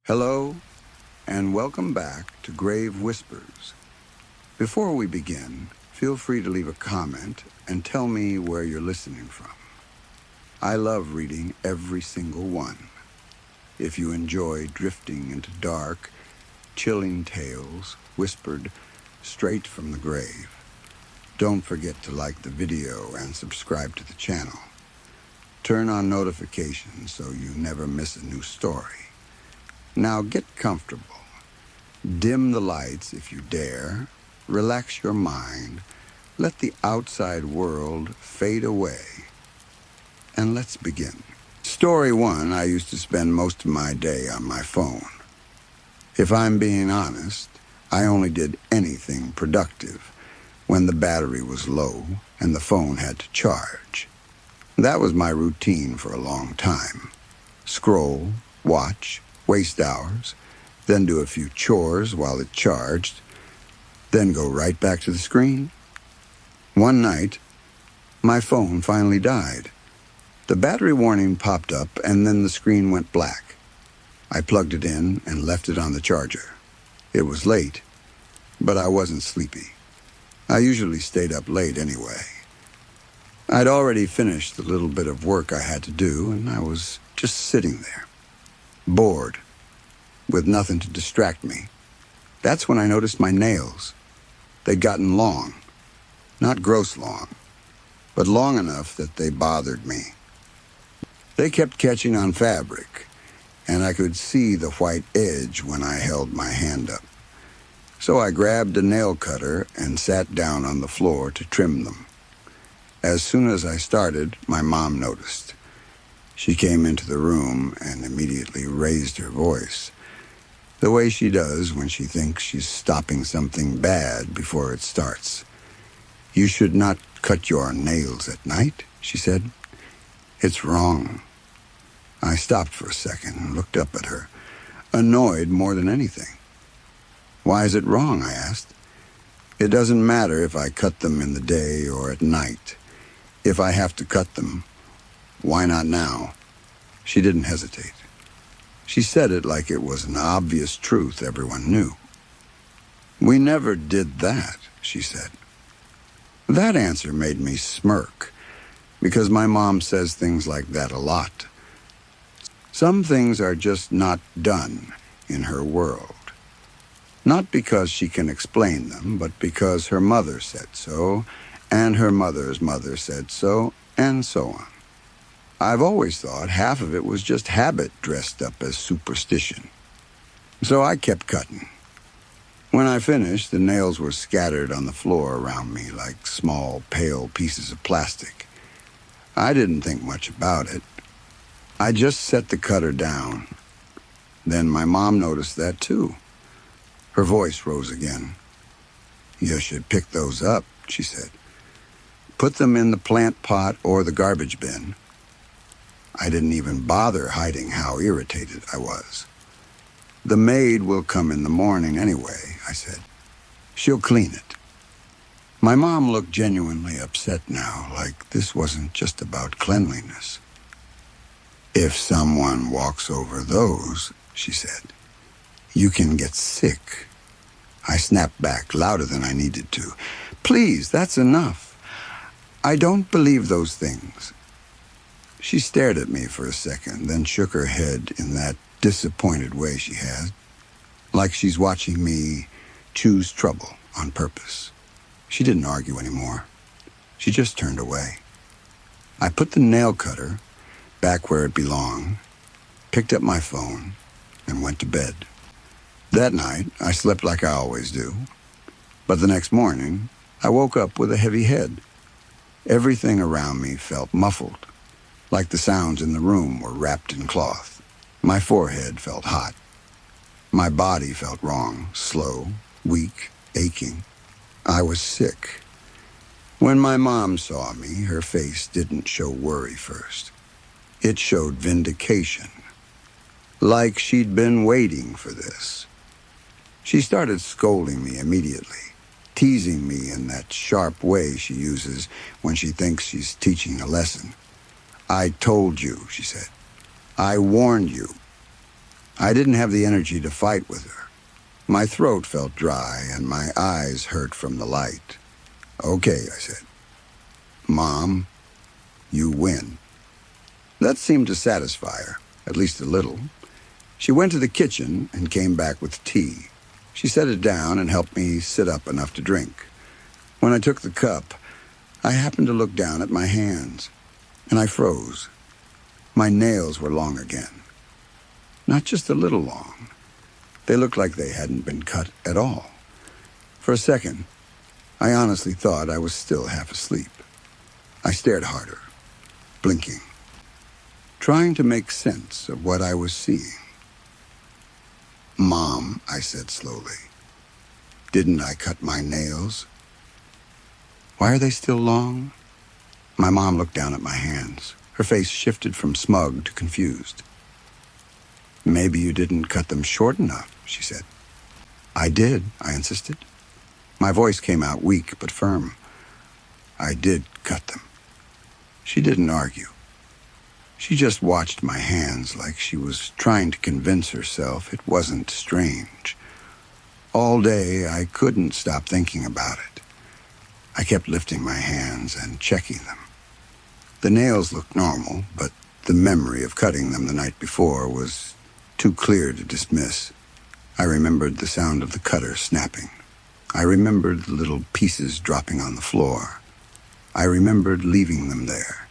Hello, and welcome back to Grave Whispers. Before we begin, feel free to leave a comment and tell me where you're listening from. I love reading every single one. If you enjoy drifting into dark, chilling tales whispered straight from the grave, don't forget to like the video and subscribe to the channel. Turn on notifications so you never miss a new story. Now get comfortable. Dim the lights if you dare. Relax your mind. Let the outside world fade away. And let's begin. Story 1, I used to spend most of my day on my phone. If I'm being honest, I only did anything productive when the battery was low and the phone had to charge. That was my routine for a long time. Scroll, watch, waste hours, then do a few chores while it charged, then go right back to the screen. One night, my phone finally died. The battery warning popped up and then the screen went black. I plugged it in and left it on the charger. It was late, but I wasn't sleepy. I usually stayed up late anyway. I'd already finished the little bit of work I had to do, and I was just sitting there, bored, with nothing to distract me. That's when I noticed my nails. They'd gotten long. Not gross long, but long enough that they bothered me. They kept catching on fabric, and I could see the white edge when I held my hand up. So I grabbed a nail cutter and sat down on the floor to trim them. As soon as I started, my mom noticed. She came into the room and immediately raised her voice, the way she does when she thinks she's stopping something bad before it starts. "You should not cut your nails at night," she said. "It's wrong." I stopped for a second and looked up at her, annoyed more than anything. "Why is it wrong?" I asked. "It doesn't matter if I cut them in the day or at night. If I have to cut them, why not now?" She didn't hesitate. She said it like it was an obvious truth everyone knew. "We never did that," she said. That answer made me smirk, because my mom says things like that a lot. Some things are just not done in her world. Not because she can explain them, but because her mother said so, and her mother's mother said so, and so on. I've always thought half of it was just habit dressed up as superstition. So I kept cutting. When I finished, the nails were scattered on the floor around me like small, pale pieces of plastic. I didn't think much about it. I just set the cutter down. Then my mom noticed that too. Her voice rose again. "You should pick those up," she said. "Put them in the plant pot or the garbage bin." I didn't even bother hiding how irritated I was. "The maid will come in the morning anyway," I said. "She'll clean it." My mom looked genuinely upset now, like this wasn't just about cleanliness. "If someone walks over those," she said, "you can get sick." I snapped back louder than I needed to. "Please, that's enough. I don't believe those things." She stared at me for a second, then shook her head in that disappointed way she has, like she's watching me choose trouble on purpose. She didn't argue anymore. She just turned away. I put the nail cutter back where it belonged, picked up my phone, and went to bed. That night, I slept like I always do. But the next morning, I woke up with a heavy head. Everything around me felt muffled, like the sounds in the room were wrapped in cloth. My forehead felt hot. My body felt wrong, slow, weak, aching. I was sick. When my mom saw me, her face didn't show worry first. It showed vindication, like she'd been waiting for this. She started scolding me immediately, teasing me in that sharp way she uses when she thinks she's teaching a lesson. "I told you," she said. "I warned you." I didn't have the energy to fight with her. My throat felt dry and my eyes hurt from the light. "Okay," I said. "Mom, you win." That seemed to satisfy her, at least a little. She went to the kitchen and came back with tea. She set it down and helped me sit up enough to drink. When I took the cup, I happened to look down at my hands, and I froze. My nails were long again. Not just a little long. They looked like they hadn't been cut at all. For a second, I honestly thought I was still half asleep. I stared harder, blinking, trying to make sense of what I was seeing. "Mom," I said slowly, "didn't I cut my nails? Why are they still long?" My mom looked down at my hands. Her face shifted from smug to confused. "Maybe you didn't cut them short enough," she said. "I did," I insisted. My voice came out weak but firm. "I did cut them." She didn't argue. She just watched my hands like she was trying to convince herself it wasn't strange. All day, I couldn't stop thinking about it. I kept lifting my hands and checking them. The nails looked normal, but the memory of cutting them the night before was too clear to dismiss. I remembered the sound of the cutter snapping. I remembered the little pieces dropping on the floor. I remembered leaving them there.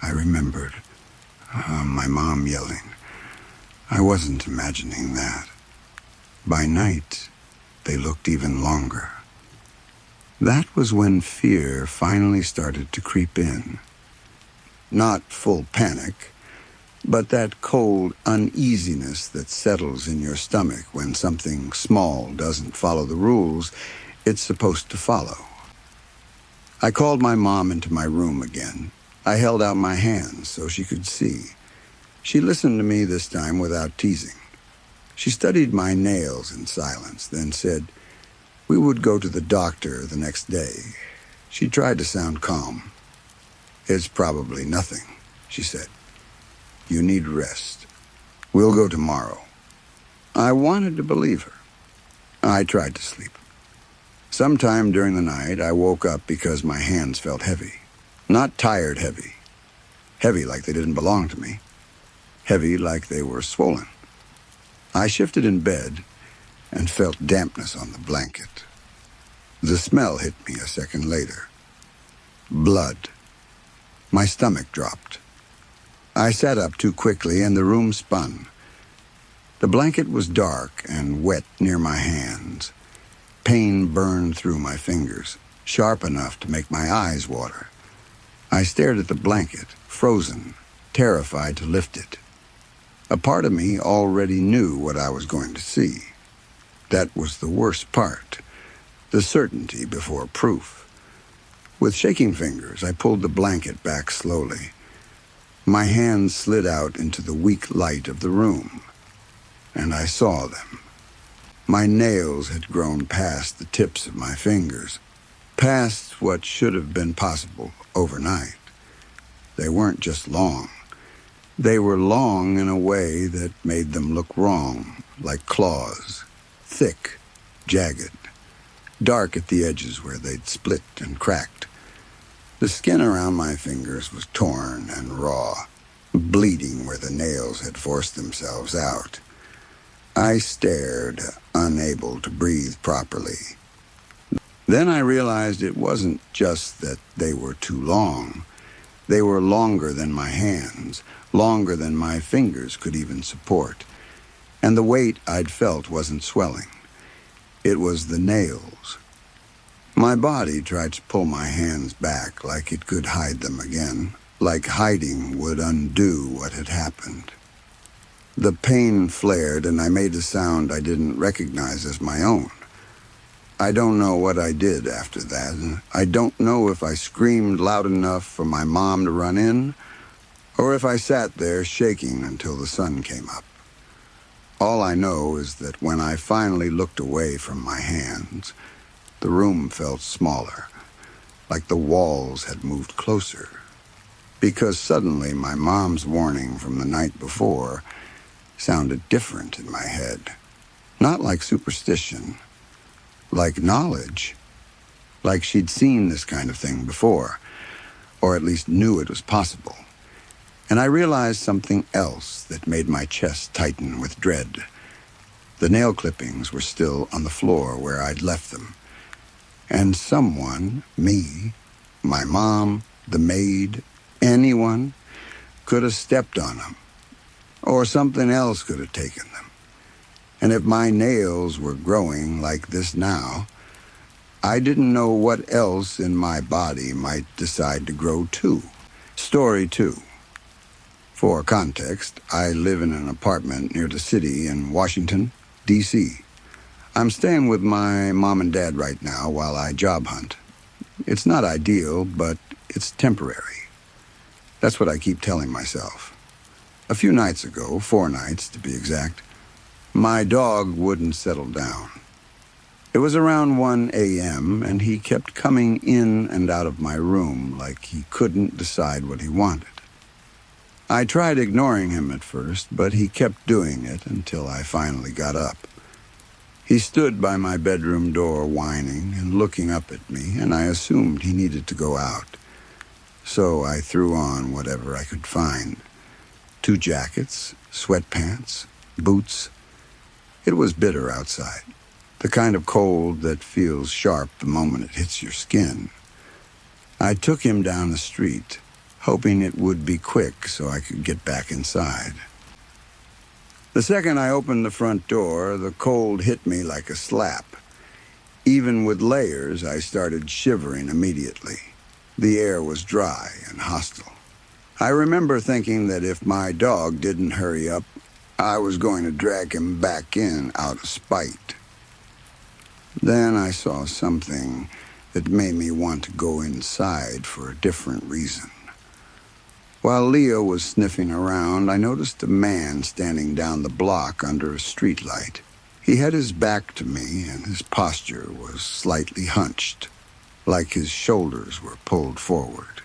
I remembered my mom yelling. I wasn't imagining that. By night, they looked even longer. That was when fear finally started to creep in. Not full panic, but that cold uneasiness that settles in your stomach when something small doesn't follow the rules it's supposed to follow. I called my mom into my room again. I held out my hands so she could see. She listened to me this time without teasing. She studied my nails in silence, then said we would go to the doctor the next day. She tried to sound calm. "It's probably nothing," she said. "You need rest. We'll go tomorrow." I wanted to believe her. I tried to sleep. Sometime during the night, I woke up because my hands felt heavy. Not tired heavy. Heavy like they didn't belong to me. Heavy like they were swollen. I shifted in bed and felt dampness on the blanket. The smell hit me a second later. Blood. My stomach dropped. I sat up too quickly and the room spun. The blanket was dark and wet near my hands. Pain burned through my fingers, sharp enough to make my eyes water. I stared at the blanket, frozen, terrified to lift it. A part of me already knew what I was going to see. That was the worst part, the certainty before proof. With shaking fingers, I pulled the blanket back slowly. My hands slid out into the weak light of the room, and I saw them. My nails had grown past the tips of my fingers, past what should have been possible overnight. They weren't just long. They were long in a way that made them look wrong, like claws, thick, jagged, dark at the edges where they'd split and cracked. The skin around my fingers was torn and raw, bleeding where the nails had forced themselves out. I stared, unable to breathe properly. Then I realized it wasn't just that they were too long. They were longer than my hands, longer than my fingers could even support. And the weight I'd felt wasn't swelling. It was the nails. My body tried to pull my hands back like it could hide them again, like hiding would undo what had happened. The pain flared and I made a sound I didn't recognize as my own. I don't know what I did after that. I don't know if I screamed loud enough for my mom to run in, or if I sat there shaking until the sun came up. All I know is that when I finally looked away from my hands, the room felt smaller, like the walls had moved closer. Because suddenly my mom's warning from the night before sounded different in my head. Not like superstition, like knowledge. Like she'd seen this kind of thing before, or at least knew it was possible. And I realized something else that made my chest tighten with dread. The nail clippings were still on the floor where I'd left them. And someone, me, my mom, the maid, anyone, could have stepped on them. Or something else could have taken them. And if my nails were growing like this now, I didn't know what else in my body might decide to grow too. Story 2. For context, I live in an apartment near the city in Washington, D.C. I'm staying with my mom and dad right now while I job hunt. It's not ideal, but it's temporary. That's what I keep telling myself. A few nights ago, 4 nights to be exact, my dog wouldn't settle down. It was around 1 a.m., and he kept coming in and out of my room like he couldn't decide what he wanted. I tried ignoring him at first, but he kept doing it until I finally got up. He stood by my bedroom door whining and looking up at me, and I assumed he needed to go out. So I threw on whatever I could find. 2 jackets, sweatpants, boots. It was bitter outside. The kind of cold that feels sharp the moment it hits your skin. I took him down the street, hoping it would be quick so I could get back inside. The second I opened the front door, the cold hit me like a slap. Even with layers, I started shivering immediately. The air was dry and hostile. I remember thinking that if my dog didn't hurry up, I was going to drag him back in out of spite. Then I saw something that made me want to go inside for a different reason. While Leo was sniffing around, I noticed a man standing down the block under a streetlight. He had his back to me, and his posture was slightly hunched, like his shoulders were pulled forward.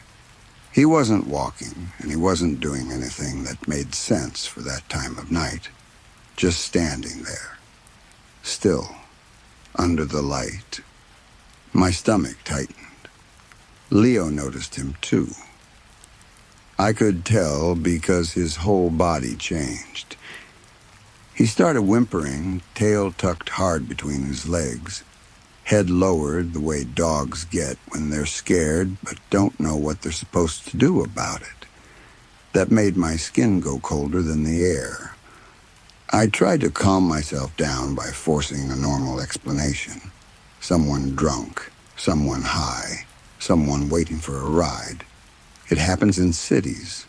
He wasn't walking, and he wasn't doing anything that made sense for that time of night. Just standing there, still, under the light. My stomach tightened. Leo noticed him too. I could tell because his whole body changed. He started whimpering, tail tucked hard between his legs, head lowered the way dogs get when they're scared but don't know what they're supposed to do about it. That made my skin go colder than the air. I tried to calm myself down by forcing a normal explanation. Someone drunk, someone high, someone waiting for a ride. It happens in cities.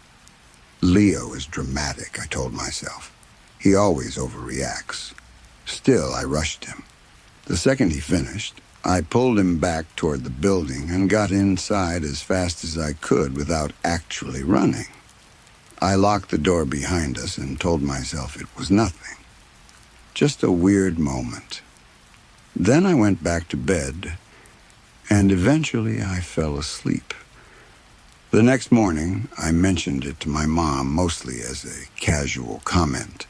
Leo is dramatic, I told myself. He always overreacts. Still, I rushed him. The second he finished, I pulled him back toward the building and got inside as fast as I could without actually running. I locked the door behind us and told myself it was nothing. Just a weird moment. Then I went back to bed, and eventually I fell asleep. The next morning, I mentioned it to my mom, mostly as a casual comment.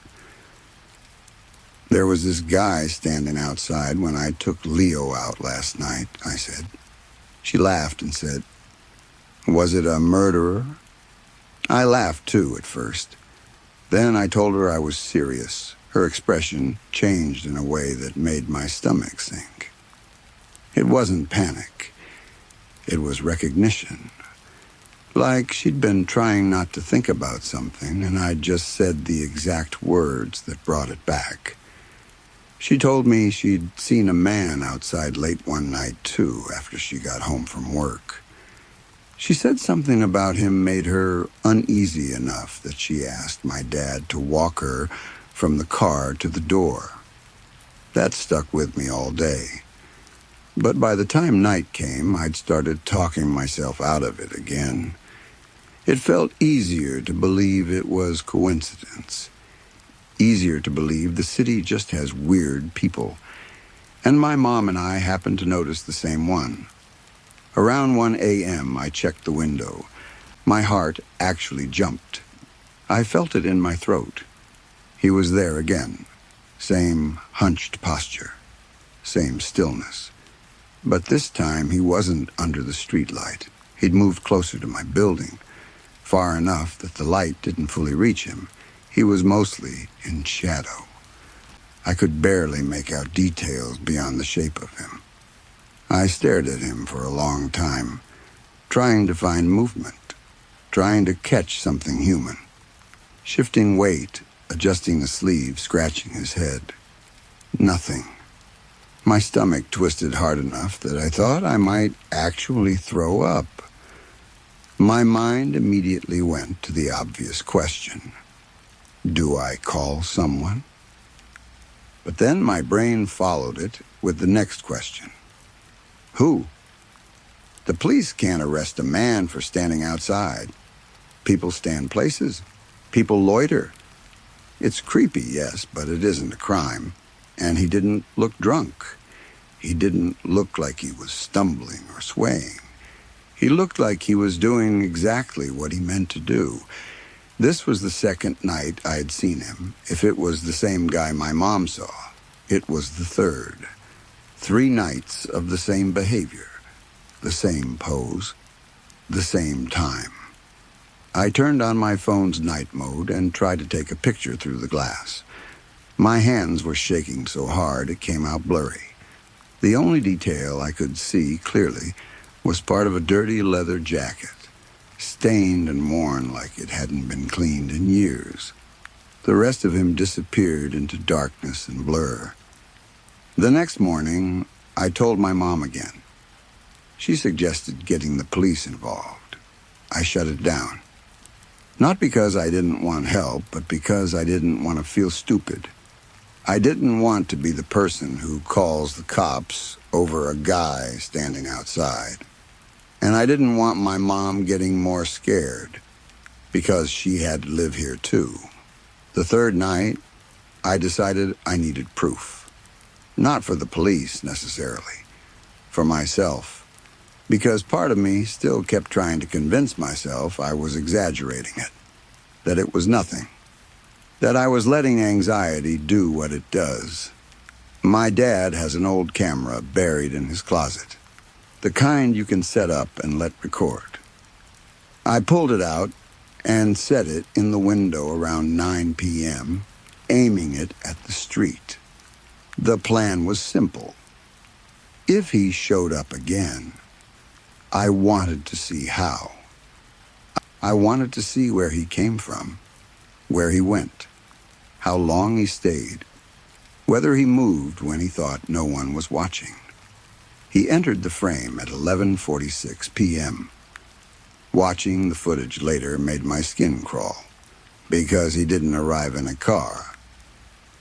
"There was this guy standing outside when I took Leo out last night," I said. She laughed and said, "Was it a murderer?" I laughed too at first. Then I told her I was serious. Her expression changed in a way that made my stomach sink. It wasn't panic. It was recognition. Like she'd been trying not to think about something, and I'd just said the exact words that brought it back. She told me she'd seen a man outside late one night, too, after she got home from work. She said something about him made her uneasy enough that she asked my dad to walk her from the car to the door. That stuck with me all day. But by the time night came, I'd started talking myself out of it again. It felt easier to believe it was coincidence. Easier to believe the city just has weird people. And my mom and I happened to notice the same one. Around 1 a.m., I checked the window. My heart actually jumped. I felt it in my throat. He was there again. Same hunched posture. Same stillness. But this time he wasn't under the streetlight. He'd moved closer to my building, far enough that the light didn't fully reach him. He was mostly in shadow. I could barely make out details beyond the shape of him. I stared at him for a long time, trying to find movement, trying to catch something human. Shifting weight, adjusting the sleeve, scratching his head. Nothing. My stomach twisted hard enough that I thought I might actually throw up. My mind immediately went to the obvious question. Do I call someone? But then my brain followed it with the next question. Who? The police can't arrest a man for standing outside. People stand places. People loiter. It's creepy, yes, but it isn't a crime. And he didn't look drunk. He didn't look like he was stumbling or swaying. He looked like he was doing exactly what he meant to do. This was the second night I'd seen him. If it was the same guy my mom saw, it was the third. 3 nights of the same behavior, the same pose, the same time. I turned on my phone's night mode and tried to take a picture through the glass. My hands were shaking so hard it came out blurry. The only detail I could see clearly was part of a dirty leather jacket, stained and worn like it hadn't been cleaned in years. The rest of him disappeared into darkness and blur. The next morning, I told my mom again. She suggested getting the police involved. I shut it down. Not because I didn't want help, but because I didn't want to feel stupid. I didn't want to be the person who calls the cops over a guy standing outside. And I didn't want my mom getting more scared, because she had to live here too. The third night, I decided I needed proof. Not for the police, necessarily. For myself. Because part of me still kept trying to convince myself I was exaggerating it. That it was nothing. That I was letting anxiety do what it does. My dad has an old camera buried in his closet. The kind you can set up and let record. I pulled it out and set it in the window around 9 p.m., aiming it at the street. The plan was simple. If he showed up again, I wanted to see how. I wanted to see where he came from, where he went, how long he stayed, whether he moved when he thought no one was watching. He entered the frame at 11:46 p.m. Watching the footage later made my skin crawl, because he didn't arrive in a car.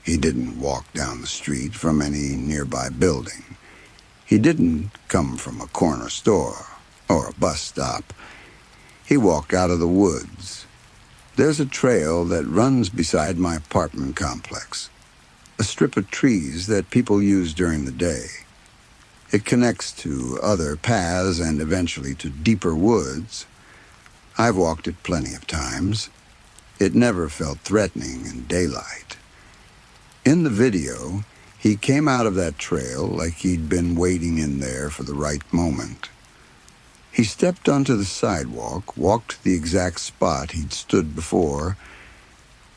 He didn't walk down the street from any nearby building. He didn't come from a corner store or a bus stop. He walked out of the woods. There's a trail that runs beside my apartment complex, a strip of trees that people use during the day. It connects to other paths and eventually to deeper woods. I've walked it plenty of times. It never felt threatening in daylight. In the video, he came out of that trail like he'd been waiting in there for the right moment. He stepped onto the sidewalk, walked to the exact spot he'd stood before,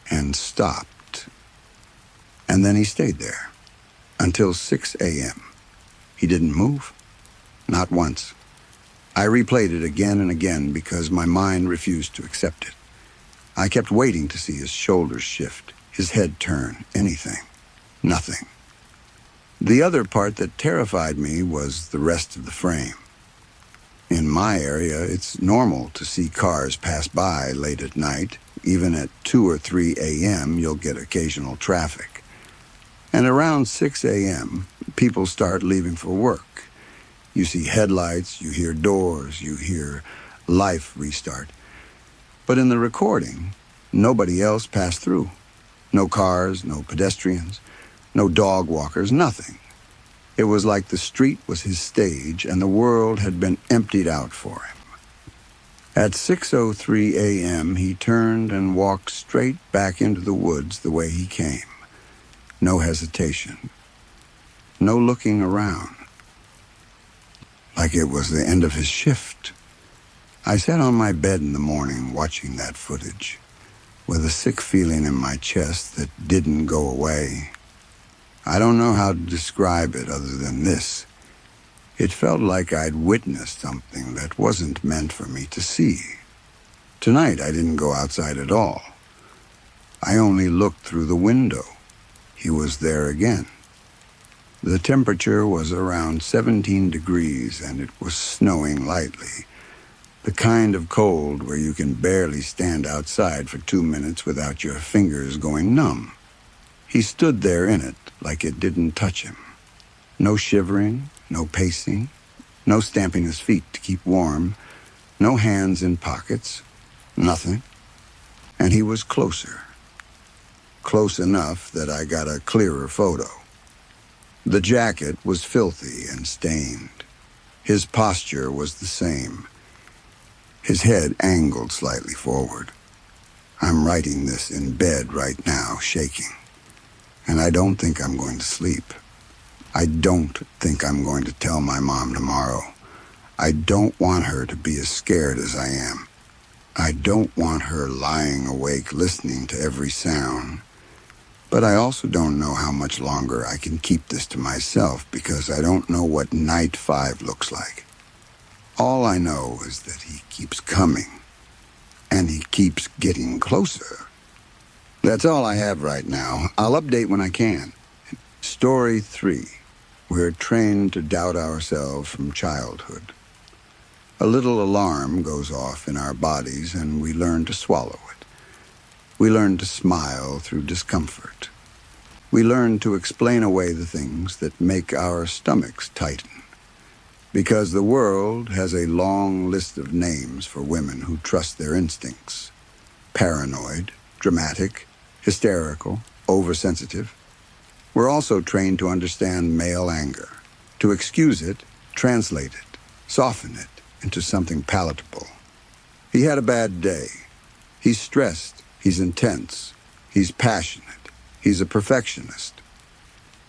and stopped. And then he stayed there until 6 a.m. He didn't move. Not once. I replayed it again and again because my mind refused to accept it. I kept waiting to see his shoulders shift, his head turn, anything. Nothing. The other part that terrified me was the rest of the frame. In my area, it's normal to see cars pass by late at night. Even at 2 or 3 a.m., you'll get occasional traffic. And around 6 a.m., people start leaving for work. You see headlights, you hear doors, you hear life restart. But in the recording, nobody else passed through. No cars, no pedestrians, no dog walkers, nothing. It was like the street was his stage and the world had been emptied out for him. At 6:03 a.m., he turned and walked straight back into the woods the way he came. No hesitation. No looking around. Like it was the end of his shift. I sat on my bed in the morning watching that footage, with a sick feeling in my chest that didn't go away. I don't know how to describe it other than this. It felt like I'd witnessed something that wasn't meant for me to see. Tonight I didn't go outside at all. I only looked through the window. He was there again. The temperature was around 17 degrees and it was snowing lightly. The kind of cold where you can barely stand outside for 2 minutes without your fingers going numb. He stood there in it like it didn't touch him. No shivering, no pacing, no stamping his feet to keep warm, no hands in pockets, nothing. And he was closer. Close enough that I got a clearer photo. The jacket was filthy and stained. His posture was the same. His head angled slightly forward. I'm writing this in bed right now, shaking. And I don't think I'm going to sleep. I don't think I'm going to tell my mom tomorrow. I don't want her to be as scared as I am. I don't want her lying awake listening to every sound. But I also don't know how much longer I can keep this to myself because I don't know what night 5 looks like. All I know is that he keeps coming, and he keeps getting closer. That's all I have right now. I'll update when I can. Story 3. We're trained to doubt ourselves from childhood. A little alarm goes off in our bodies, and we learn to swallow it. We learn to smile through discomfort. We learn to explain away the things that make our stomachs tighten. Because the world has a long list of names for women who trust their instincts. Paranoid, dramatic, hysterical, oversensitive. We're also trained to understand male anger, to excuse it, translate it, soften it into something palatable. He had a bad day. He's stressed. He's intense. He's passionate. He's a perfectionist.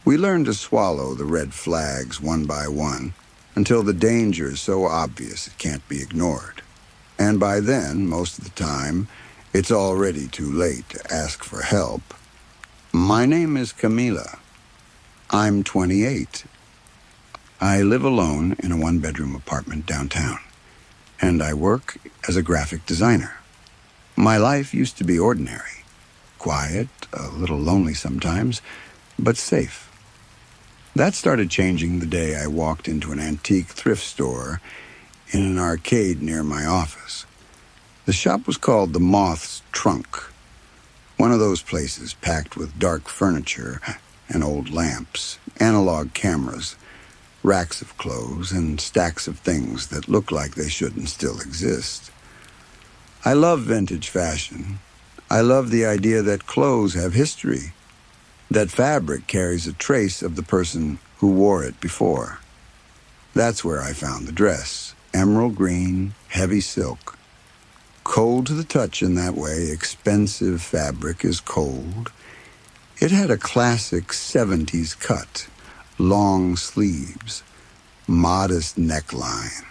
We learn to swallow the red flags one by one until the danger is so obvious it can't be ignored. And by then, most of the time, it's already too late to ask for help. My name is Camila. I'm 28. I live alone in a 1-bedroom apartment downtown, and I work as a graphic designer. My life used to be ordinary, quiet, a little lonely sometimes, but safe. That started changing the day I walked into an antique thrift store in an arcade near my office. The shop was called the Moth's Trunk, one of those places packed with dark furniture and old lamps, analog cameras, racks of clothes, and stacks of things that look like they shouldn't still exist. I love vintage fashion. I love the idea that clothes have history, that fabric carries a trace of the person who wore it before. That's where I found the dress, emerald green, heavy silk. Cold to the touch in that way, expensive fabric is cold. It had a classic 70s cut, long sleeves, modest neckline,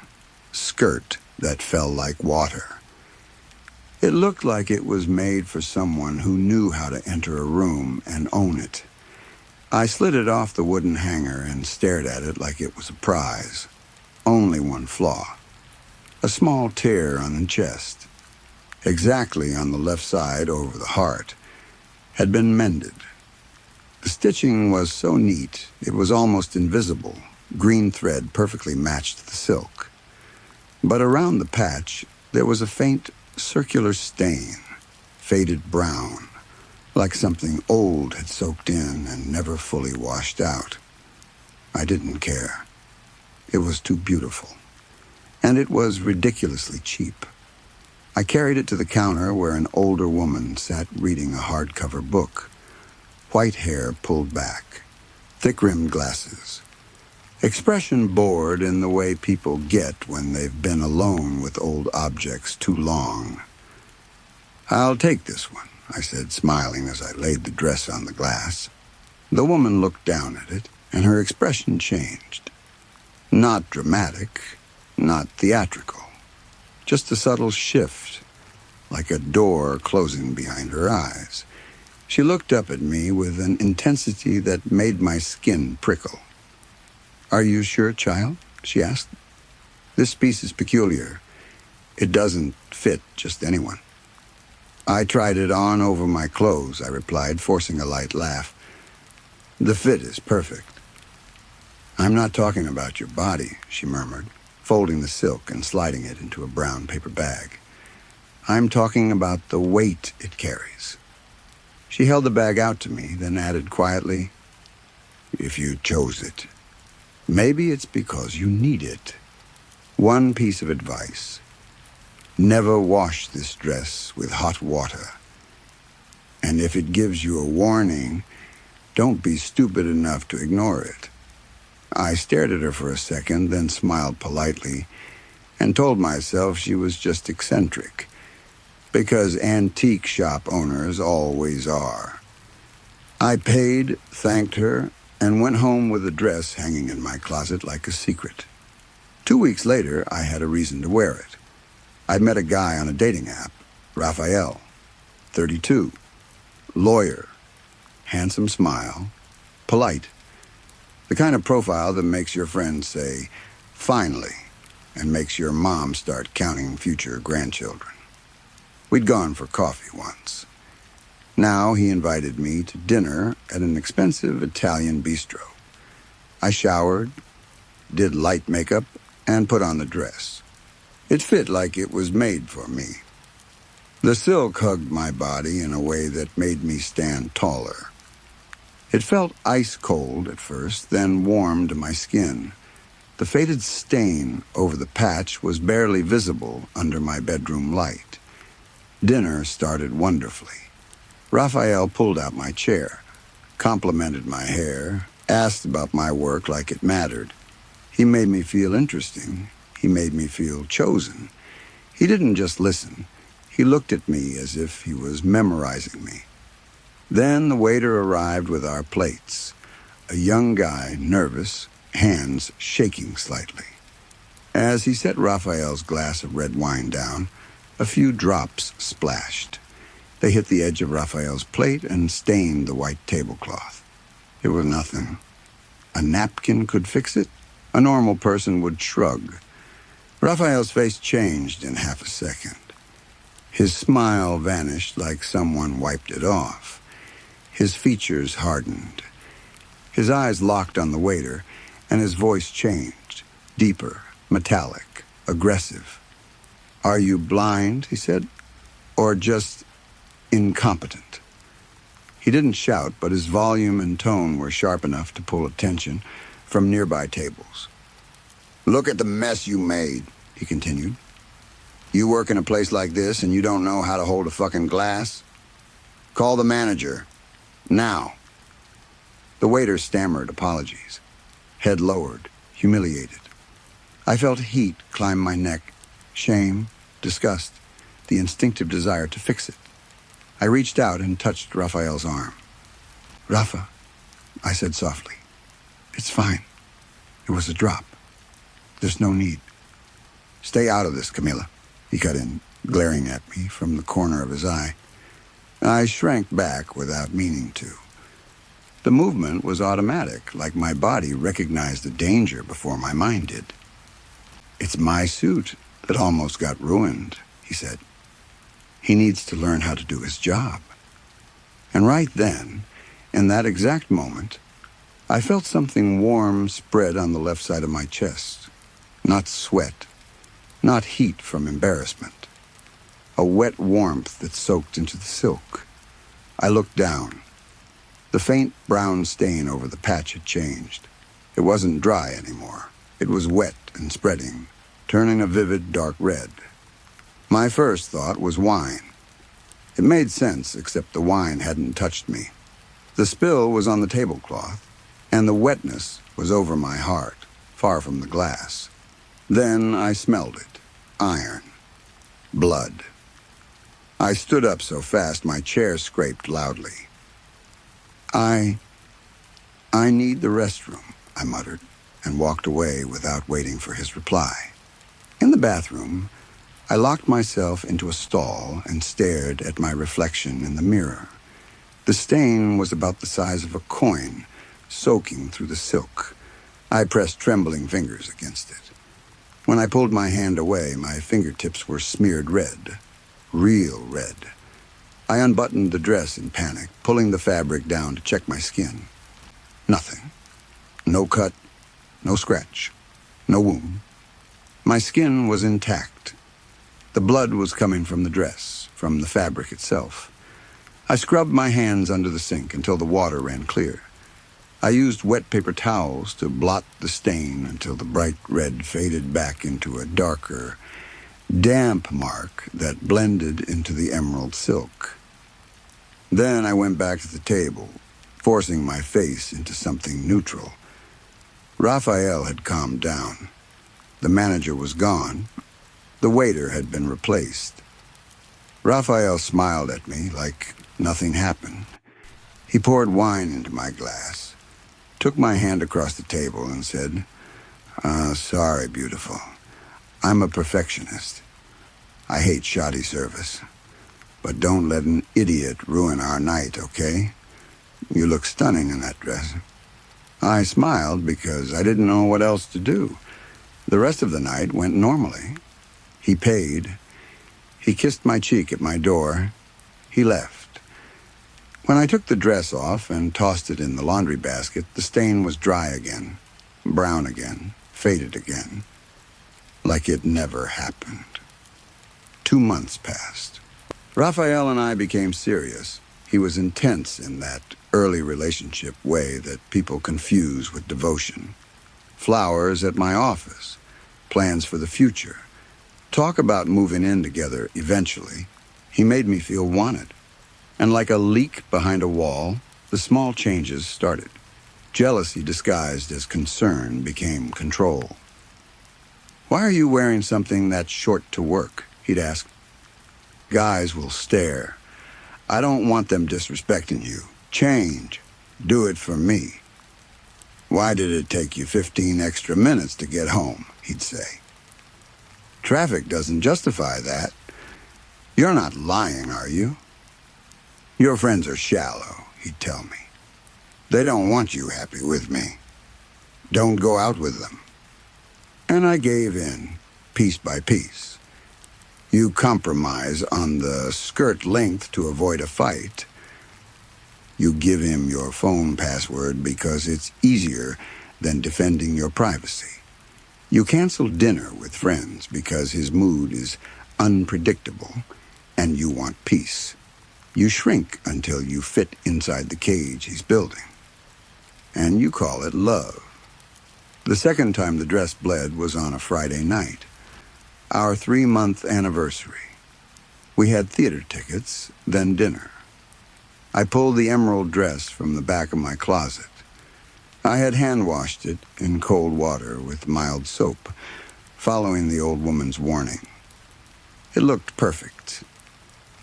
skirt that fell like water. It looked like it was made for someone who knew how to enter a room and own it. I slid it off the wooden hanger and stared at it like it was a prize. Only one flaw. A small tear on the chest, exactly on the left side over the heart, had been mended. The stitching was so neat, it was almost invisible. Green thread perfectly matched the silk. But around the patch, there was a faint circular stain, faded brown, like something old had soaked in and never fully washed out. I didn't care. It was too beautiful. And it was ridiculously cheap. I carried it to the counter where an older woman sat reading a hardcover book. White hair pulled back, thick-rimmed glasses. expression bored in the way people get when they've been alone with old objects too long. "I'll take this one," I said, smiling as I laid the dress on the glass. The woman looked down at it, and her expression changed. Not dramatic, not theatrical, just a subtle shift, like a door closing behind her eyes. She looked up at me with an intensity that made my skin prickle. "Are you sure, child?" she asked. "This piece is peculiar. It doesn't fit just anyone." "I tried it on over my clothes," I replied, forcing a light laugh. "The fit is perfect." "I'm not talking about your body," she murmured, folding the silk and sliding it into a brown paper bag. "I'm talking about the weight it carries." She held the bag out to me, then added quietly, "If you chose it, maybe it's because you need it. One piece of advice: never wash this dress with hot water. And if it gives you a warning, don't be stupid enough to ignore it." I stared at her for a second, then smiled politely, and told myself she was just eccentric, because antique shop owners always are. I paid, thanked her, and went home with the dress hanging in my closet like a secret. 2 weeks later, I had a reason to wear it. I'd met a guy on a dating app, Raphael, 32, lawyer, handsome smile, polite, the kind of profile that makes your friends say, "Finally," and makes your mom start counting future grandchildren. We'd gone for coffee once. Now he invited me to dinner at an expensive Italian bistro. I showered, did light makeup, and put on the dress. It fit like it was made for me. The silk hugged my body in a way that made me stand taller. It felt ice cold at first, then warm to my skin. The faded stain over the patch was barely visible under my bedroom light. Dinner started wonderfully. Raphael pulled out my chair, complimented my hair, asked about my work like it mattered. He made me feel interesting. He made me feel chosen. He didn't just listen. He looked at me as if he was memorizing me. Then the waiter arrived with our plates, a young guy, nervous, hands shaking slightly. As he set Raphael's glass of red wine down, a few drops splashed. They hit the edge of Raphael's plate and stained the white tablecloth. It was nothing. A napkin could fix it. A normal person would shrug. Raphael's face changed in half a second. His smile vanished like someone wiped it off. His features hardened. His eyes locked on the waiter, and his voice changed, deeper, metallic, aggressive. "Are you blind," he said, "or just incompetent?" He didn't shout, but his volume and tone were sharp enough to pull attention from nearby tables. "Look at the mess you made," he continued. "You work in a place like this and you don't know how to hold a fucking glass? Call the manager. Now." The waiter stammered apologies, head lowered, humiliated. I felt heat climb my neck, shame, disgust, the instinctive desire to fix it. I reached out and touched Raphael's arm. "Rafa," I said softly. "It's fine. It was a drop. There's no need." "Stay out of this, Camila," he cut in, glaring at me from the corner of his eye. I shrank back without meaning to. The movement was automatic, like my body recognized the danger before my mind did. "It's my suit that almost got ruined," he said. "He needs to learn how to do his job." And right then, in that exact moment, I felt something warm spread on the left side of my chest. Not sweat, not heat from embarrassment. A wet warmth that soaked into the silk. I looked down. The faint brown stain over the patch had changed. It wasn't dry anymore. It was wet and spreading, turning a vivid dark red. My first thought was wine. It made sense, except the wine hadn't touched me. The spill was on the tablecloth, and the wetness was over my heart. far from the glass. Then I smelled it. Iron. Blood. I stood up so fast my chair scraped loudly. I need the restroom, I muttered, and walked away without waiting for his reply. In the bathroom, I locked myself into a stall and stared at my reflection in the mirror. The stain was about the size of a coin, soaking through the silk. I pressed trembling fingers against it. When I pulled my hand away, my fingertips were smeared red. Real red. I unbuttoned the dress in panic, pulling the fabric down to check my skin. Nothing. No cut, no scratch, no wound. My skin was intact. The blood was coming from the dress, from the fabric itself. I scrubbed my hands under the sink until the water ran clear. I used wet paper towels to blot the stain until the bright red faded back into a darker, damp mark that blended into the emerald silk. Then I went back to the table, forcing my face into something neutral. Raphael had calmed down. The manager was gone. The waiter had been replaced. Raphael smiled at me like nothing happened. He poured wine into my glass, took my hand across the table and said, "Sorry, beautiful. I'm a perfectionist. I hate shoddy service. But don't let an idiot ruin our night, okay? You look stunning in that dress." I smiled because I didn't know what else to do. The rest of the night went normally. He paid. He kissed my cheek at my door. He left. When I took the dress off and tossed it in the laundry basket, the stain was dry again, brown again, faded again, like it never happened. 2 months passed. Raphael and I became serious. He was intense in that early relationship way that people confuse with devotion. Flowers at my office, plans for the future, talk about moving in together eventually. He made me feel wanted. And like a leak behind a wall, the small changes started. Jealousy disguised as concern became control. "Why are you wearing something that short to work?" he'd ask. "Guys will stare. I don't want them disrespecting you. Change. Do it for me." "Why did it take you 15 extra minutes to get home?" he'd say. "Traffic doesn't justify that." "You're not lying, are you?" "Your friends are shallow," he'd tell me. "They don't want you happy with me. Don't go out with them." And I gave in, piece by piece. You compromise on the skirt length to avoid a fight. You give him your phone password because it's easier than defending your privacy. You cancel dinner with friends because his mood is unpredictable and you want peace. You shrink until you fit inside the cage he's building. And you call it love. The second time the dress bled was on a Friday night, our 3-month anniversary. We had theater tickets, then dinner. I pulled the emerald dress from the back of my closet. I had hand-washed it in cold water with mild soap, following the old woman's warning. It looked perfect.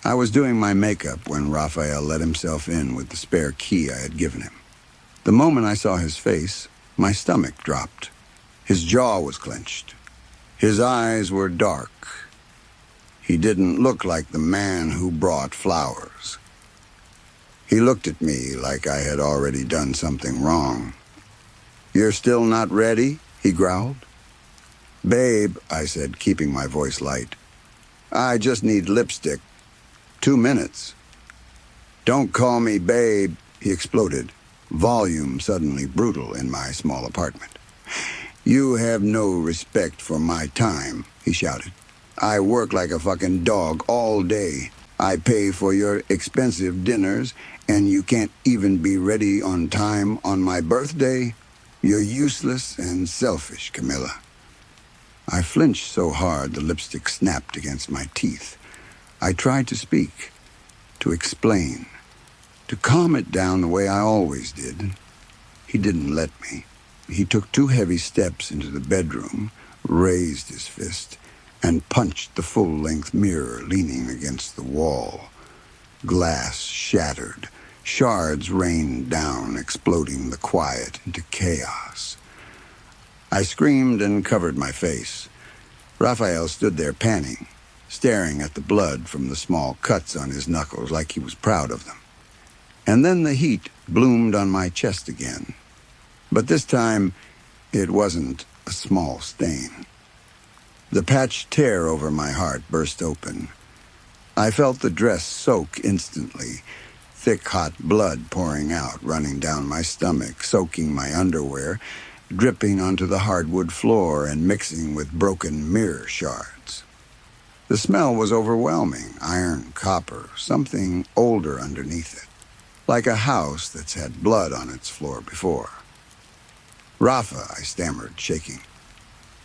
I was doing my makeup when Raphael let himself in with the spare key I had given him. The moment I saw his face, my stomach dropped. His jaw was clenched. His eyes were dark. He didn't look like the man who brought flowers. He looked at me like I had already done something wrong. "You're still not ready?" he growled. "Babe," I said, keeping my voice light. "I just need lipstick. 2 minutes." "Don't call me babe," he exploded, volume suddenly brutal in my small apartment. "You have no respect for my time," he shouted. "I work like a fucking dog all day. I pay for your expensive dinners, and you can't even be ready on time on my birthday? You're useless and selfish, Camilla." I flinched so hard the lipstick snapped against my teeth. I tried to speak, to explain, to calm it down the way I always did. He didn't let me. he took 2 heavy steps into the bedroom, raised his fist, and punched the full-length mirror leaning against the wall. Glass shattered. Shards rained down, exploding the quiet into chaos. I screamed and covered my face. Raphael stood there panting, staring at the blood from the small cuts on his knuckles like he was proud of them. And then the heat bloomed on my chest again. But this time, it wasn't a small stain. The patched tear over my heart burst open. I felt the dress soak instantly, thick hot blood pouring out, running down my stomach, soaking my underwear, dripping onto the hardwood floor and mixing with broken mirror shards. The smell was overwhelming, iron, copper, something older underneath it, like a house that's had blood on its floor before. "Rafa," I stammered, shaking.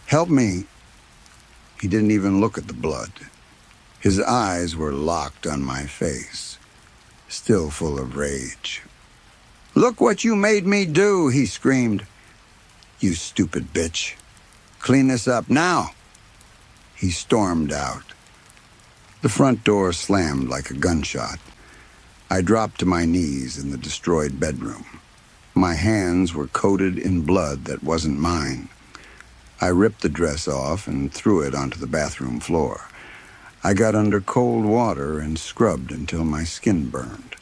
"Help me." He didn't even look at the blood. His eyes were locked on my face, still full of rage. "Look what you made me do," he screamed. "You stupid bitch. Clean this up now." He stormed out. The front door slammed like a gunshot. I dropped to my knees in the destroyed bedroom. My hands were coated in blood that wasn't mine. I ripped the dress off and threw it onto the bathroom floor. I got under cold water and scrubbed until my skin burned,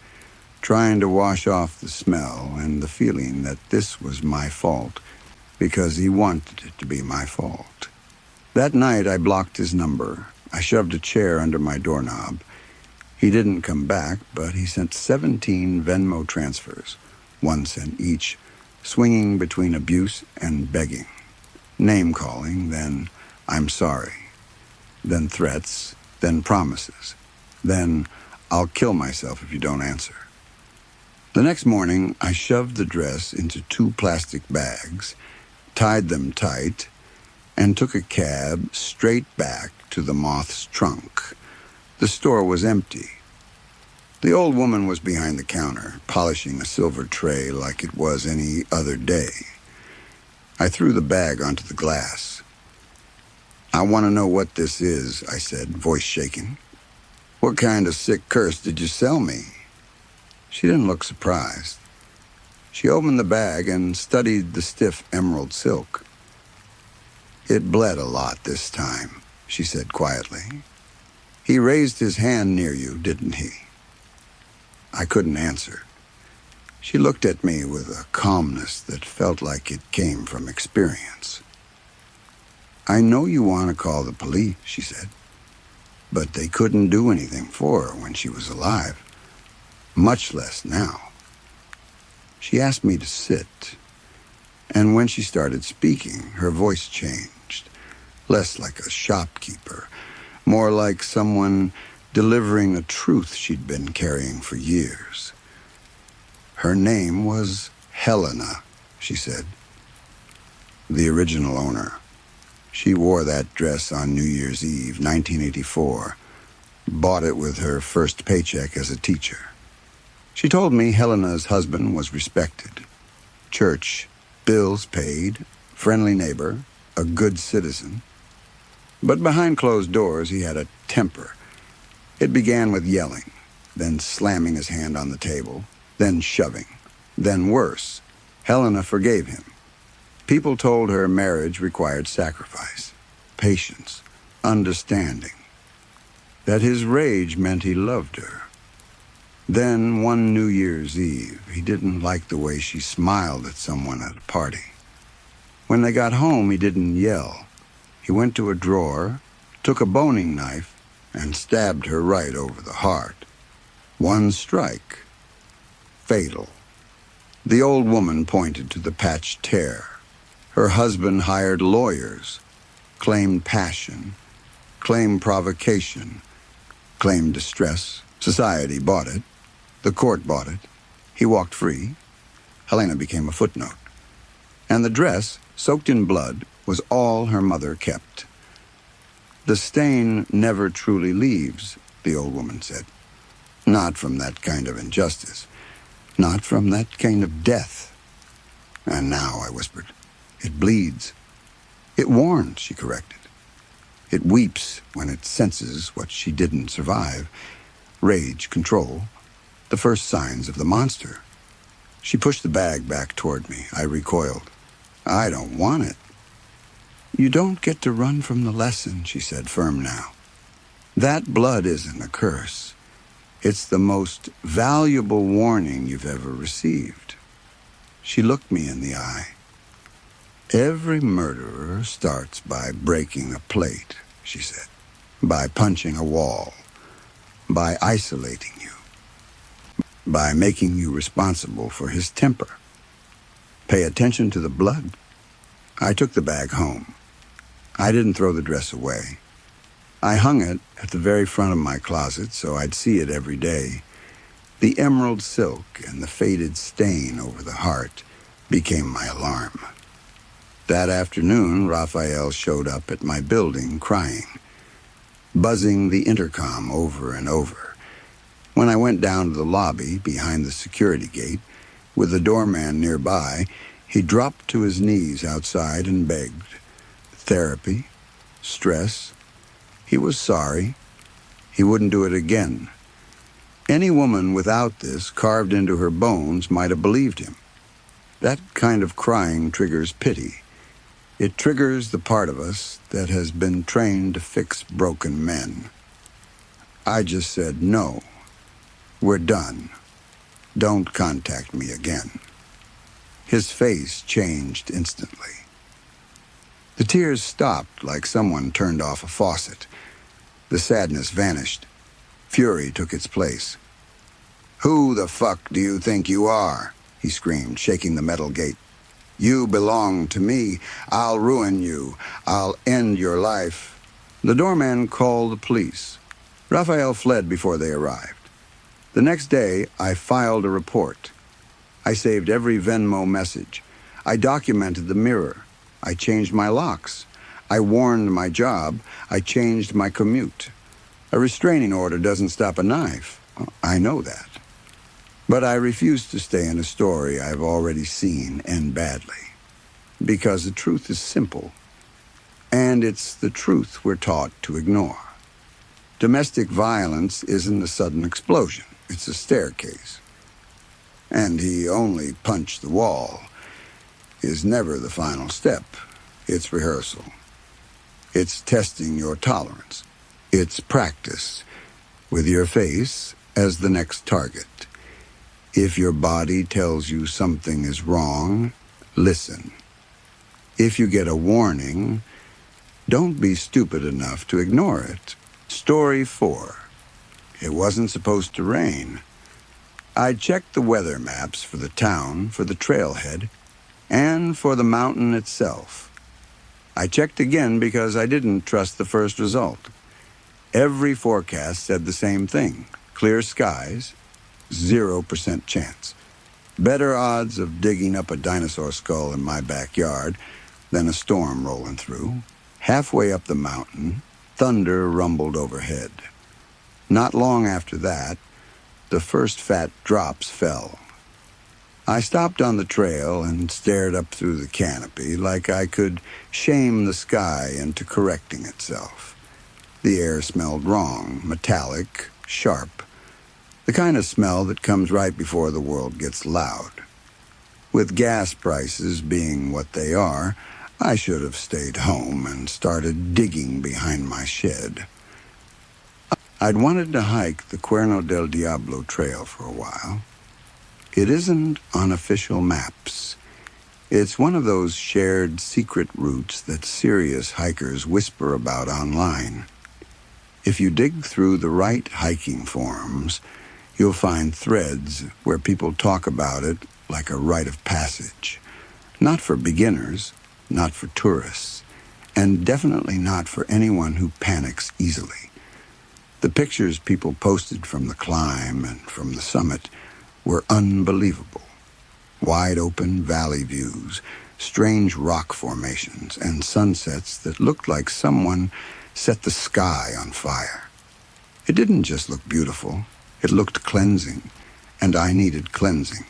trying to wash off the smell and the feeling that this was my fault, because he wanted it to be my fault. That night I blocked his number. I shoved a chair under my doorknob. He didn't come back, but he sent 17 Venmo transfers, 1 cent each, swinging between abuse and begging. Name-calling, then "I'm sorry," then threats, then promises, then "I'll kill myself if you don't answer." The next morning, I shoved the dress into 2 plastic bags, tied them tight, and took a cab straight back to the Moth's trunk. The store was empty. The old woman was behind the counter, polishing a silver tray like it was any other day. I threw the bag onto the glass. "I want to know what this is," I said, voice shaking. "What kind of sick curse did you sell me?" She didn't look surprised. She opened the bag and studied the stiff emerald silk. "It bled a lot this time," she said quietly. "He raised his hand near you, didn't he?" I couldn't answer. She looked at me with a calmness that felt like it came from experience. "I know you want to call the police," she said, "but they couldn't do anything for her when she was alive, much less now." She asked me to sit, and when she started speaking, her voice changed, less like a shopkeeper, more like someone delivering a truth she'd been carrying for years. "Her name was Helena," she said. "The original owner. She wore that dress on New Year's Eve, 1984. Bought it with her first paycheck as a teacher. She told me Helena's husband was respected. Church, bills paid, friendly neighbor, a good citizen. But behind closed doors, he had a temper. It began with yelling, then slamming his hand on the table, then shoving, then worse. Helena forgave him. People told her marriage required sacrifice, patience, understanding. That his rage meant he loved her. Then, one New Year's Eve, he didn't like the way she smiled at someone at a party. When they got home, he didn't yell. He went to a drawer, took a boning knife, and stabbed her right over the heart. One strike. Fatal. The old woman pointed to the patched tear. Her husband hired lawyers, claimed passion, claimed provocation, claimed distress. Society bought it. The court bought it. He walked free. Helena became a footnote. And the dress, soaked in blood, was all her mother kept. The stain never truly leaves, the old woman said. Not from that kind of injustice. Not from that kind of death. "And now," I whispered, It bleeds. It warns, she corrected. It weeps when it senses what she didn't survive. Rage, control, the first signs of the monster. She pushed the bag back toward me. I recoiled. I don't want it. You don't get to run from the lesson, she said, firm now. That blood isn't a curse. It's the most valuable warning you've ever received. She looked me in the eye. Every murderer starts by breaking a plate, she said, by punching a wall, by isolating you, by making you responsible for his temper. Pay attention to the blood. I took the bag home. I didn't throw the dress away. I hung it at the very front of my closet so I'd see it every day. The emerald silk and the faded stain over the heart became my alarm. That afternoon, Raphael showed up at my building crying, buzzing the intercom over and over. When I went down to the lobby behind the security gate, with the doorman nearby, he dropped to his knees outside and begged. Therapy, stress. He was sorry. He wouldn't do it again. Any woman without this carved into her bones might have believed him. That kind of crying triggers pity. It triggers the part of us that has been trained to fix broken men. I just said, no, we're done. Don't contact me again. His face changed instantly. The tears stopped like someone turned off a faucet. The sadness vanished. Fury took its place. Who the fuck do you think you are? He screamed, shaking the metal gate. You belong to me. I'll ruin you. I'll end your life. The doorman called the police. Raphael fled before they arrived. The next day, I filed a report. I saved every Venmo message. I documented the mirror. I changed my locks. I warned my job. I changed my commute. A restraining order doesn't stop a knife. I know that. But I refuse to stay in a story I've already seen end badly. Because the truth is simple. And it's the truth we're taught to ignore. Domestic violence isn't a sudden explosion. It's a staircase. And he only punched the wall is never the final step. It's rehearsal. It's testing your tolerance. It's practice, with your face as the next target. If your body tells you something is wrong, listen. If you get a warning, don't be stupid enough to ignore it. Story 4. It wasn't supposed to rain. I checked the weather maps for the town, for the trailhead, and for the mountain itself. I checked again because I didn't trust the first result. Every forecast said the same thing. Clear skies, 0% chance. Better odds of digging up a dinosaur skull in my backyard than a storm rolling through. Halfway up the mountain, thunder rumbled overhead. Not long after that, the first fat drops fell. I stopped on the trail and stared up through the canopy like I could shame the sky into correcting itself. The air smelled wrong, metallic, sharp. The kind of smell that comes right before the world gets loud. With gas prices being what they are, I should have stayed home and started digging behind my shed. I'd wanted to hike the Cuerno del Diablo trail for a while. It isn't on official maps. It's one of those shared secret routes that serious hikers whisper about online. If you dig through the right hiking forums, you'll find threads where people talk about it like a rite of passage. Not for beginners, not for tourists, and definitely not for anyone who panics easily. The pictures people posted from the climb and from the summit were unbelievable. Wide open valley views, strange rock formations, and sunsets that looked like someone set the sky on fire. It didn't just look beautiful, it looked cleansing, and I needed cleansing.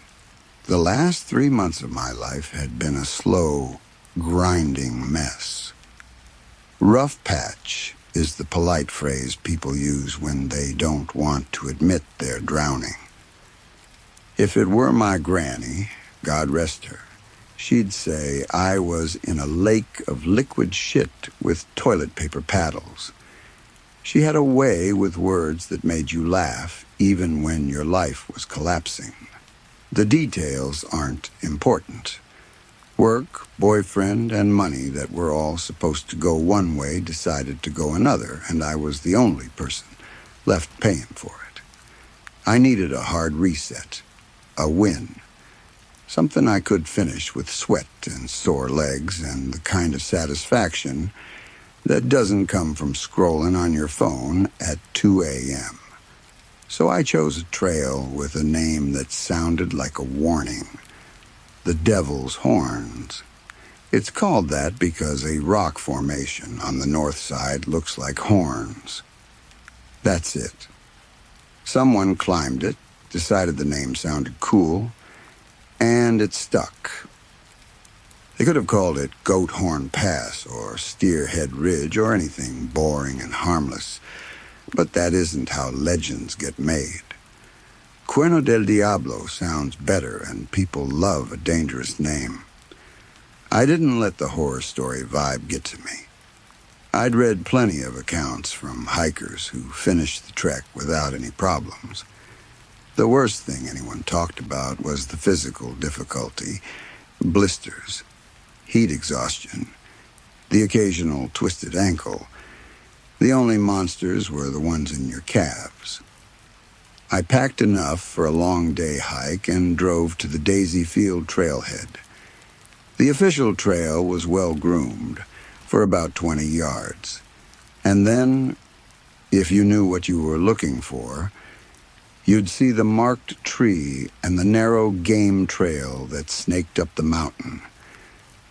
The last 3 months of my life had been a slow, grinding mess. Rough patch is the polite phrase people use when they don't want to admit they're drowning. If it were my granny, God rest her, she'd say I was in a lake of liquid shit with toilet paper paddles. She had a way with words that made you laugh even when your life was collapsing. The details aren't important. Work, boyfriend, and money that were all supposed to go one way decided to go another, and I was the only person left paying for it. I needed a hard reset, a win, something I could finish with sweat and sore legs and the kind of satisfaction that doesn't come from scrolling on your phone at 2 a.m. So I chose a trail with a name that sounded like a warning. The Devil's Horns. It's called that because a rock formation on the north side looks like horns. That's it. Someone climbed it, decided the name sounded cool, and it stuck. They could have called it Goat Horn Pass or Steerhead Ridge or anything boring and harmless, but that isn't how legends get made. Cuerno del Diablo sounds better, and people love a dangerous name. I didn't let the horror story vibe get to me. I'd read plenty of accounts from hikers who finished the trek without any problems. The worst thing anyone talked about was the physical difficulty, blisters, heat exhaustion, the occasional twisted ankle. The only monsters were the ones in your calves. I packed enough for a long day hike and drove to the Daisy Field trailhead. The official trail was well groomed for about 20 yards. And then, if you knew what you were looking for, you'd see the marked tree and the narrow game trail that snaked up the mountain.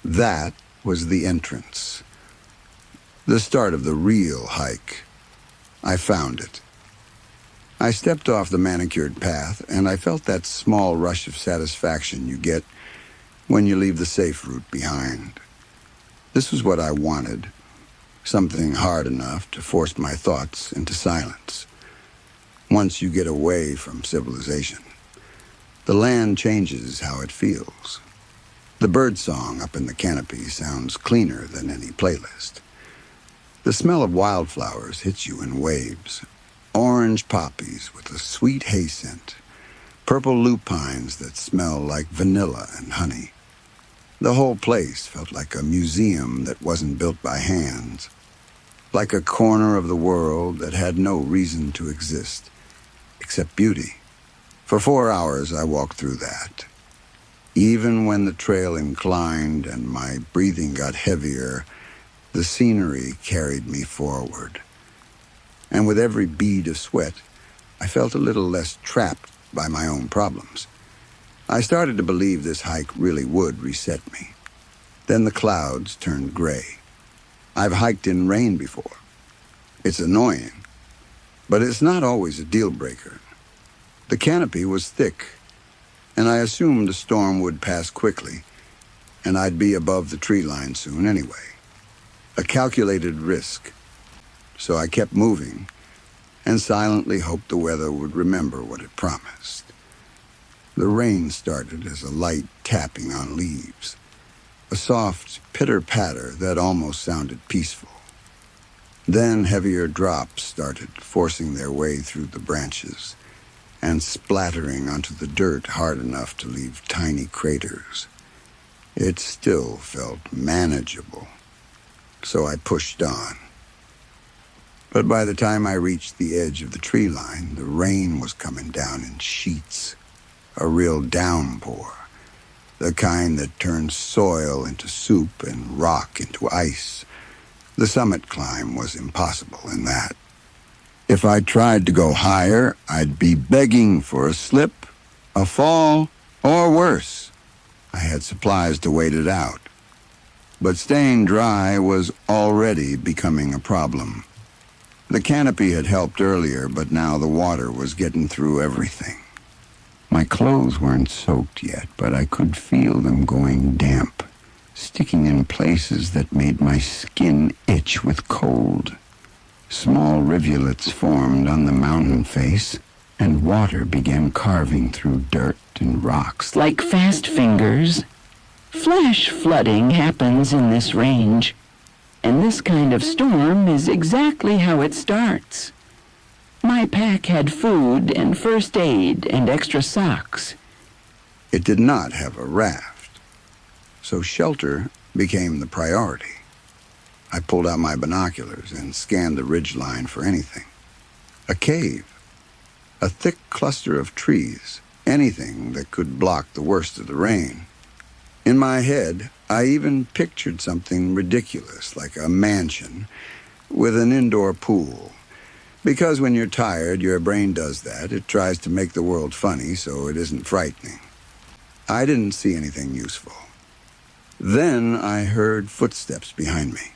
That was the entrance. The start of the real hike. I found it. I stepped off the manicured path, and I felt that small rush of satisfaction you get when you leave the safe route behind. This was what I wanted, something hard enough to force my thoughts into silence. Once you get away from civilization, the land changes how it feels. The birdsong up in the canopy sounds cleaner than any playlist. The smell of wildflowers hits you in waves. Orange poppies with a sweet hay scent. Purple lupines that smell like vanilla and honey. The whole place felt like a museum that wasn't built by hands. Like a corner of the world that had no reason to exist, except beauty. For 4 hours I walked through that. Even when the trail inclined and my breathing got heavier, the scenery carried me forward. And with every bead of sweat, I felt a little less trapped by my own problems. I started to believe this hike really would reset me. Then the clouds turned gray. I've hiked in rain before. It's annoying, but it's not always a deal breaker. The canopy was thick, and I assumed the storm would pass quickly, and I'd be above the tree line soon anyway. A calculated risk. So I kept moving and silently hoped the weather would remember what it promised. The rain started as a light tapping on leaves, a soft pitter-patter that almost sounded peaceful. Then heavier drops started forcing their way through the branches and splattering onto the dirt hard enough to leave tiny craters. It still felt manageable, so I pushed on. But by the time I reached the edge of the tree line, the rain was coming down in sheets, a real downpour, the kind that turns soil into soup and rock into ice. The summit climb was impossible in that. If I tried to go higher, I'd be begging for a slip, a fall, or worse. I had supplies to wait it out. But staying dry was already becoming a problem. The canopy had helped earlier, but now the water was getting through everything. My clothes weren't soaked yet, but I could feel them going damp, sticking in places that made my skin itch with cold. Small rivulets formed on the mountain face, and water began carving through dirt and rocks like fast fingers. Flash flooding happens in this range, and this kind of storm is exactly how it starts. My pack had food and first aid and extra socks. It did not have a raft, so shelter became the priority. I pulled out my binoculars and scanned the ridgeline for anything. A cave, a thick cluster of trees, anything that could block the worst of the rain. In my head, I even pictured something ridiculous, like a mansion with an indoor pool. Because when you're tired, your brain does that. It tries to make the world funny so it isn't frightening. I didn't see anything useful. Then I heard footsteps behind me.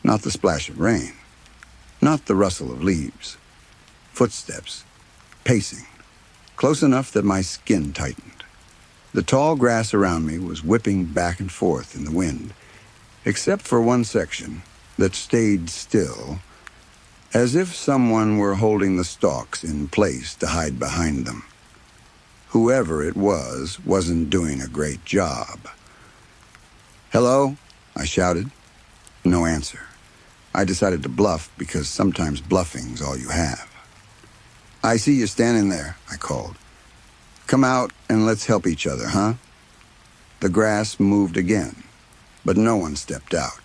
Not the splash of rain, not the rustle of leaves. Footsteps, pacing, close enough that my skin tightened. The tall grass around me was whipping back and forth in the wind, except for one section that stayed still, as if someone were holding the stalks in place to hide behind them. Whoever it was wasn't doing a great job. "Hello?" I shouted. No answer. I decided to bluff because sometimes bluffing's all you have. "I see you standing there," I called. "Come out and let's help each other, huh?" The grass moved again, but no one stepped out.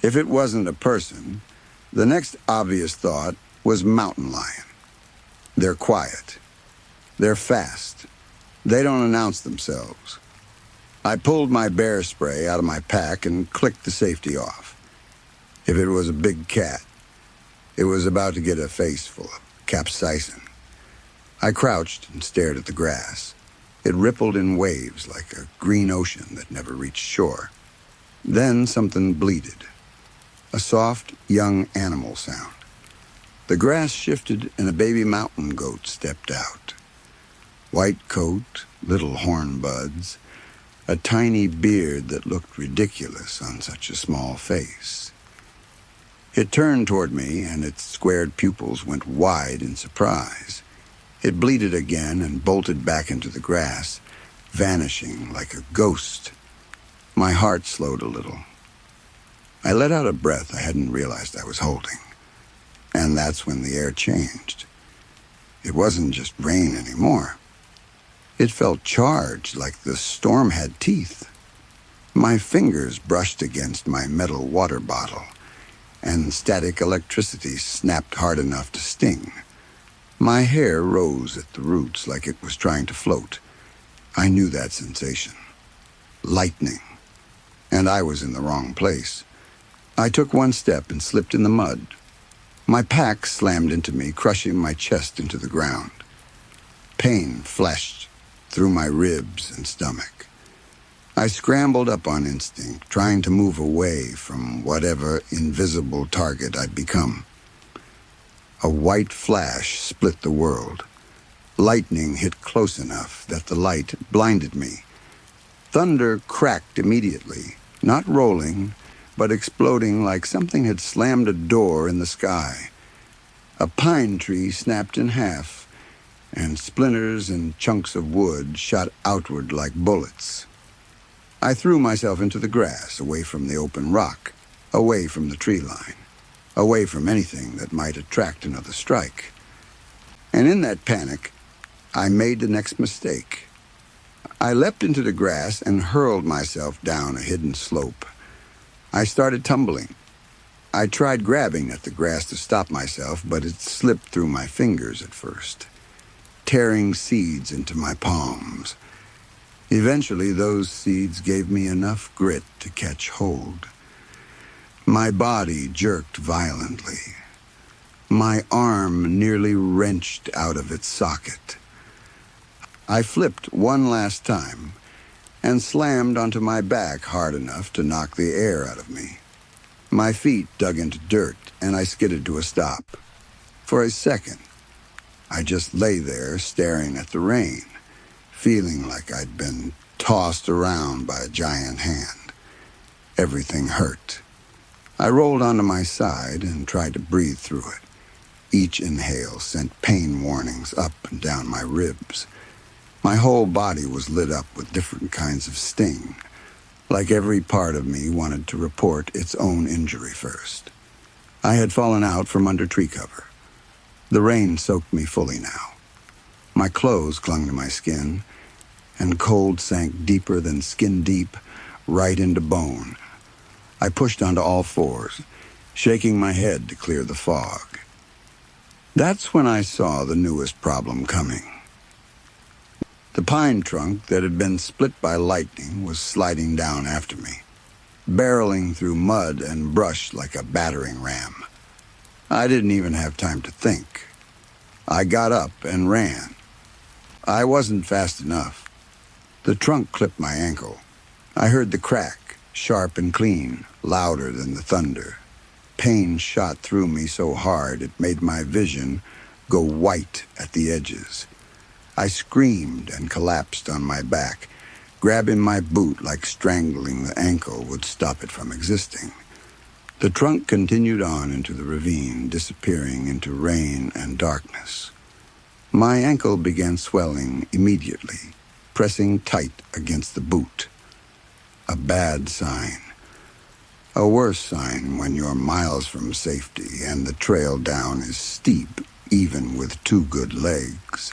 If it wasn't a person, the next obvious thought was mountain lion. They're quiet. They're fast. They don't announce themselves. I pulled my bear spray out of my pack and clicked the safety off. If it was a big cat, it was about to get a face full of capsaicin. I crouched and stared at the grass. It rippled in waves like a green ocean that never reached shore. Then something bleated. A soft, young animal sound. The grass shifted and a baby mountain goat stepped out. White coat, little horn buds, a tiny beard that looked ridiculous on such a small face. It turned toward me, and its squared pupils went wide in surprise. It bleated again and bolted back into the grass, vanishing like a ghost. My heart slowed a little. I let out a breath I hadn't realized I was holding. And that's when the air changed. It wasn't just rain anymore. It felt charged, like the storm had teeth. My fingers brushed against my metal water bottle, and static electricity snapped hard enough to sting. My hair rose at the roots like it was trying to float. I knew that sensation. Lightning. And I was in the wrong place. I took one step and slipped in the mud. My pack slammed into me, crushing my chest into the ground. Pain flashed through my ribs and stomach. I scrambled up on instinct, trying to move away from whatever invisible target I'd become. A white flash split the world. Lightning hit close enough that the light blinded me. Thunder cracked immediately, not rolling, but exploding like something had slammed a door in the sky. A pine tree snapped in half, and splinters and chunks of wood shot outward like bullets. I threw myself into the grass, away from the open rock, away from the tree line, away from anything that might attract another strike. And in that panic, I made the next mistake. I leapt into the grass and hurled myself down a hidden slope. I started tumbling. I tried grabbing at the grass to stop myself, but it slipped through my fingers at first, tearing seeds into my palms. Eventually, those seeds gave me enough grit to catch hold. My body jerked violently. My arm nearly wrenched out of its socket. I flipped one last time and slammed onto my back hard enough to knock the air out of me. My feet dug into dirt, and I skidded to a stop. For a second, I just lay there staring at the rain, feeling like I'd been tossed around by a giant hand. everything hurt. I rolled onto my side and tried to breathe through it. Each inhale sent pain warnings up and down my ribs. My whole body was lit up with different kinds of sting, like every part of me wanted to report its own injury first. I had fallen out from under tree cover. The rain soaked me fully now. My clothes clung to my skin, and cold sank deeper than skin deep, right into bone. I pushed onto all fours, shaking my head to clear the fog. That's when I saw the newest problem coming. The pine trunk that had been split by lightning was sliding down after me, barreling through mud and brush like a battering ram. I didn't even have time to think. I got up and ran. I wasn't fast enough. The trunk clipped my ankle. I heard the crack, sharp and clean, louder than the thunder. Pain shot through me so hard it made my vision go white at the edges. I screamed and collapsed on my back, grabbing my boot like strangling the ankle would stop it from existing. The trunk continued on into the ravine, disappearing into rain and darkness. My ankle began swelling immediately, pressing tight against the boot. A bad sign. A worse sign when you're miles from safety and the trail down is steep, even with 2 good legs.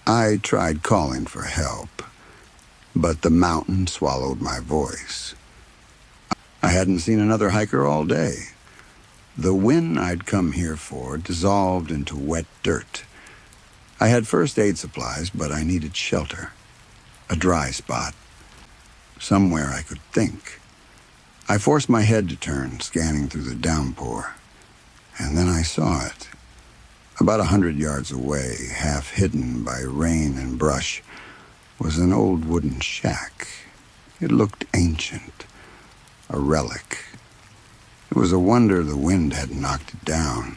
I tried calling for help, but the mountain swallowed my voice. I hadn't seen another hiker all day. The wind I'd come here for dissolved into wet dirt. I had first aid supplies, but I needed shelter. A dry spot. Somewhere I could think. I forced my head to turn, scanning through the downpour. And then I saw it. About 100 yards away, half hidden by rain and brush, was an old wooden shack. It looked ancient. A relic. It was a wonder the wind hadn't knocked it down.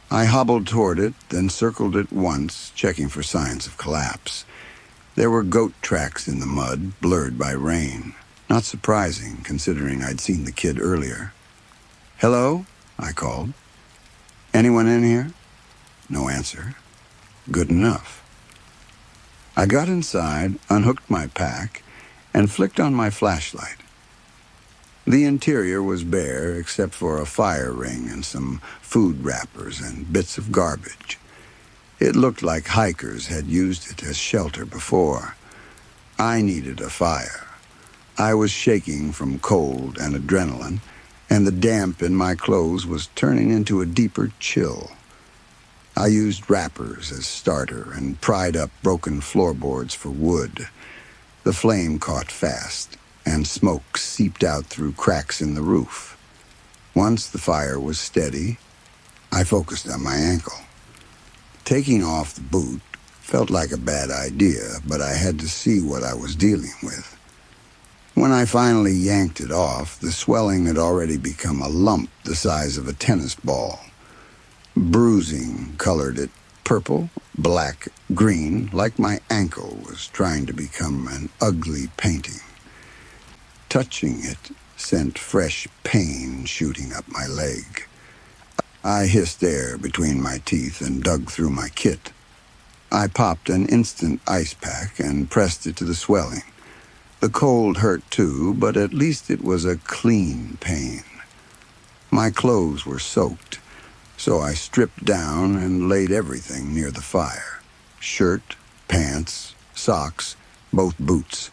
I hobbled toward it, then circled it once, checking for signs of collapse. There were goat tracks in the mud, blurred by rain. Not surprising, considering I'd seen the kid earlier. "Hello?" I called. "Anyone in here?" No answer. Good enough. I got inside, unhooked my pack, and flicked on my flashlight. The interior was bare except for a fire ring and some food wrappers and bits of garbage. It looked like hikers had used it as shelter before. I needed a fire. I was shaking from cold and adrenaline, and the damp in my clothes was turning into a deeper chill. I used wrappers as starter and pried up broken floorboards for wood. The flame caught fast, and smoke seeped out through cracks in the roof. Once the fire was steady, I focused on my ankle. Taking off the boot felt like a bad idea, but I had to see what I was dealing with. When I finally yanked it off, the swelling had already become a lump the size of a tennis ball. Bruising colored it purple, black, green, like my ankle was trying to become an ugly painting. Touching it sent fresh pain shooting up my leg. I hissed air between my teeth and dug through my kit. I popped an instant ice pack and pressed it to the swelling. The cold hurt too, but at least it was a clean pain. My clothes were soaked, so I stripped down and laid everything near the fire. Shirt, pants, socks, both boots.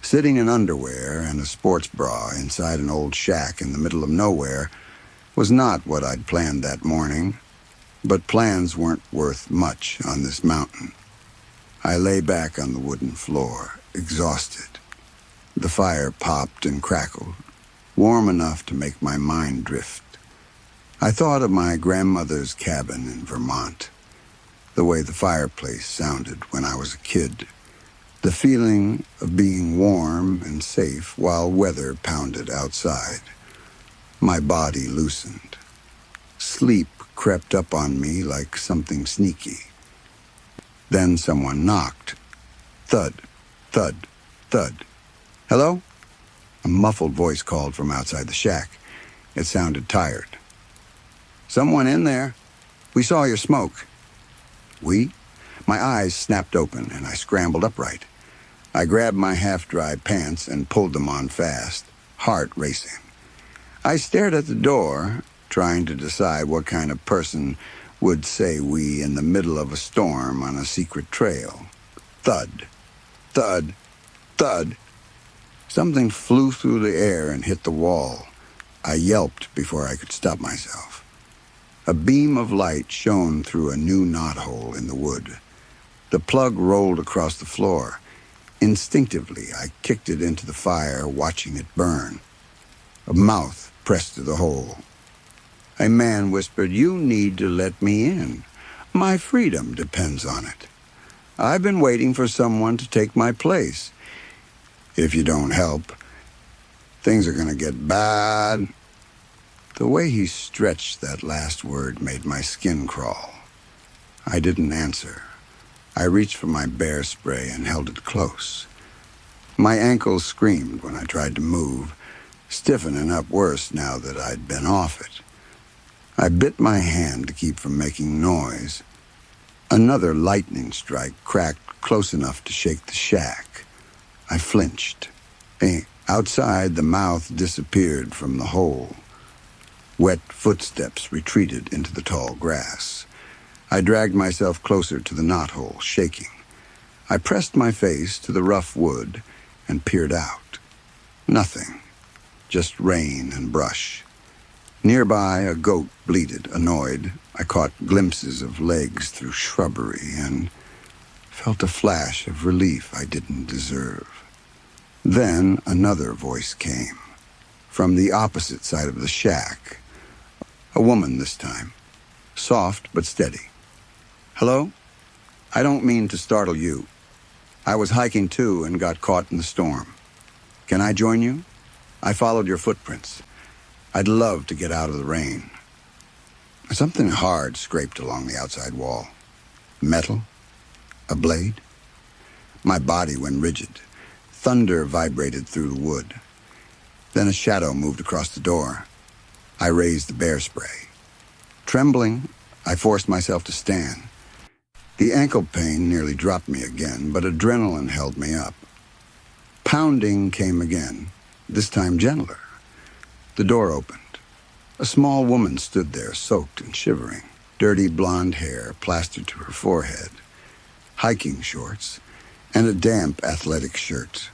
Sitting in underwear and a sports bra inside an old shack in the middle of nowhere was not what I'd planned that morning, but plans weren't worth much on this mountain. I lay back on the wooden floor, exhausted. The fire popped and crackled, warm enough to make my mind drift. I thought of my grandmother's cabin in Vermont, the way the fireplace sounded when I was a kid, the feeling of being warm and safe while weather pounded outside. My body loosened. Sleep crept up on me like something sneaky. Then someone knocked. Thud, thud, thud. "Hello?" A muffled voice called from outside the shack. It sounded tired. "Someone in there. We saw your smoke." "We?" My eyes snapped open, and I scrambled upright. I grabbed my half-dry pants and pulled them on fast, heart racing. I stared at the door, trying to decide what kind of person would say we in the middle of a storm on a secret trail. Thud, thud, thud. Something flew through the air and hit the wall. I yelped before I could stop myself. A beam of light shone through a new knothole in the wood. The plug rolled across the floor. Instinctively, I kicked it into the fire, watching it burn. A mouth pressed to the hole. A man whispered, "You need to let me in. My freedom depends on it. I've been waiting for someone to take my place. If you don't help, things are going to get bad." The way he stretched that last word made my skin crawl. I didn't answer. I reached for my bear spray and held it close. My ankles screamed when I tried to move, stiffening up worse now that I'd been off it. I bit my hand to keep from making noise. Another lightning strike cracked close enough to shake the shack. I flinched. Outside, the mouth disappeared from the hole. Wet footsteps retreated into the tall grass. I dragged myself closer to the knothole, shaking. I pressed my face to the rough wood and peered out. Nothing, just rain and brush. Nearby, a goat bleated, annoyed. I caught glimpses of legs through shrubbery and felt a flash of relief I didn't deserve. Then another voice came, from the opposite side of the shack. A woman this time, soft but steady. "Hello? I don't mean to startle you. I was hiking too and got caught in the storm. Can I join you? I followed your footprints. I'd love to get out of the rain." Something hard scraped along the outside wall. Metal? A blade? My body went rigid. Thunder vibrated through the wood. Then a shadow moved across the door. I raised the bear spray. Trembling, I forced myself to stand. The ankle pain nearly dropped me again, but adrenaline held me up. Pounding came again, this time gentler. The door opened. A small woman stood there, soaked and shivering, dirty blonde hair plastered to her forehead, hiking shorts, and a damp athletic shirt.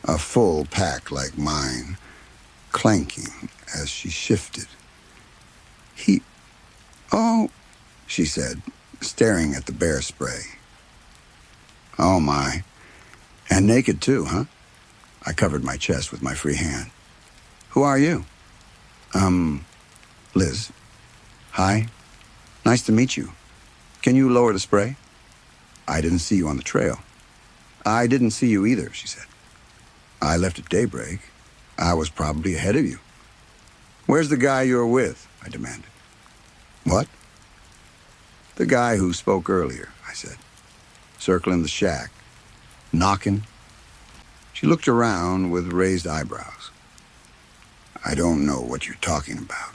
A full pack like mine, clanking as she shifted. "Oh," she said, staring at the bear spray. "Oh my. And naked too, huh?" I covered my chest with my free hand. "Who are you?" Liz. "Hi. Nice to meet you. Can you lower the spray?" "I didn't see you on the trail." "I didn't see you either," she said. "I left at daybreak. I was probably ahead of you." "Where's the guy you were with?" I demanded. "What?" "The guy who spoke earlier," I said, circling the shack. "Knocking?" She looked around with raised eyebrows. "I don't know what you're talking about."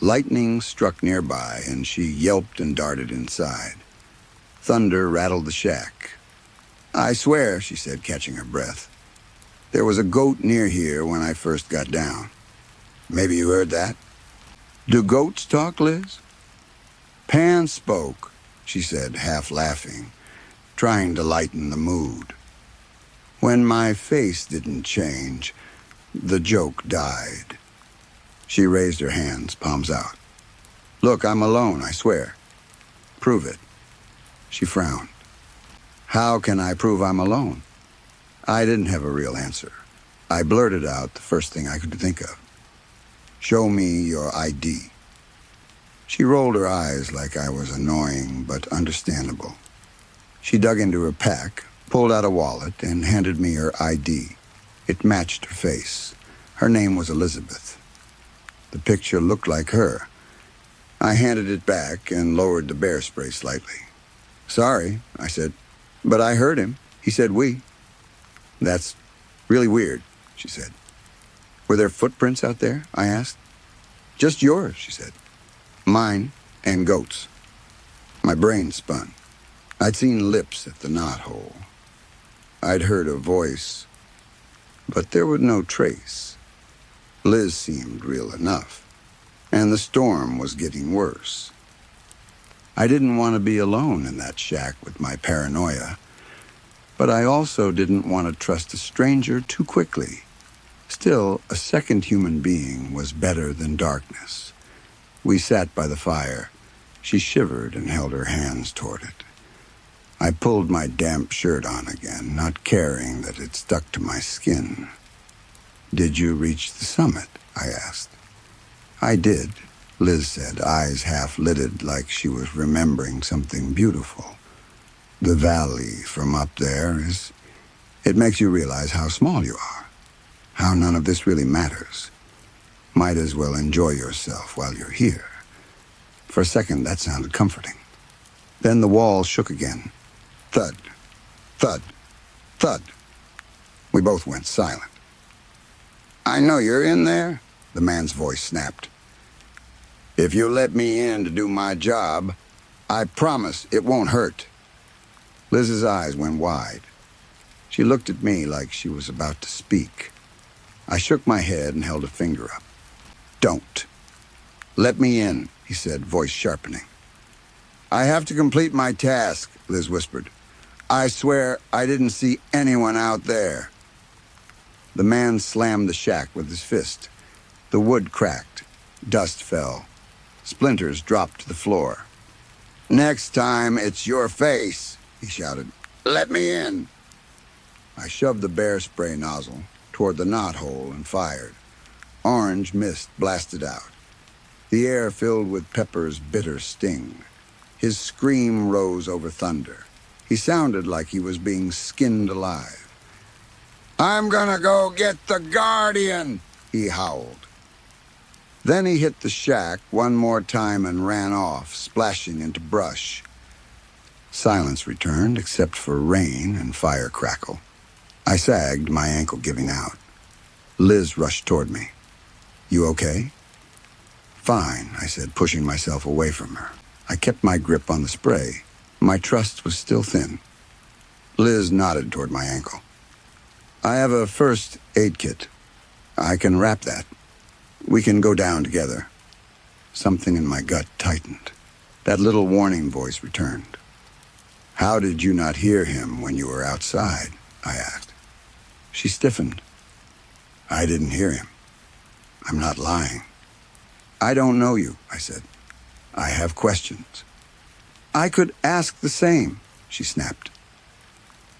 Lightning struck nearby, and she yelped and darted inside. Thunder rattled the shack. "I swear," she said, catching her breath, "there was a goat near here when I first got down. Maybe you heard that?" "Do goats talk, Liz?" "Pan spoke," she said, half laughing, trying to lighten the mood. When my face didn't change, the joke died. She raised her hands, palms out. "Look, I'm alone, I swear." "Prove it." She frowned. "How can I prove I'm alone?" I didn't have a real answer. I blurted out the first thing I could think of. "Show me your ID." She rolled her eyes like I was annoying but understandable. She dug into her pack, pulled out a wallet, and handed me her ID. It matched her face. Her name was Elizabeth. The picture looked like her. I handed it back and lowered the bear spray slightly. "Sorry," I said, "but I heard him. He said we." "That's really weird." she said. Were there footprints out there? I asked. Just yours, she said. Mine and goats. My brain spun. I'd seen lips at the knothole. I'd heard a voice, but there was no trace. Liz seemed real enough, and the storm was getting worse. I didn't want to be alone in that shack with my paranoia, but I also didn't want to trust a stranger too quickly. Still, a second human being was better than darkness. We sat by the fire. She shivered and held her hands toward it. I pulled my damp shirt on again, not caring that it stuck to my skin. Did you reach the summit? I asked. I did, Liz said, eyes half-lidded like she was remembering something beautiful. The valley from up there it makes you realize how small you are, how none of this really matters. Might as well enjoy yourself while you're here. For a second, that sounded comforting. Then the wall shook again. Thud, thud, thud. We both went silent. I know you're in there, the man's voice snapped. If you let me in to do my job, I promise it won't hurt. Liz's eyes went wide. She looked at me like she was about to speak. I shook my head and held a finger up. Don't. Let me in, he said, voice sharpening. I have to complete my task, Liz whispered. I swear I didn't see anyone out there. The man slammed the shack with his fist. The wood cracked. Dust fell. Splinters dropped to the floor. Next time, it's your face, he shouted. Let me in. I shoved the bear spray nozzle toward the knothole and fired. Orange mist blasted out. The air filled with Pepper's bitter sting. His scream rose over thunder. He sounded like he was being skinned alive. I'm gonna go get the Guardian, he howled. Then he hit the shack one more time and ran off, splashing into brush. Silence returned, except for rain and fire crackle. I sagged, my ankle giving out. Liz rushed toward me. You okay? Fine, I said, pushing myself away from her. I kept my grip on the spray. My trust was still thin. Liz nodded toward my ankle. I have a first aid kit. I can wrap that. We can go down together. Something in my gut tightened. That little warning voice returned. How did you not hear him when you were outside? I asked. She stiffened. I didn't hear him. I'm not lying. I don't know you, I said. I have questions. I could ask the same, she snapped.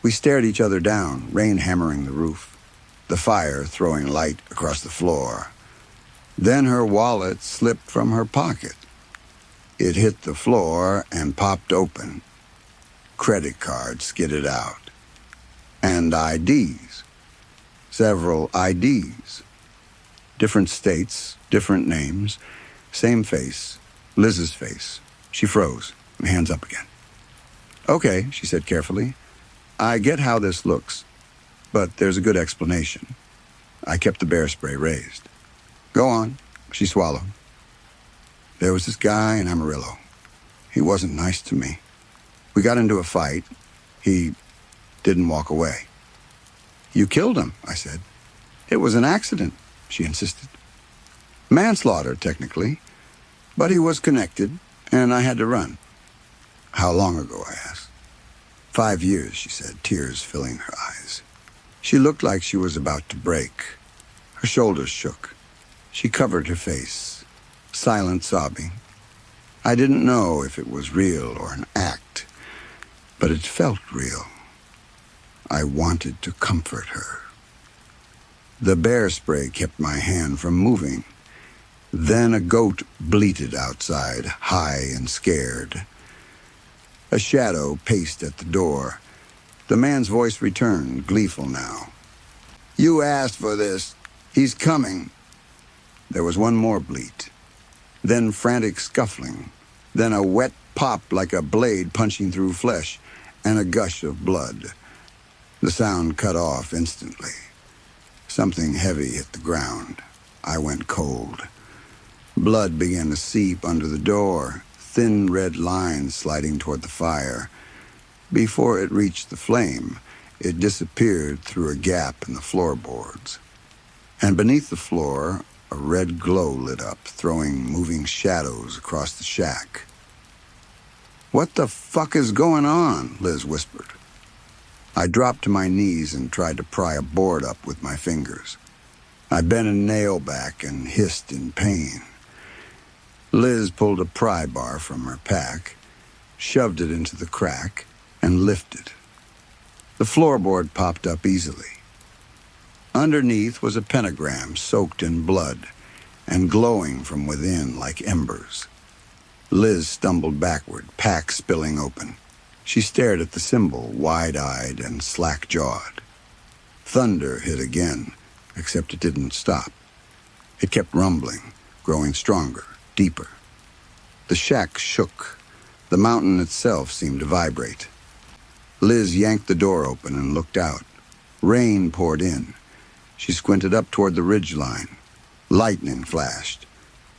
We stared each other down, rain hammering the roof, the fire throwing light across the floor. Then her wallet slipped from her pocket. It hit the floor and popped open. Credit cards skidded out. And IDs. Several IDs. Different states, different names, same face, Liz's face. She froze, hands up again. Okay, she said carefully. I get how this looks, but there's a good explanation. I kept the bear spray raised. Go on, she swallowed. There was this guy in Amarillo. He wasn't nice to me. We got into a fight. He didn't walk away. You killed him, I said. It was an accident, she insisted. Manslaughter, technically, but he was connected, and I had to run. How long ago, I asked. 5 years, she said, tears filling her eyes. She looked like she was about to break. Her shoulders shook. She covered her face, silent sobbing. I didn't know if it was real or an act, but it felt real. I wanted to comfort her. The bear spray kept my hand from moving. Then a goat bleated outside, high and scared. A shadow paced at the door. The man's voice returned, gleeful now. You asked for this. He's coming. There was one more bleat. Then frantic scuffling. Then a wet pop like a blade punching through flesh, and a gush of blood. The sound cut off instantly. Something heavy hit the ground. I went cold. Blood began to seep under the door, thin red lines sliding toward the fire. Before it reached the flame, it disappeared through a gap in the floorboards. And beneath the floor, a red glow lit up, throwing moving shadows across the shack. "What the fuck is going on?" Liz whispered. I dropped to my knees and tried to pry a board up with my fingers. I bent a nail back and hissed in pain. Liz pulled a pry bar from her pack, shoved it into the crack, and lifted. The floorboard popped up easily. Underneath was a pentagram soaked in blood and glowing from within like embers. Liz stumbled backward, pack spilling open. She stared at the symbol, wide-eyed and slack-jawed. Thunder hit again, except it didn't stop. It kept rumbling, growing stronger, deeper. The shack shook. The mountain itself seemed to vibrate. Liz yanked the door open and looked out. Rain poured in. She squinted up toward the ridgeline. Lightning flashed.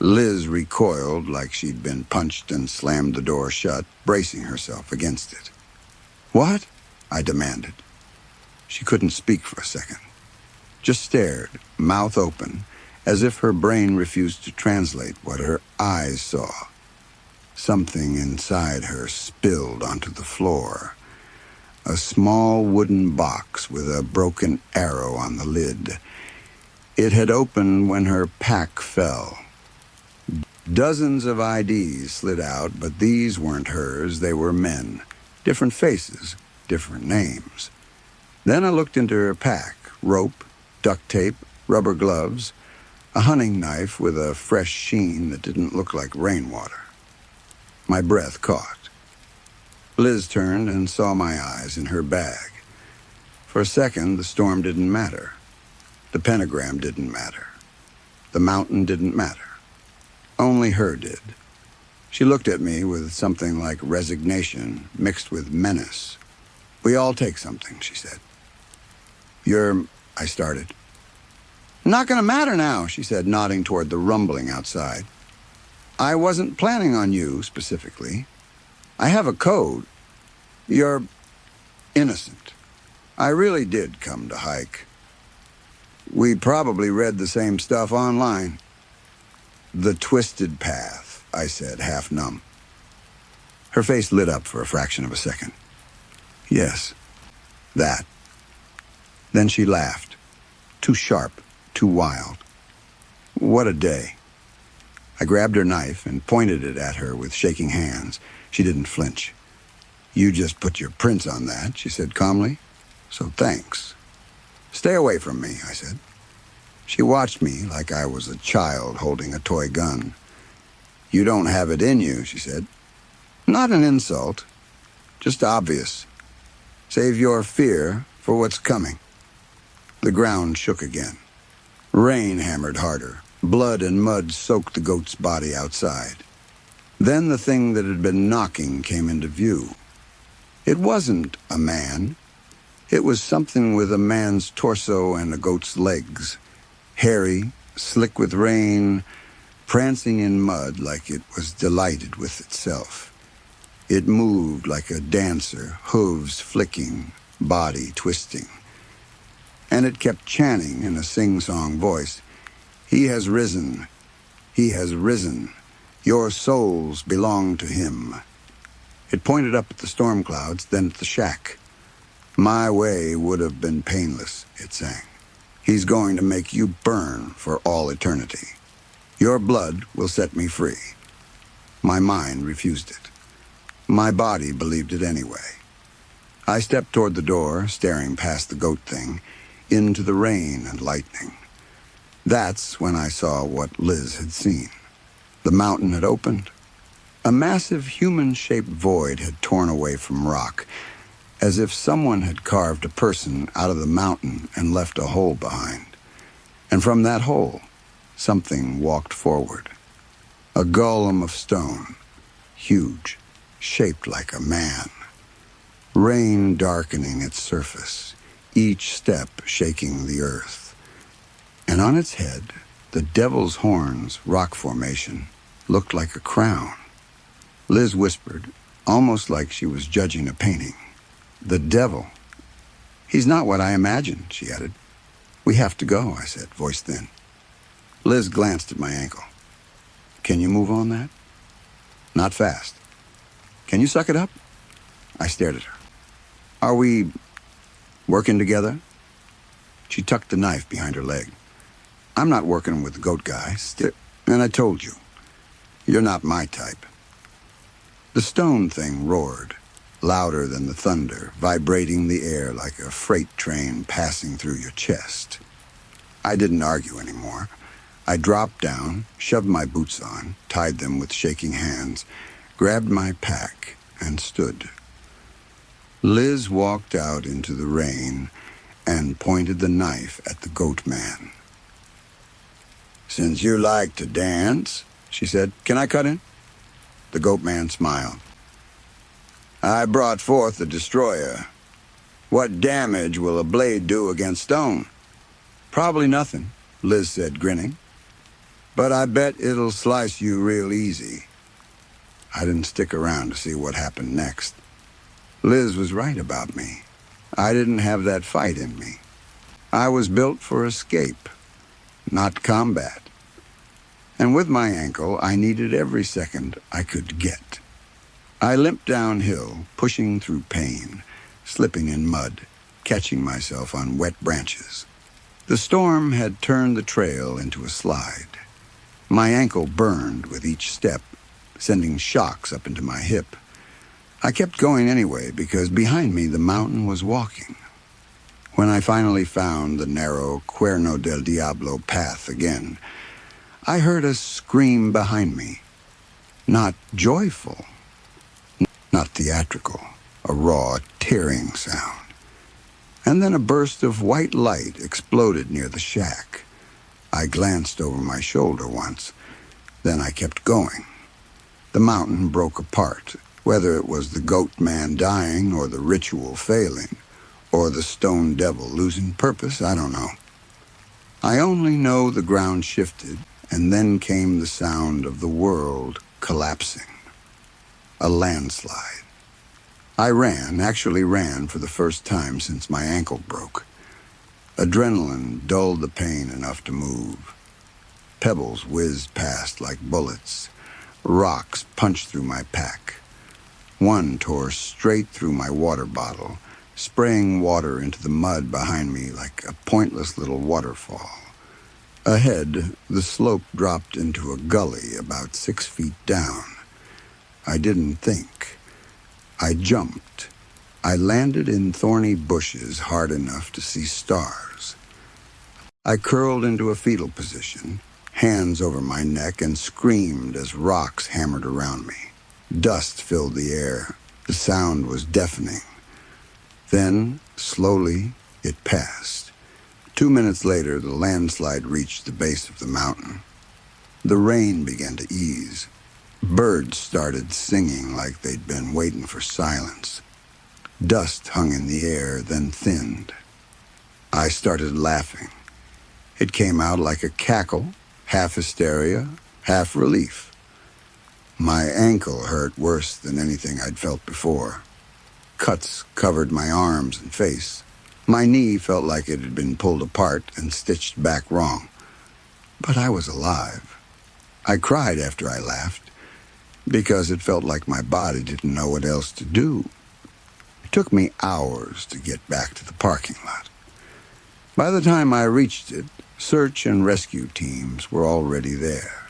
Liz recoiled like she'd been punched and slammed the door shut, bracing herself against it. "What?" I demanded. She couldn't speak for a second. Just stared, mouth open, as if her brain refused to translate what her eyes saw. Something inside her spilled onto the floor. A small wooden box with a broken arrow on the lid. It had opened when her pack fell. Dozens of IDs slid out, but these weren't hers. They were men. Different faces, different names. Then I looked into her pack. Rope, duct tape, rubber gloves, a hunting knife with a fresh sheen that didn't look like rainwater. My breath caught. Liz turned and saw my eyes in her bag. For a second, the storm didn't matter. The pentagram didn't matter. The mountain didn't matter. Only her did. She looked at me with something like resignation mixed with menace. "We all take something," she said. I started. "Not gonna matter now," she said, nodding toward the rumbling outside. "I wasn't planning on you specifically. I have a code. You're innocent. I really did come to hike. We probably read the same stuff online." "The twisted path," I said, half numb. Her face lit up for a fraction of a second. "Yes, that." Then she laughed. Too sharp, too wild. What a day. I grabbed her knife and pointed it at her with shaking hands. She didn't flinch. "You just put your prints on that," she said calmly. "So thanks." "Stay away from me," I said. She watched me like I was a child holding a toy gun. "You don't have it in you," she said. Not an insult, just obvious. Save your fear for what's coming. The ground shook again. Rain hammered harder. Blood and mud soaked the goat's body outside. Then the thing that had been knocking came into view. It wasn't a man. It was something with a man's torso and a goat's legs. Hairy, slick with rain, prancing in mud like it was delighted with itself. It moved like a dancer, hooves flicking, body twisting. And it kept chanting in a sing-song voice, "He has risen. He has risen. Your souls belong to him." It pointed up at the storm clouds, then at the shack. "My way would have been painless," it sang. "He's going to make you burn for all eternity. Your blood will set me free." My mind refused it. My body believed it anyway. I stepped toward the door, staring past the goat thing, into the rain and lightning. That's when I saw what Liz had seen. The mountain had opened. A massive human-shaped void had torn away from rock, as if someone had carved a person out of the mountain and left a hole behind. And from that hole, something walked forward. A golem of stone, huge, shaped like a man. Rain darkening its surface, each step shaking the earth. and on its head, the devil's horns rock formation looked like a crown. Liz whispered, almost like she was judging a painting. "The devil. He's not what I imagined," she added. "We have to go," I said, voice thin. Liz glanced at my ankle. "Can you move on that?" "Not fast." "Can you suck it up?" I stared at her. "Are we working together?" She tucked the knife behind her leg. "I'm not working with the goat guy. And I told you, you're not my type." The stone thing roared, louder than the thunder, vibrating the air like a freight train passing through your chest. I didn't argue anymore. I dropped down, shoved my boots on, tied them with shaking hands, grabbed my pack, and stood. Liz walked out into the rain and pointed the knife at the goat man. "Since you like to dance," she said, "can I cut in?" The goat man smiled. "I brought forth the destroyer. What damage will a blade do against stone?" "Probably nothing," Liz said, grinning. "But I bet it'll slice you real easy." I didn't stick around to see what happened next. Liz was right about me. I didn't have that fight in me. I was built for escape, not combat. And with my ankle, I needed every second I could get. I limped downhill, pushing through pain, slipping in mud, catching myself on wet branches. The storm had turned the trail into a slide. My ankle burned with each step, sending shocks up into my hip. I kept going anyway because behind me the mountain was walking. When I finally found the narrow Cuerno del Diablo path again, I heard a scream behind me. Not joyful, not theatrical, a raw, tearing sound. And then a burst of white light exploded near the shack. I glanced over my shoulder once, then I kept going. The mountain broke apart, whether it was the goat man dying or the ritual failing, or the stone devil losing purpose, I don't know. I only know the ground shifted, and then came the sound of the world collapsing. A landslide. I actually ran for the first time since my ankle broke. Adrenaline dulled the pain enough to move. Pebbles whizzed past like bullets. Rocks punched through my pack. One tore straight through my water bottle, spraying water into the mud behind me like a pointless little waterfall. Ahead, the slope dropped into a gully about 6 feet down. I didn't think. I jumped. I landed in thorny bushes hard enough to see stars. I curled into a fetal position, hands over my neck, and screamed as rocks hammered around me. Dust filled the air. The sound was deafening. Then, slowly, it passed. 2 minutes later, the landslide reached the base of the mountain. The rain began to ease. Birds started singing like they'd been waiting for silence. Dust hung in the air, then thinned. I started laughing. It came out like a cackle, half hysteria, half relief. My ankle hurt worse than anything I'd felt before. Cuts covered my arms and face. My knee felt like it had been pulled apart and stitched back wrong. But I was alive. I cried after I laughed, because it felt like my body didn't know what else to do. It took me hours to get back to the parking lot. By the time I reached it, search and rescue teams were already there.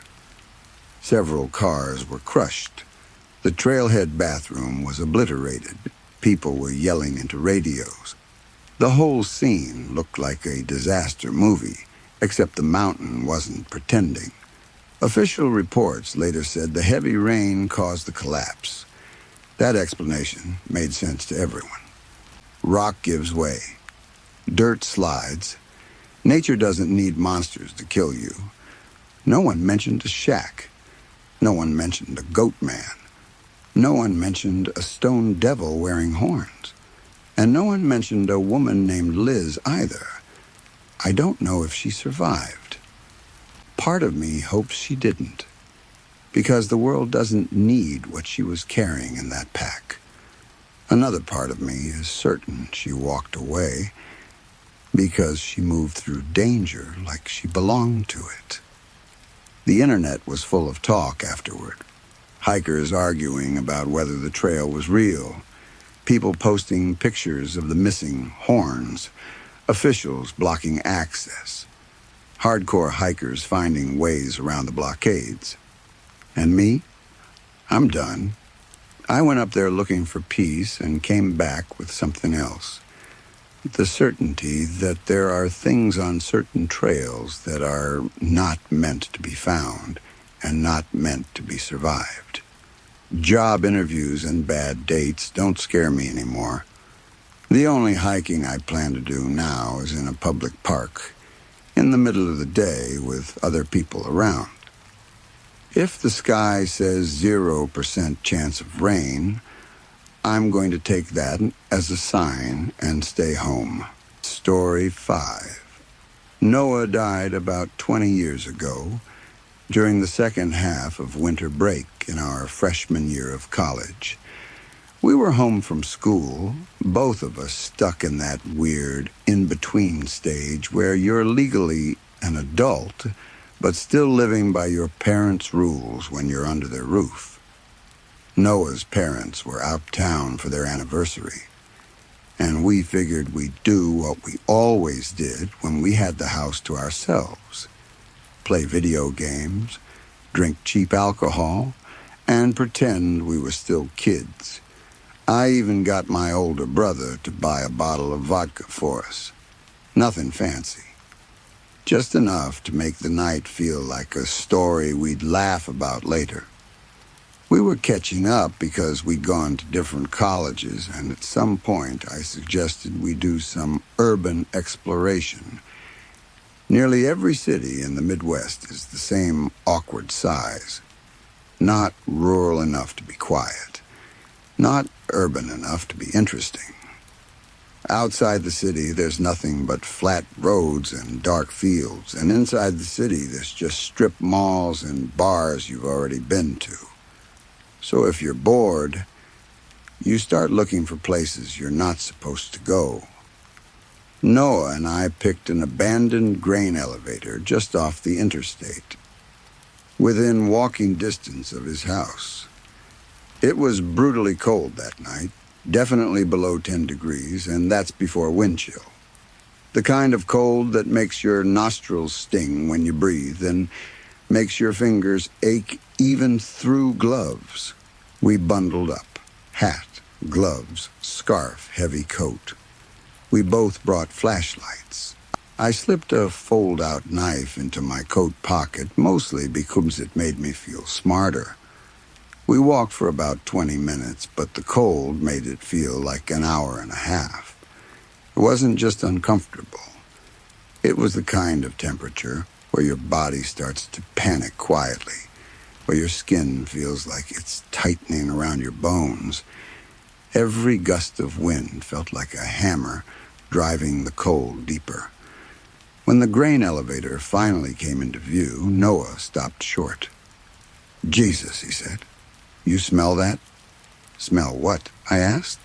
Several cars were crushed. The trailhead bathroom was obliterated. People were yelling into radios. The whole scene looked like a disaster movie, except the mountain wasn't pretending. Official reports later said the heavy rain caused the collapse. That explanation made sense to everyone. Rock gives way. Dirt slides. Nature doesn't need monsters to kill you. No one mentioned a shack. No one mentioned a goat man. No one mentioned a stone devil wearing horns. And no one mentioned a woman named Liz either. I don't know if she survived. Part of me hopes she didn't, because the world doesn't need what she was carrying in that pack. Another part of me is certain she walked away because she moved through danger like she belonged to it. The internet was full of talk afterward. Hikers arguing about whether the trail was real, people posting pictures of the missing horns, officials blocking access, hardcore hikers finding ways around the blockades. And me? I'm done. I went up there looking for peace and came back with something else. The certainty that there are things on certain trails that are not meant to be found and not meant to be survived. Job interviews and bad dates don't scare me anymore. The only hiking I plan to do now is in a public park, in the middle of the day with other people around. If the sky says 0% chance of rain, I'm going to take that as a sign and stay home. Story 5. Noah died about 20 years ago, during the second half of winter break in our freshman year of college. We were home from school, both of us stuck in that weird in-between stage where you're legally an adult, but still living by your parents' rules when you're under their roof. Noah's parents were out of town for their anniversary, and we figured we'd do what we always did when we had the house to ourselves: play video games, drink cheap alcohol, and pretend we were still kids. I even got my older brother to buy a bottle of vodka for us. Nothing fancy. Just enough to make the night feel like a story we'd laugh about later. We were catching up because we'd gone to different colleges, and at some point I suggested we do some urban exploration. Nearly every city in the Midwest is the same awkward size. Not rural enough to be quiet. Not urban enough to be interesting. Outside the city, there's nothing but flat roads and dark fields, and inside the city, there's just strip malls and bars you've already been to. So if you're bored, you start looking for places you're not supposed to go. Noah and I picked an abandoned grain elevator just off the interstate, within walking distance of his house. It was brutally cold that night, definitely below 10 degrees, and that's before wind chill. The kind of cold that makes your nostrils sting when you breathe and makes your fingers ache even through gloves. We bundled up: hat, gloves, scarf, heavy coat. We both brought flashlights. I slipped a fold-out knife into my coat pocket, mostly because it made me feel smarter. We walked for about 20 minutes, but the cold made it feel like an hour and a half. It wasn't just uncomfortable. It was the kind of temperature where your body starts to panic quietly, where your skin feels like it's tightening around your bones. Every gust of wind felt like a hammer driving the cold deeper. When the grain elevator finally came into view, Noah stopped short. "Jesus," he said. "You smell that?" "Smell what?" I asked.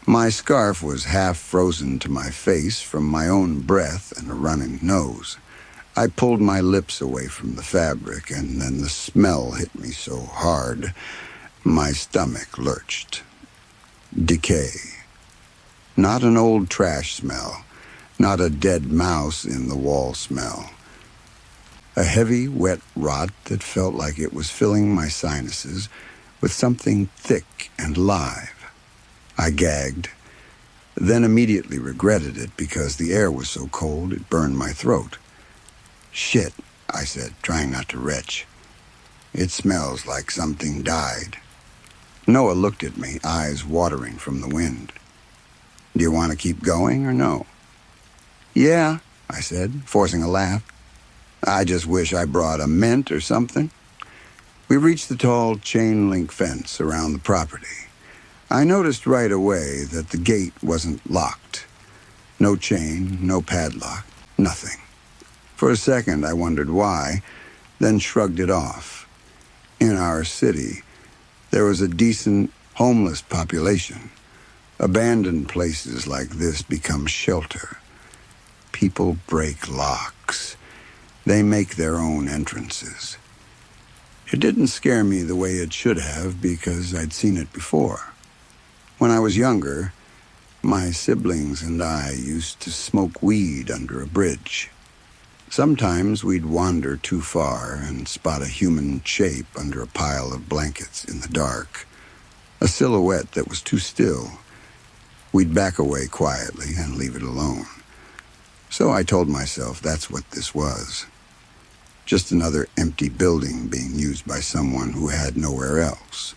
My scarf was half frozen to my face from my own breath and a running nose. I pulled my lips away from the fabric, and then the smell hit me so hard, my stomach lurched. Decay. Not an old trash smell, not a dead mouse in the wall smell. A heavy, wet rot that felt like it was filling my sinuses with something thick and live. I gagged, then immediately regretted it because the air was so cold it burned my throat. "Shit," I said, trying not to retch. "It smells like something died." Noah looked at me, eyes watering from the wind. "Do you want to keep going or no?" "Yeah," I said, forcing a laugh. "I just wish I brought a mint or something." We reached the tall chain-link fence around the property. I noticed right away that the gate wasn't locked. No chain, no padlock. Nothing. For a second, I wondered why, then shrugged it off. In our city, there was a decent homeless population. Abandoned places like this become shelter. People break locks. They make their own entrances. It didn't scare me the way it should have because I'd seen it before. When I was younger, my siblings and I used to smoke weed under a bridge. Sometimes we'd wander too far and spot a human shape under a pile of blankets in the dark, a silhouette that was too still. We'd back away quietly and leave it alone. So I told myself that's what this was. Just another empty building being used by someone who had nowhere else.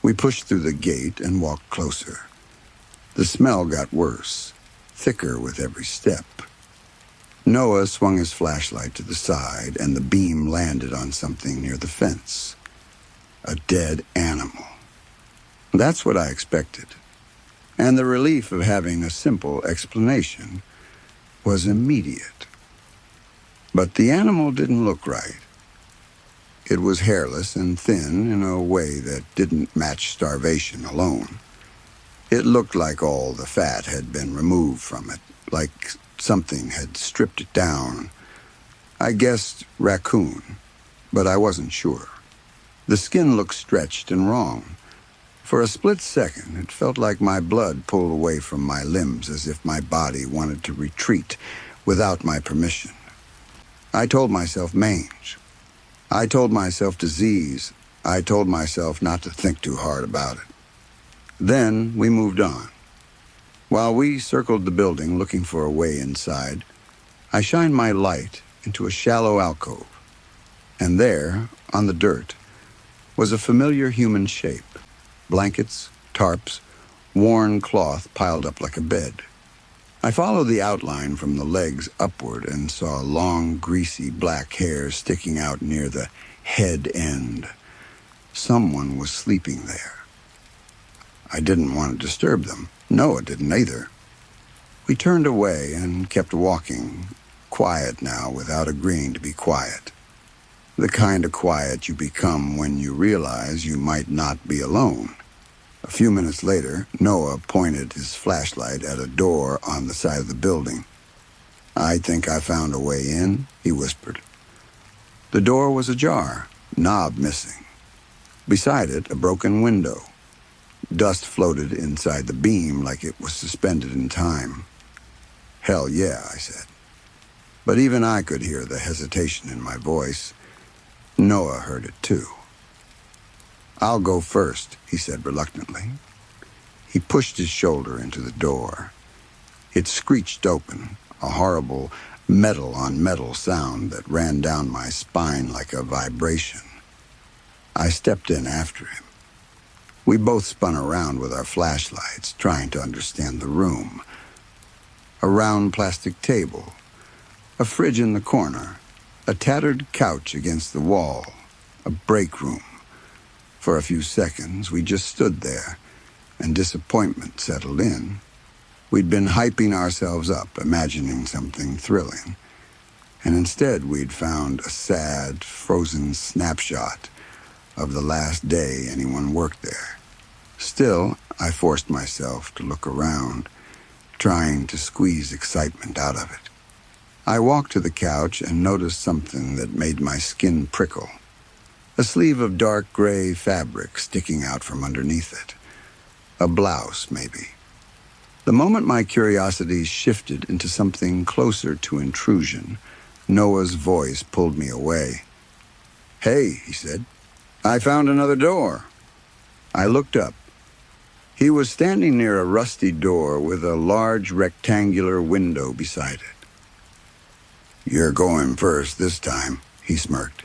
We pushed through the gate and walked closer. The smell got worse, thicker with every step. Noah swung his flashlight to the side, and the beam landed on something near the fence. A dead animal. That's what I expected. And the relief of having a simple explanation was immediate. But the animal didn't look right. It was hairless and thin in a way that didn't match starvation alone. It looked like all the fat had been removed from it, like something had stripped it down. I guessed raccoon, but I wasn't sure. The skin looked stretched and wrong. For a split second, it felt like my blood pulled away from my limbs as if my body wanted to retreat without my permission. I told myself mange. I told myself disease. I told myself not to think too hard about it. Then we moved on. While we circled the building looking for a way inside, I shined my light into a shallow alcove. And there, on the dirt, was a familiar human shape. Blankets, tarps, worn cloth piled up like a bed. I followed the outline from the legs upward and saw long, greasy black hair sticking out near the head end. Someone was sleeping there. I didn't want to disturb them. Noah didn't either. We turned away and kept walking, quiet now without agreeing to be quiet. The kind of quiet you become when you realize you might not be alone. A few minutes later, Noah pointed his flashlight at a door on the side of the building. "I think I found a way in," he whispered. The door was ajar, knob missing. Beside it, a broken window. Dust floated inside the beam like it was suspended in time. "Hell yeah," I said. But even I could hear the hesitation in my voice. Noah heard it too. "I'll go first," he said reluctantly. He pushed his shoulder into the door. It screeched open, a horrible metal-on-metal sound that ran down my spine like a vibration. I stepped in after him. We both spun around with our flashlights, trying to understand the room. A round plastic table, a fridge in the corner, a tattered couch against the wall, a break room. For a few seconds, we just stood there, and disappointment settled in. We'd been hyping ourselves up, imagining something thrilling. And instead, we'd found a sad, frozen snapshot of the last day anyone worked there. Still, I forced myself to look around, trying to squeeze excitement out of it. I walked to the couch and noticed something that made my skin prickle. A sleeve of dark gray fabric sticking out from underneath it. A blouse, maybe. The moment my curiosity shifted into something closer to intrusion, Noah's voice pulled me away. "Hey," he said, "I found another door." I looked up. He was standing near a rusty door with a large rectangular window beside it. "You're going first this time," he smirked.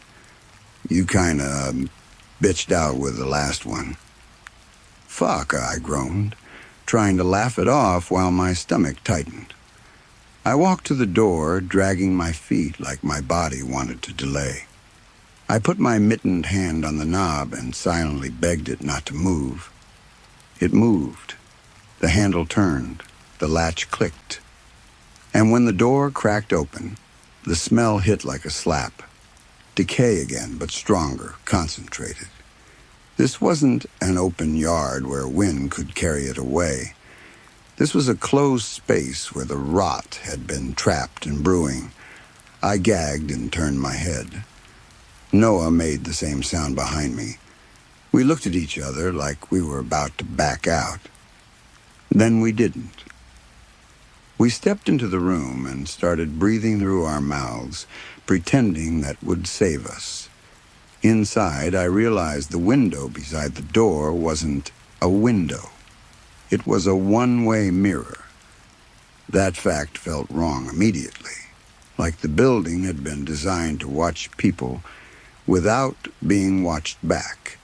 "You kinda bitched out with the last one." "Fuck," I groaned, trying to laugh it off while my stomach tightened. I walked to the door, dragging my feet like my body wanted to delay. I put my mittened hand on the knob and silently begged it not to move. It moved. The handle turned. The latch clicked. And when the door cracked open, the smell hit like a slap. Decay again, but stronger, concentrated. This wasn't an open yard where wind could carry it away. This was a closed space where the rot had been trapped and brewing. I gagged and turned my head. Noah made the same sound behind me. We looked at each other like we were about to back out. Then we didn't. We stepped into the room and started breathing through our mouths, pretending that would save us. Inside, I realized the window beside the door wasn't a window. It was a one-way mirror. That fact felt wrong immediately, like the building had been designed to watch people without being watched back.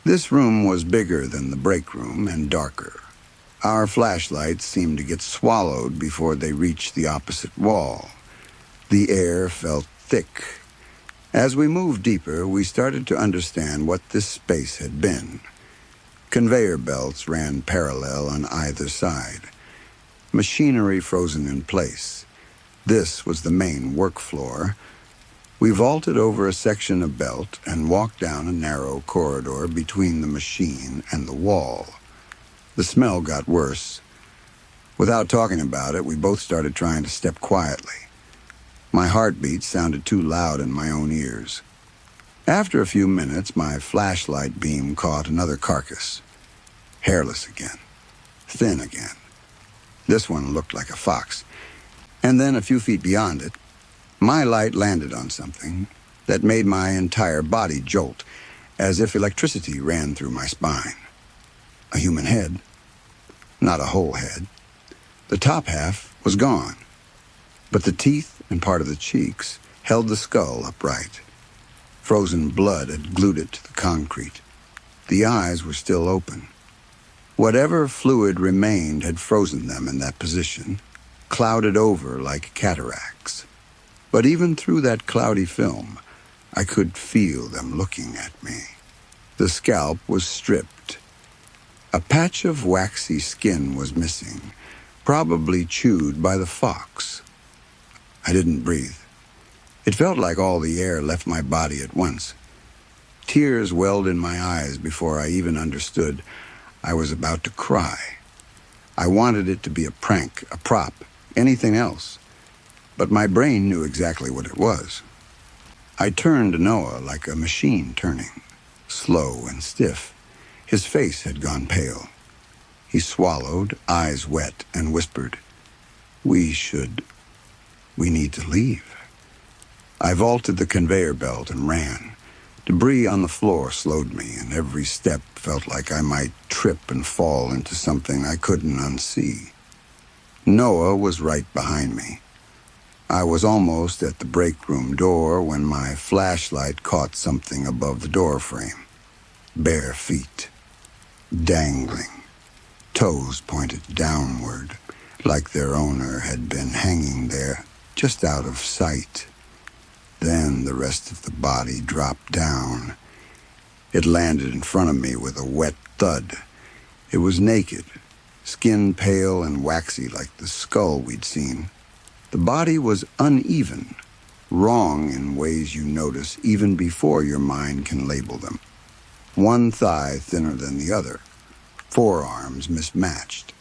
This room was bigger than the break room and darker. Our flashlights seemed to get swallowed before they reached the opposite wall. The air felt thick. As we moved deeper, we started to understand what this space had been. Conveyor belts ran parallel on either side. Machinery frozen in place. This was the main work floor. We vaulted over a section of belt and walked down a narrow corridor between the machine and the wall. The smell got worse. Without talking about it, we both started trying to step quietly. My heartbeat sounded too loud in my own ears. After a few minutes, my flashlight beam caught another carcass. Hairless again. Thin again. This one looked like a fox. And then a few feet beyond it, my light landed on something that made my entire body jolt, as if electricity ran through my spine. A human head. Not a whole head. The top half was gone, but the teeth and part of the cheeks held the skull upright. Frozen blood had glued it to the concrete. The eyes were still open. Whatever fluid remained had frozen them in that position, clouded over like cataracts. But even through that cloudy film, I could feel them looking at me. The scalp was stripped. A patch of waxy skin was missing, probably chewed by the fox. I didn't breathe. It felt like all the air left my body at once. Tears welled in my eyes before I even understood I was about to cry. I wanted it to be a prank, a prop, anything else. But my brain knew exactly what it was. I turned to Noah like a machine turning, slow and stiff. His face had gone pale. He swallowed, eyes wet, and whispered, We need to leave." I vaulted the conveyor belt and ran. Debris on the floor slowed me, and every step felt like I might trip and fall into something I couldn't unsee. Noah was right behind me. I was almost at the break room door when my flashlight caught something above the door frame. Bare feet. Dangling. Toes pointed downward, like their owner had been hanging there, just out of sight. Then the rest of the body dropped down. It landed in front of me with a wet thud. It was naked, skin pale and waxy like the skull we'd seen. The body was uneven, wrong in ways you notice even before your mind can label them. One thigh thinner than the other, forearms mismatched.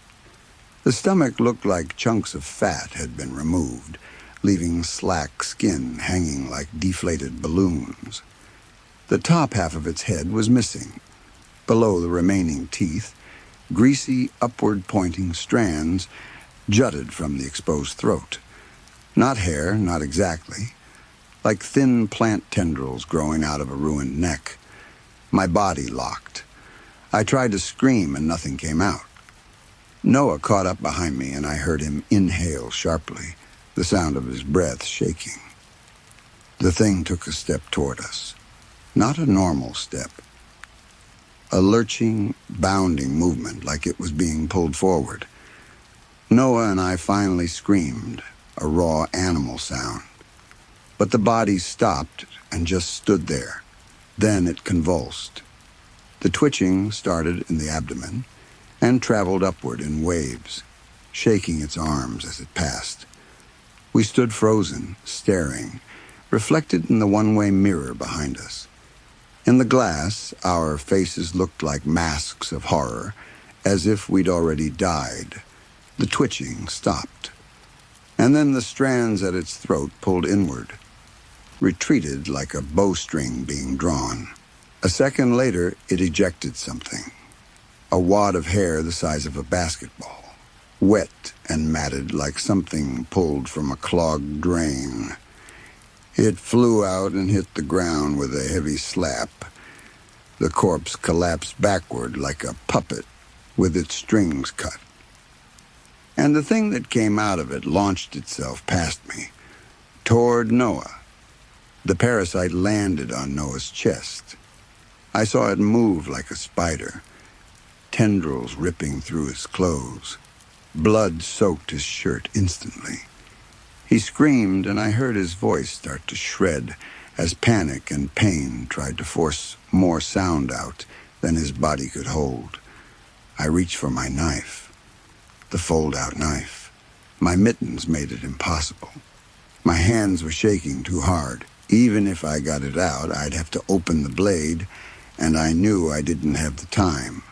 The stomach looked like chunks of fat had been removed, leaving slack skin hanging like deflated balloons. The top half of its head was missing. Below the remaining teeth, greasy, upward-pointing strands jutted from the exposed throat. Not hair, not exactly. Like thin plant tendrils growing out of a ruined neck. My body locked. I tried to scream and nothing came out. Noah caught up behind me and I heard him inhale sharply, the sound of his breath shaking. The thing took a step toward us. Not a normal step. A lurching, bounding movement like it was being pulled forward. Noah and I finally screamed, a raw animal sound. But the body stopped and just stood there. Then it convulsed. The twitching started in the abdomen and traveled upward in waves, shaking its arms as it passed. We stood frozen, staring, reflected in the one-way mirror behind us. In the glass, our faces looked like masks of horror, as if we'd already died. The twitching stopped. And then the strands at its throat pulled inward, retreated like a bowstring being drawn. A second later, it ejected something. A wad of hair the size of a basketball, wet and matted like something pulled from a clogged drain. It flew out and hit the ground with a heavy slap. The corpse collapsed backward like a puppet with its strings cut. And the thing that came out of it launched itself past me, toward Noah. The parasite landed on Noah's chest. I saw it move like a spider, tendrils ripping through his clothes. Blood soaked his shirt instantly. He screamed, and I heard his voice start to shred as panic and pain tried to force more sound out than his body could hold. I reached for my knife, the fold-out knife. My mittens made it impossible. My hands were shaking too hard. Even if I got it out, I'd have to open the blade, and I knew I didn't have the time.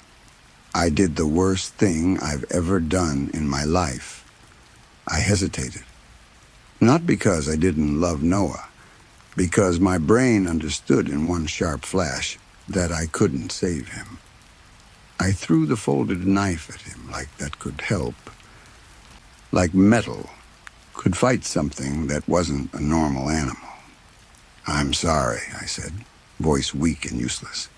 I did the worst thing I've ever done in my life. I hesitated. Not because I didn't love Noah, because my brain understood in one sharp flash that I couldn't save him. I threw the folded knife at him like that could help, like metal could fight something that wasn't a normal animal. "I'm sorry," I said, voice weak and useless.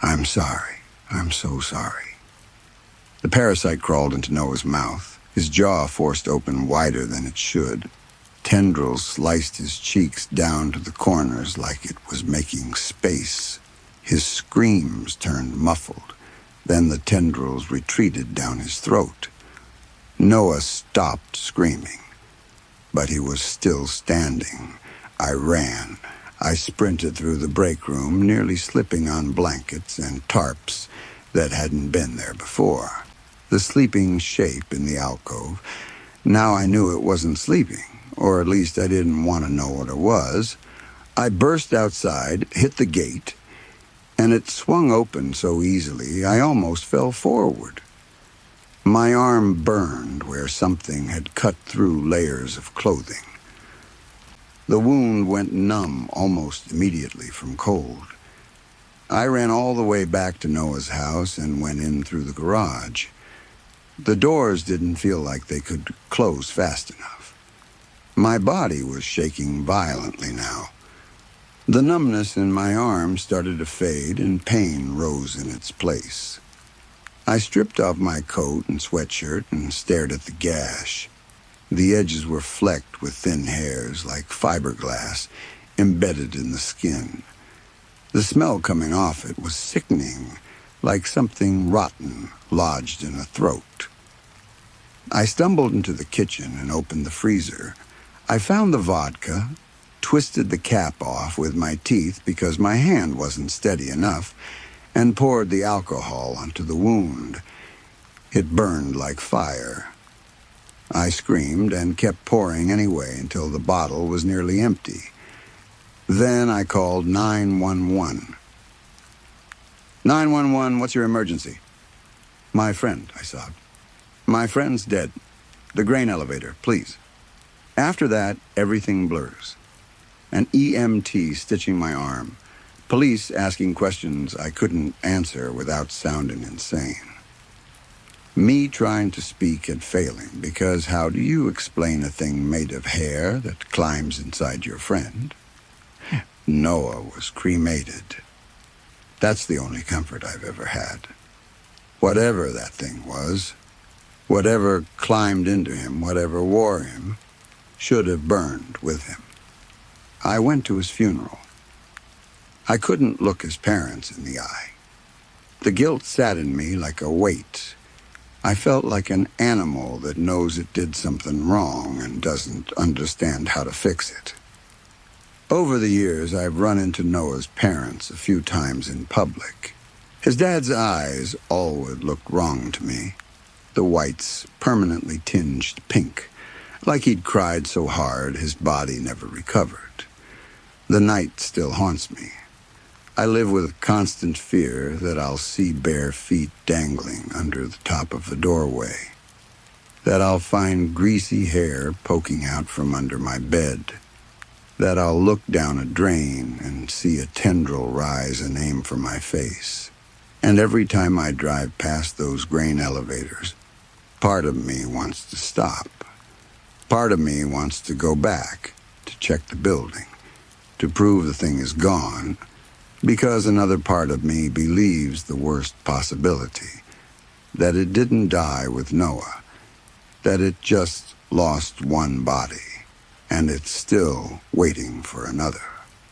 "I'm sorry. I'm so sorry." The parasite crawled into Noah's mouth, his jaw forced open wider than it should. Tendrils sliced his cheeks down to the corners like it was making space. His screams turned muffled. Then the tendrils retreated down his throat. Noah stopped screaming, but he was still standing. I ran. I sprinted through the break room, nearly slipping on blankets and tarps that hadn't been there before. The sleeping shape in the alcove. Now I knew it wasn't sleeping, or at least I didn't want to know what it was. I burst outside, hit the gate, and it swung open so easily I almost fell forward. My arm burned where something had cut through layers of clothing. The wound went numb almost immediately from cold. I ran all the way back to Noah's house and went in through the garage. The doors didn't feel like they could close fast enough. My body was shaking violently now. The numbness in my arm started to fade and pain rose in its place. I stripped off my coat and sweatshirt and stared at the gash. The edges were flecked with thin hairs like fiberglass embedded in the skin. The smell coming off it was sickening, like something rotten lodged in the throat. I stumbled into the kitchen and opened the freezer. I found the vodka, twisted the cap off with my teeth because my hand wasn't steady enough, and poured the alcohol onto the wound. It burned like fire. I screamed and kept pouring anyway until the bottle was nearly empty. Then I called 911. 911, what's your emergency? My friend, I sobbed. My friend's dead. The grain elevator, please. After that, everything blurs. An EMT stitching my arm. Police asking questions I couldn't answer without sounding insane. Me trying to speak and failing, because how do you explain a thing made of hair that climbs inside your friend? Noah was cremated. That's the only comfort I've ever had. Whatever that thing was, whatever climbed into him, whatever wore him, should have burned with him. I went to his funeral. I couldn't look his parents in the eye. The guilt sat in me like a weight. I felt like an animal that knows it did something wrong and doesn't understand how to fix it. Over the years, I've run into Noah's parents a few times in public. His dad's eyes always looked wrong to me, the whites permanently tinged pink, like he'd cried so hard his body never recovered. The night still haunts me. I live with a constant fear that I'll see bare feet dangling under the top of the doorway, that I'll find greasy hair poking out from under my bed, that I'll look down a drain and see a tendril rise and aim for my face. And every time I drive past those grain elevators, part of me wants to stop. Part of me wants to go back to check the building, to prove the thing is gone, because another part of me believes the worst possibility, that it didn't die with Noah, that it just lost one body, and it's still waiting for another.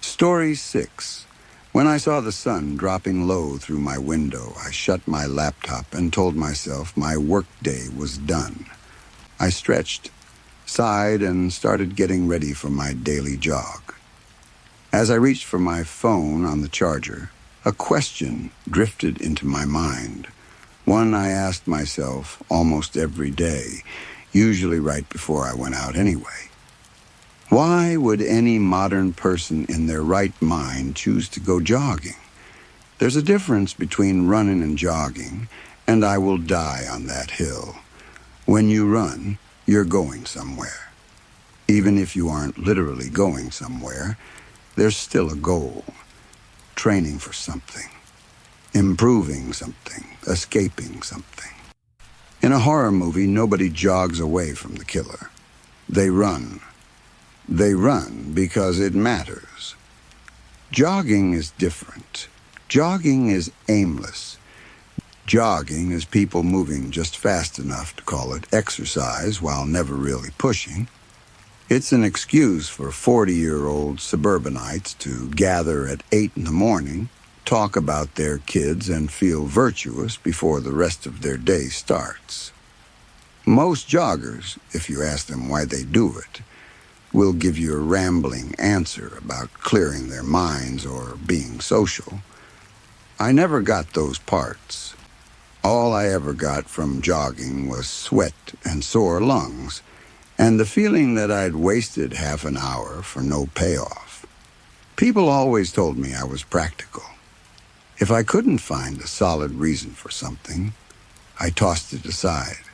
Story 6. When I saw the sun dropping low through my window, I shut my laptop and told myself my workday was done. I stretched, sighed, and started getting ready for my daily jog. As I reached for my phone on the charger, a question drifted into my mind, one I asked myself almost every day, usually right before I went out anyway. Why would any modern person in their right mind choose to go jogging? There's a difference between running and jogging, and I will die on that hill. When you run, you're going somewhere. Even if you aren't literally going somewhere, there's still a goal. Training for something. Improving something. Escaping something. In a horror movie, nobody jogs away from the killer. They run. They run because it matters. Jogging is different. Jogging is aimless. Jogging is people moving just fast enough to call it exercise while never really pushing. It's an excuse for 40-year-old suburbanites to gather at 8 in the morning, talk about their kids, and feel virtuous before the rest of their day starts. Most joggers, if you ask them why they do it, will give you a rambling answer about clearing their minds or being social. I never got those parts. All I ever got from jogging was sweat and sore lungs, and the feeling that I'd wasted half an hour for no payoff. People always told me I was practical. If I couldn't find a solid reason for something, I tossed it aside.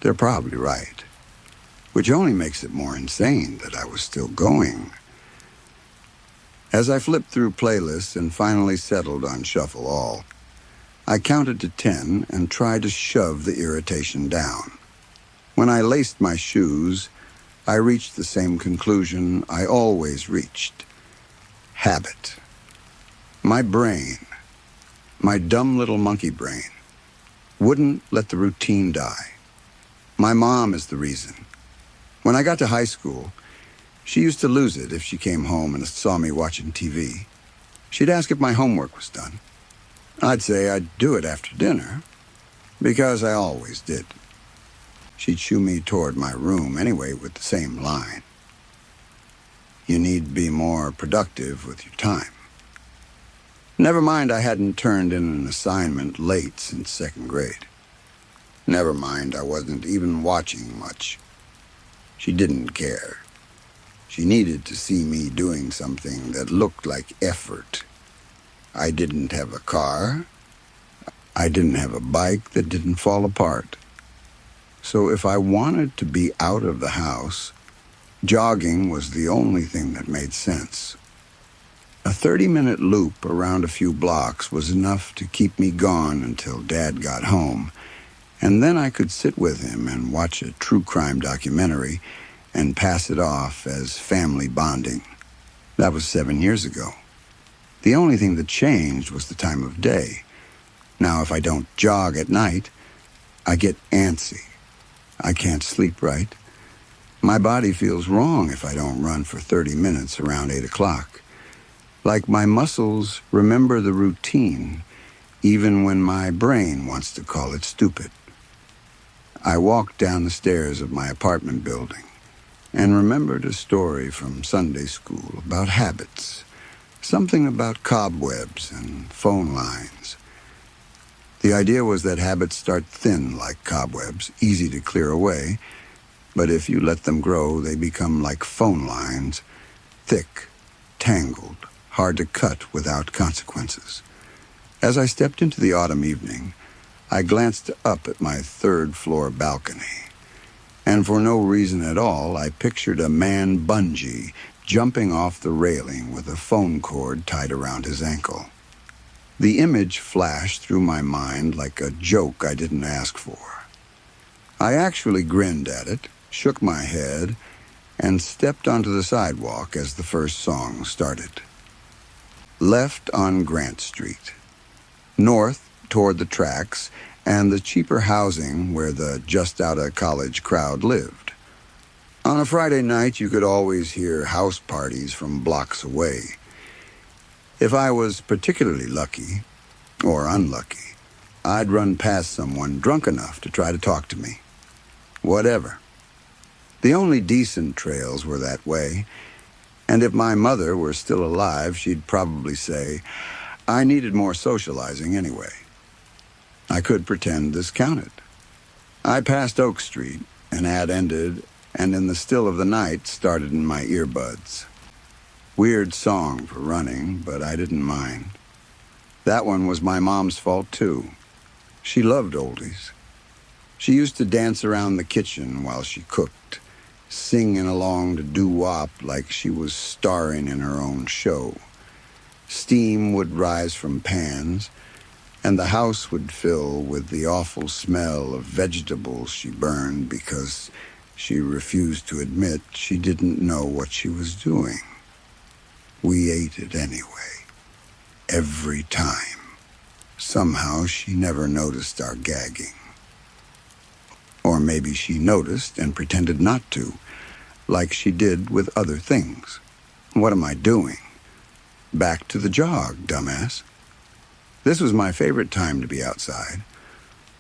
They're probably right, which only makes it more insane that I was still going. As I flipped through playlists and finally settled on Shuffle All, I counted to 10 and tried to shove the irritation down. When I laced my shoes, I reached the same conclusion I always reached. Habit. My brain, my dumb little monkey brain, wouldn't let the routine die. My mom is the reason. When I got to high school, she used to lose it if she came home and saw me watching TV. She'd ask if my homework was done. I'd say I'd do it after dinner, because I always did. She'd shoo me toward my room anyway with the same line. You need to be more productive with your time. Never mind I hadn't turned in an assignment late since second grade. Never mind I wasn't even watching much. She didn't care. She needed to see me doing something that looked like effort. I didn't have a car. I didn't have a bike that didn't fall apart. So if I wanted to be out of the house, jogging was the only thing that made sense. A 30-minute loop around a few blocks was enough to keep me gone until Dad got home, and then I could sit with him and watch a true crime documentary and pass it off as family bonding. That was 7 years ago. The only thing that changed was the time of day. Now, if I don't jog at night, I get antsy. I can't sleep right. My body feels wrong if I don't run for 30 minutes around 8 o'clock. Like my muscles remember the routine, even when my brain wants to call it stupid. I walked down the stairs of my apartment building and remembered a story from Sunday school about habits, something about cobwebs and phone lines. The idea was that habits start thin like cobwebs, easy to clear away, But if you let them grow, they become like phone lines, thick, tangled, hard to cut without consequences. As I stepped into the autumn evening, I glanced up at my third-floor balcony, and for no reason at all, I pictured a man bungee jumping off the railing with a phone cord tied around his ankle. The image flashed through my mind like a joke I didn't ask for. I actually grinned at it, shook my head, and stepped onto the sidewalk as the first song started. Left on Grant Street, north toward the tracks and the cheaper housing where the just-out-of-college crowd lived. On a Friday night, you could always hear house parties from blocks away. If I was particularly lucky, or unlucky, I'd run past someone drunk enough to try to talk to me. Whatever. The only decent trails were that way, and if my mother were still alive, she'd probably say, I needed more socializing anyway. I could pretend this counted. I passed Oak Street, an ad ended, and in the still of the night started in my earbuds. Weird song for running, but I didn't mind. That one was my mom's fault, too. She loved oldies. She used to dance around the kitchen while she cooked, singing along to doo-wop like she was starring in her own show. Steam would rise from pans, and the house would fill with the awful smell of vegetables she burned because she refused to admit she didn't know what she was doing. We ate it anyway, every time. Somehow she never noticed our gagging. Or maybe she noticed and pretended not to, like she did with other things. What am I doing? Back to the jog, dumbass. This was my favorite time to be outside.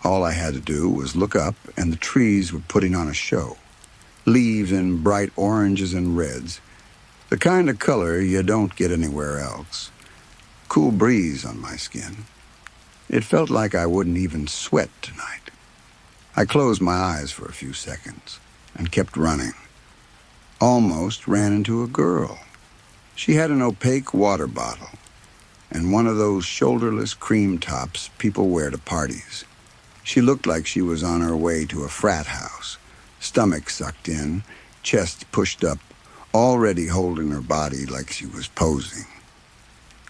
All I had to do was look up, and the trees were putting on a show. Leaves in bright oranges and reds, the kind of color you don't get anywhere else. Cool breeze on my skin. It felt like I wouldn't even sweat tonight. I closed my eyes for a few seconds and kept running. Almost ran into a girl. She had an opaque water bottle and one of those shoulderless cream tops people wear to parties. She looked like she was on her way to a frat house, stomach sucked in, chest pushed up, already holding her body like she was posing.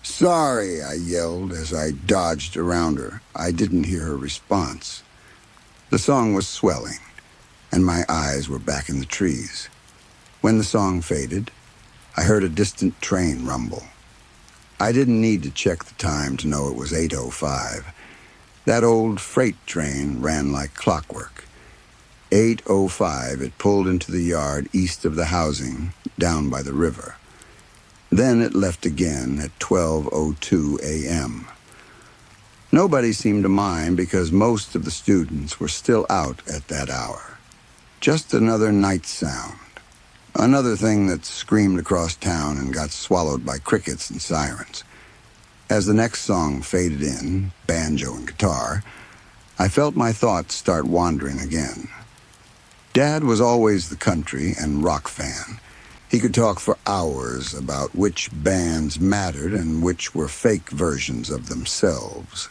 "Sorry," I yelled as I dodged around her. I didn't hear her response. The song was swelling, and my eyes were back in the trees. When the song faded, I heard a distant train rumble. I didn't need to check the time to know it was 8:05. That old freight train ran like clockwork. 8:05, it pulled into the yard east of the housing, down by the river. Then it left again at 12:02 a.m. Nobody seemed to mind because most of the students were still out at that hour. Just another night sound. Another thing that screamed across town and got swallowed by crickets and sirens. As the next song faded in, banjo and guitar, I felt my thoughts start wandering again. Dad was always the country and rock fan. He could talk for hours about which bands mattered and which were fake versions of themselves.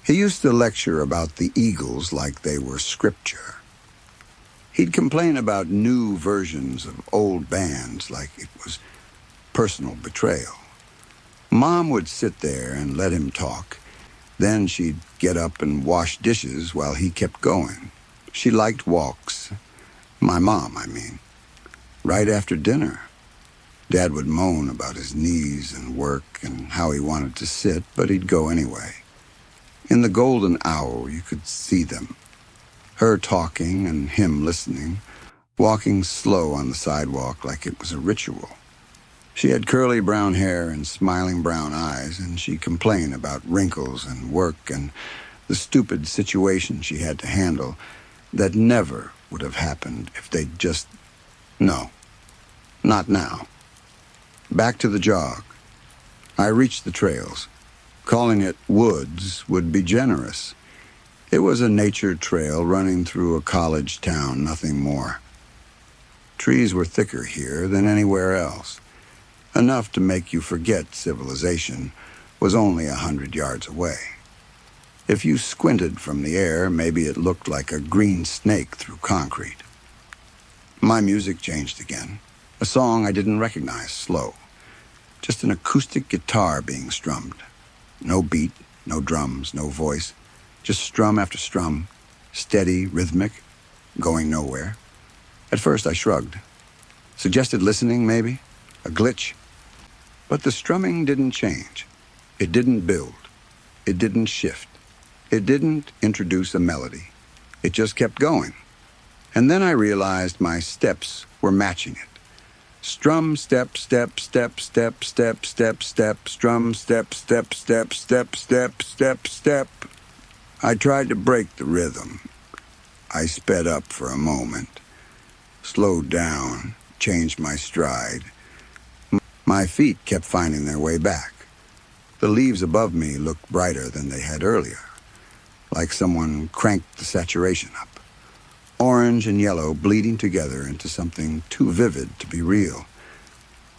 He used to lecture about the Eagles like they were scripture. He'd complain about new versions of old bands like it was personal betrayal. Mom would sit there and let him talk. Then she'd get up and wash dishes while he kept going. She liked walks. My mom, I mean. Right after dinner. Dad would moan about his knees and work and how he wanted to sit, but he'd go anyway. In the golden hour, you could see them. Her talking and him listening, walking slow on the sidewalk like it was a ritual. She had curly brown hair and smiling brown eyes, and she'd complain about wrinkles and work and the stupid situation she had to handle that never would have happened if they'd just... No, not now. Back to the jog. I reached the trails. Calling it woods would be generous. It was a nature trail running through a college town, nothing more. Trees were thicker here than anywhere else, enough to make you forget civilization was only 100 yards away. If you squinted from the air, maybe it looked like a green snake through concrete. My music changed again. A song I didn't recognize, slow. Just an acoustic guitar being strummed. No beat, no drums, no voice. Just strum after strum, steady, rhythmic, going nowhere. At first I shrugged. Suggested listening, maybe? A glitch? But the strumming didn't change. It didn't build. It didn't shift. It didn't introduce a melody. It just kept going. And then I realized my steps were matching it. Strum, step, step, step, step, step, step, step, strum, step, step, step, step, step, step, step. I tried to break the rhythm. I sped up for a moment, slowed down, changed my stride. My feet kept finding their way back. The leaves above me looked brighter than they had earlier, like someone cranked the saturation up. Orange and yellow bleeding together into something too vivid to be real.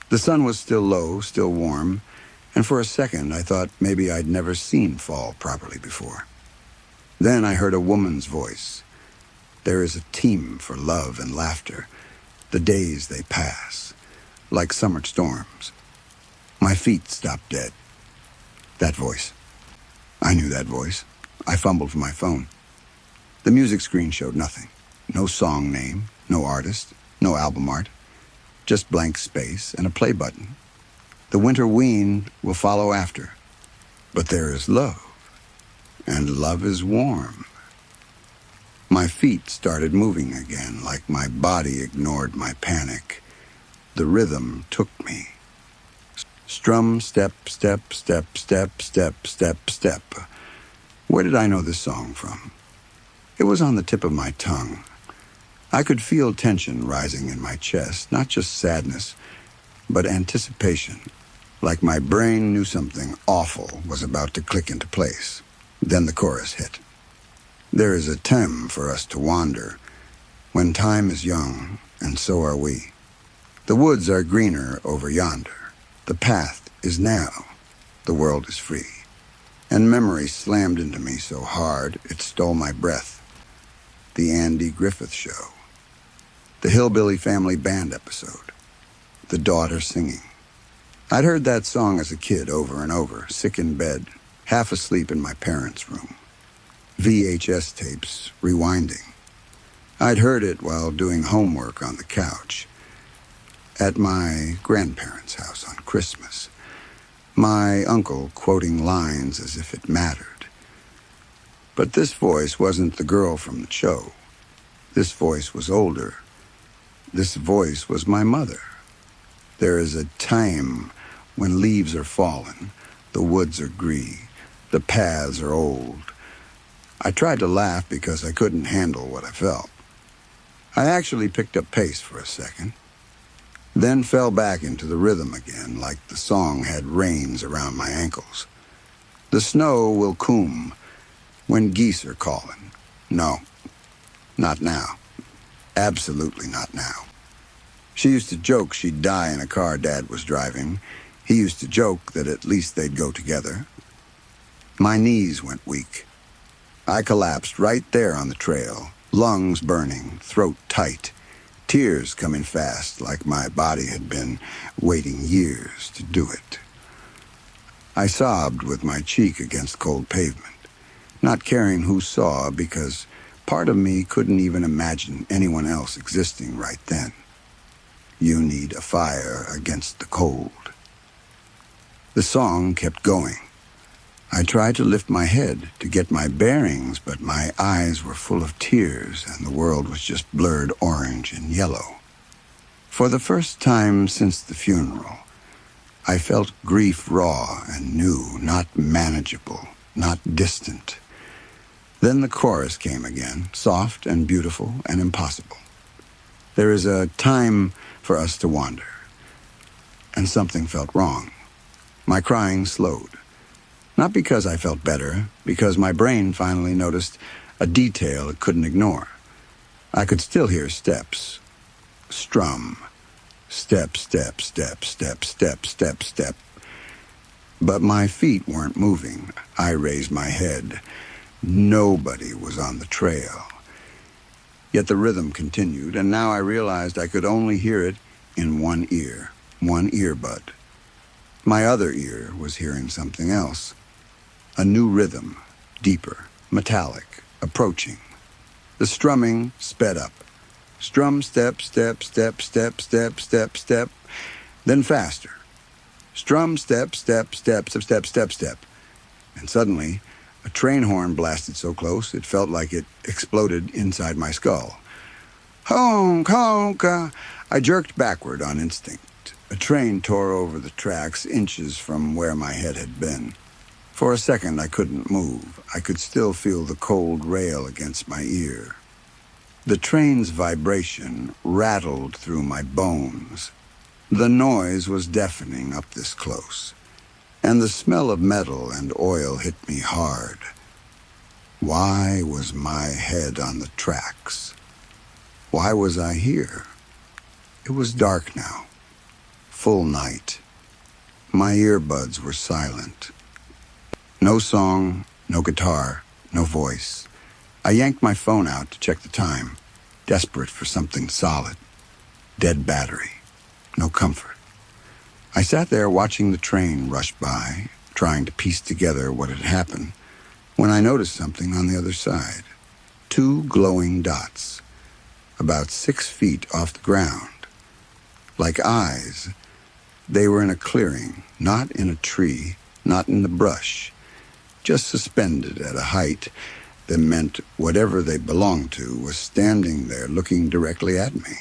The sun was still low, still warm, and for a second I thought maybe I'd never seen fall properly before. Then I heard a woman's voice. There is a team for love and laughter. The days they pass, like summer storms. My feet stopped dead. That voice. I knew that voice. I fumbled for my phone. The music screen showed nothing. No song name, no artist, no album art. Just blank space and a play button. The winter wean will follow after. But there is love, and love is warm. My feet started moving again, like my body ignored my panic. The rhythm took me. Strum, step, step, step, step, step, step, step. Where did I know this song from? It was on the tip of my tongue. I could feel tension rising in my chest, not just sadness, but anticipation, like my brain knew something awful was about to click into place. Then the chorus hit. There is a time for us to wander, when time is young, and so are we. The woods are greener over yonder. The path is now. The world is free. And memory slammed into me so hard it stole my breath. The Andy Griffith Show. The Hillbilly Family Band episode. The daughter singing. I'd heard that song as a kid over and over, sick in bed, half asleep in my parents' room. VHS tapes rewinding. I'd heard it while doing homework on the couch. At my grandparents' house on Christmas. My uncle quoting lines as if it mattered. But this voice wasn't the girl from the show. This voice was older. This voice was my mother. There is a time when leaves are fallen, the woods are green, the paths are old. I tried to laugh because I couldn't handle what I felt. I actually picked up pace for a second, then fell back into the rhythm again like the song had reins around my ankles. The snow will coom when geese are calling. No, not now. Absolutely not now. She used to joke she'd die in a car Dad was driving. He used to joke that at least they'd go together. My knees went weak. I collapsed right there on the trail, lungs burning, throat tight, tears coming fast like my body had been waiting years to do it. I sobbed with my cheek against cold pavement, not caring who saw because part of me couldn't even imagine anyone else existing right then. You need a fire against the cold. The song kept going. I tried to lift my head to get my bearings, but my eyes were full of tears and the world was just blurred orange and yellow. For the first time since the funeral, I felt grief raw and new, not manageable, not distant. Then the chorus came again, soft and beautiful and impossible. There is a time for us to wander. And something felt wrong. My crying slowed. Not because I felt better, because my brain finally noticed a detail it couldn't ignore. I could still hear steps. strum. Step, step, step, step, step, step, step. But my feet weren't moving. I raised my head. Nobody was on the trail. Yet the rhythm continued, and now I realized I could only hear it in one ear, one earbud. My other ear was hearing something else. A new rhythm, deeper, metallic, approaching. The strumming sped up. Strum, step, step, step, step, step, step, step, then faster. Strum, step, step, step, step, step, step, step. And suddenly, a train horn blasted so close it felt like it exploded inside my skull. Honk, honk! I jerked backward on instinct. A train tore over the tracks inches from where my head had been. For a second, I couldn't move. I could still feel the cold rail against my ear. The train's vibration rattled through my bones. The noise was deafening up this close, and the smell of metal and oil hit me hard. Why was my head on the tracks? Why was I here? It was dark now, full night. My earbuds were silent. No song, no guitar, no voice. I yanked my phone out to check the time, desperate for something solid. Dead battery, no comfort. I sat there watching the train rush by, trying to piece together what had happened, when I noticed something on the other side. 2 glowing dots, about 6 feet off the ground. Like eyes, they were in a clearing, not in a tree, not in the brush, just suspended at a height that meant whatever they belonged to was standing there looking directly at me.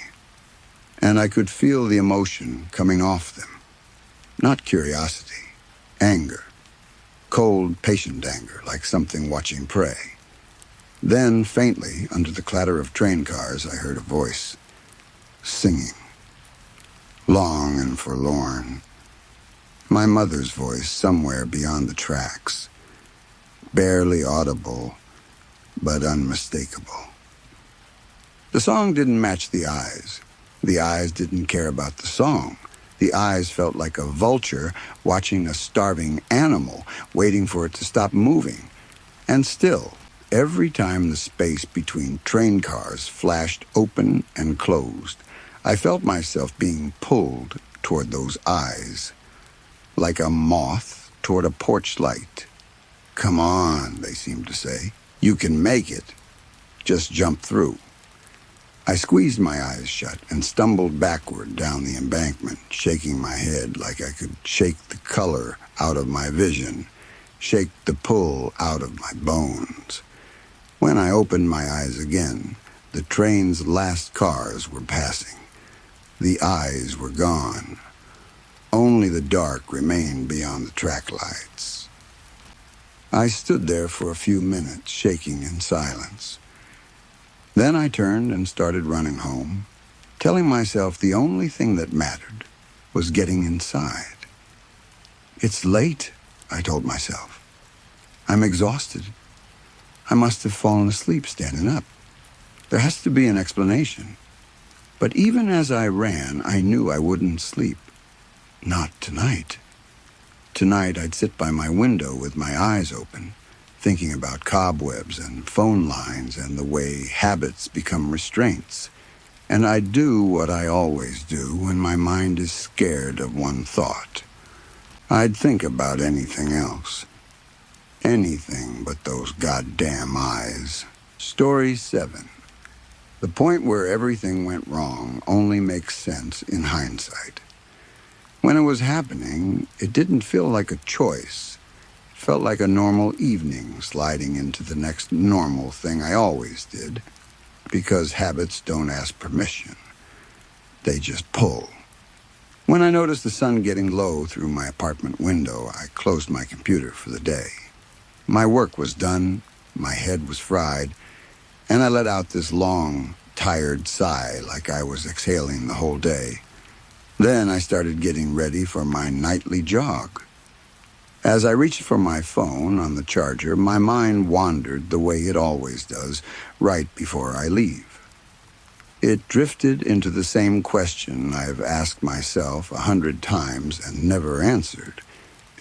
And I could feel the emotion coming off them. Not curiosity, anger. Cold, patient anger, like something watching prey. Then, faintly, under the clatter of train cars, I heard a voice, singing. Long and forlorn. My mother's voice somewhere beyond the tracks. Barely audible, but unmistakable. The song didn't match the eyes. The eyes didn't care about the song. The eyes felt like a vulture watching a starving animal, waiting for it to stop moving. And still, every time the space between train cars flashed open and closed, I felt myself being pulled toward those eyes, like a moth toward a porch light. Come on, they seemed to say. You can make it. Just jump through. I squeezed my eyes shut and stumbled backward down the embankment, shaking my head like I could shake the color out of my vision, shake the pull out of my bones. When I opened my eyes again, the train's last cars were passing. The eyes were gone. Only the dark remained beyond the track lights. I stood there for a few minutes, shaking in silence. Then I turned and started running home, telling myself the only thing that mattered was getting inside. It's late, I told myself. I'm exhausted. I must have fallen asleep standing up. There has to be an explanation. But even as I ran, I knew I wouldn't sleep. Not tonight. Tonight I'd sit by my window with my eyes open, thinking about cobwebs and phone lines and the way habits become restraints. And I'd do what I always do when my mind is scared of one thought. I'd think about anything else. Anything but those goddamn eyes. Story 7. The point where everything went wrong only makes sense in hindsight. When it was happening, it didn't feel like a choice. Felt like a normal evening sliding into the next normal thing I always did, because habits don't ask permission. They just pull. When I noticed the sun getting low through my apartment window, I closed my computer for the day. My work was done, my head was fried, and I let out this long, tired sigh like I was exhaling the whole day. Then I started getting ready for my nightly jog. As I reached for my phone on the charger, my mind wandered the way it always does, right before I leave. It drifted into the same question I've asked myself 100 times and never answered,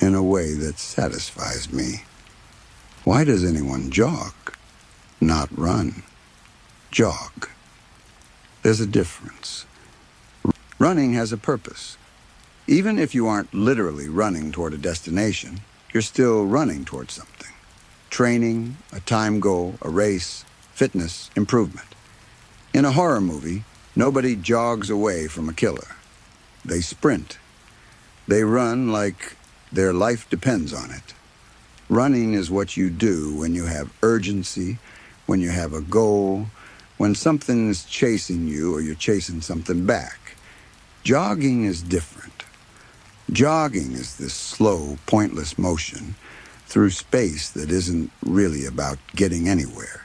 in a way that satisfies me. Why does anyone jog? Not run. Jog. There's a difference. Running has a purpose. Even if you aren't literally running toward a destination, you're still running toward something. Training, a time goal, a race, fitness, improvement. In a horror movie, nobody jogs away from a killer. They sprint. They run like their life depends on it. Running is what you do when you have urgency, when you have a goal, when something's chasing you or you're chasing something back. Jogging is different. Jogging is this slow, pointless motion through space that isn't really about getting anywhere.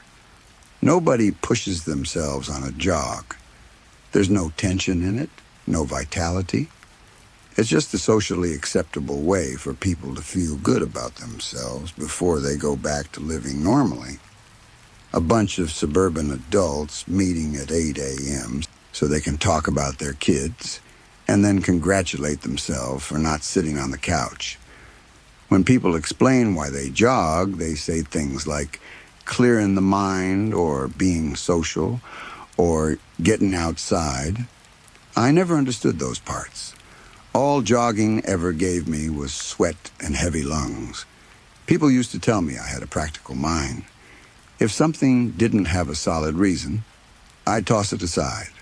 Nobody pushes themselves on a jog. There's no tension in it, no vitality. It's just a socially acceptable way for people to feel good about themselves before they go back to living normally. A bunch of suburban adults meeting at 8 a.m. so they can talk about their kids and then congratulate themselves for not sitting on the couch. When people explain why they jog, they say things like clearing the mind or being social or getting outside. I never understood those parts. All jogging ever gave me was sweat and heavy lungs. People used to tell me I had a practical mind. If something didn't have a solid reason, I'd toss it aside.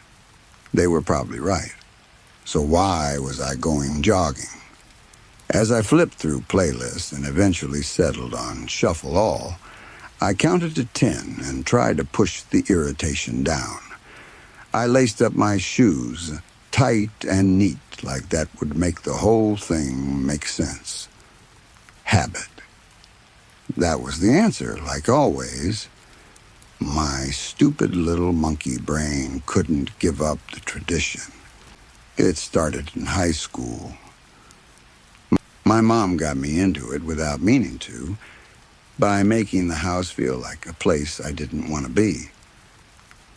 They were probably right. So why was I going jogging? As I flipped through playlists and eventually settled on Shuffle All, I counted to 10 and tried to push the irritation down. I laced up my shoes, tight and neat, like that would make the whole thing make sense. Habit. That was the answer, like always. My stupid little monkey brain couldn't give up the tradition. It started in high school. My mom got me into it without meaning to, by making the house feel like a place I didn't want to be.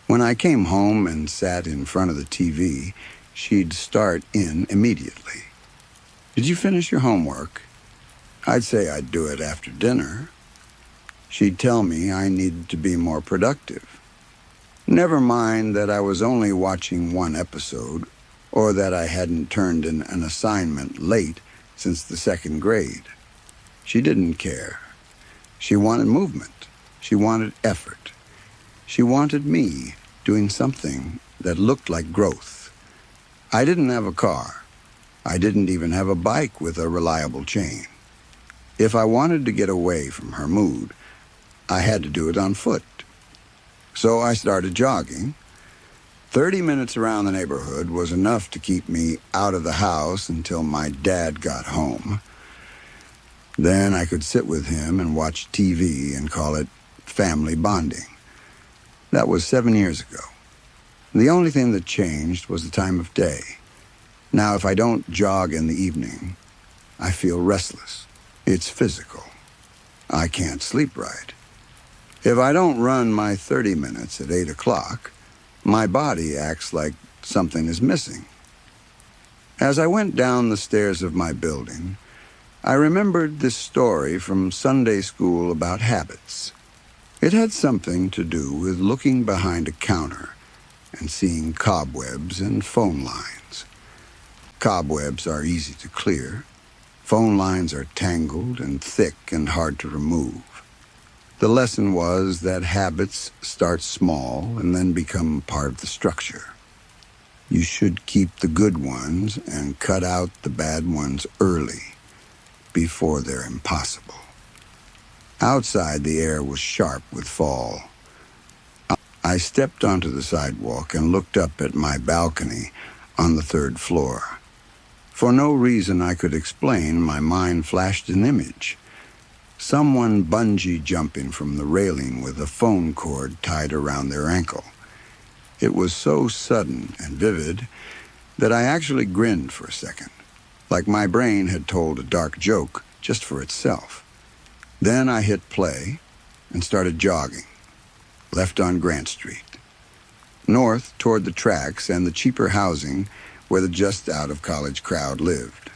When I came home and sat in front of the TV, she'd start in immediately. Did you finish your homework? I'd say I'd do it after dinner. She'd tell me I needed to be more productive. Never mind that I was only watching one episode, or that I hadn't turned in an assignment late since the second grade. She didn't care. She wanted movement. She wanted effort. She wanted me doing something that looked like growth. I didn't have a car. I didn't even have a bike with a reliable chain. If I wanted to get away from her mood, I had to do it on foot. So I started jogging. 30 minutes around the neighborhood was enough to keep me out of the house until my dad got home. Then I could sit with him and watch TV and call it family bonding. That was 7 years ago. The only thing that changed was the time of day. Now, if I don't jog in the evening, I feel restless. It's physical. I can't sleep right. If I don't run my 30 minutes at 8 o'clock, my body acts like something is missing. As I went down the stairs of my building, I remembered this story from Sunday school about habits. It had something to do with looking behind a counter and seeing cobwebs and phone lines. Cobwebs are easy to clear. Phone lines are tangled and thick and hard to remove. The lesson was that habits start small and then become part of the structure. You should keep the good ones and cut out the bad ones early, before they're impossible. Outside, the air was sharp with fall. I stepped onto the sidewalk and looked up at my balcony on the 3rd floor. For no reason I could explain, my mind flashed an image. Someone bungee jumping from the railing with a phone cord tied around their ankle. It was so sudden and vivid that I actually grinned for a second, like my brain had told a dark joke just for itself. Then I hit play and started jogging, left on Grant Street. north toward the tracks and the cheaper housing where the just-out-of-college crowd lived.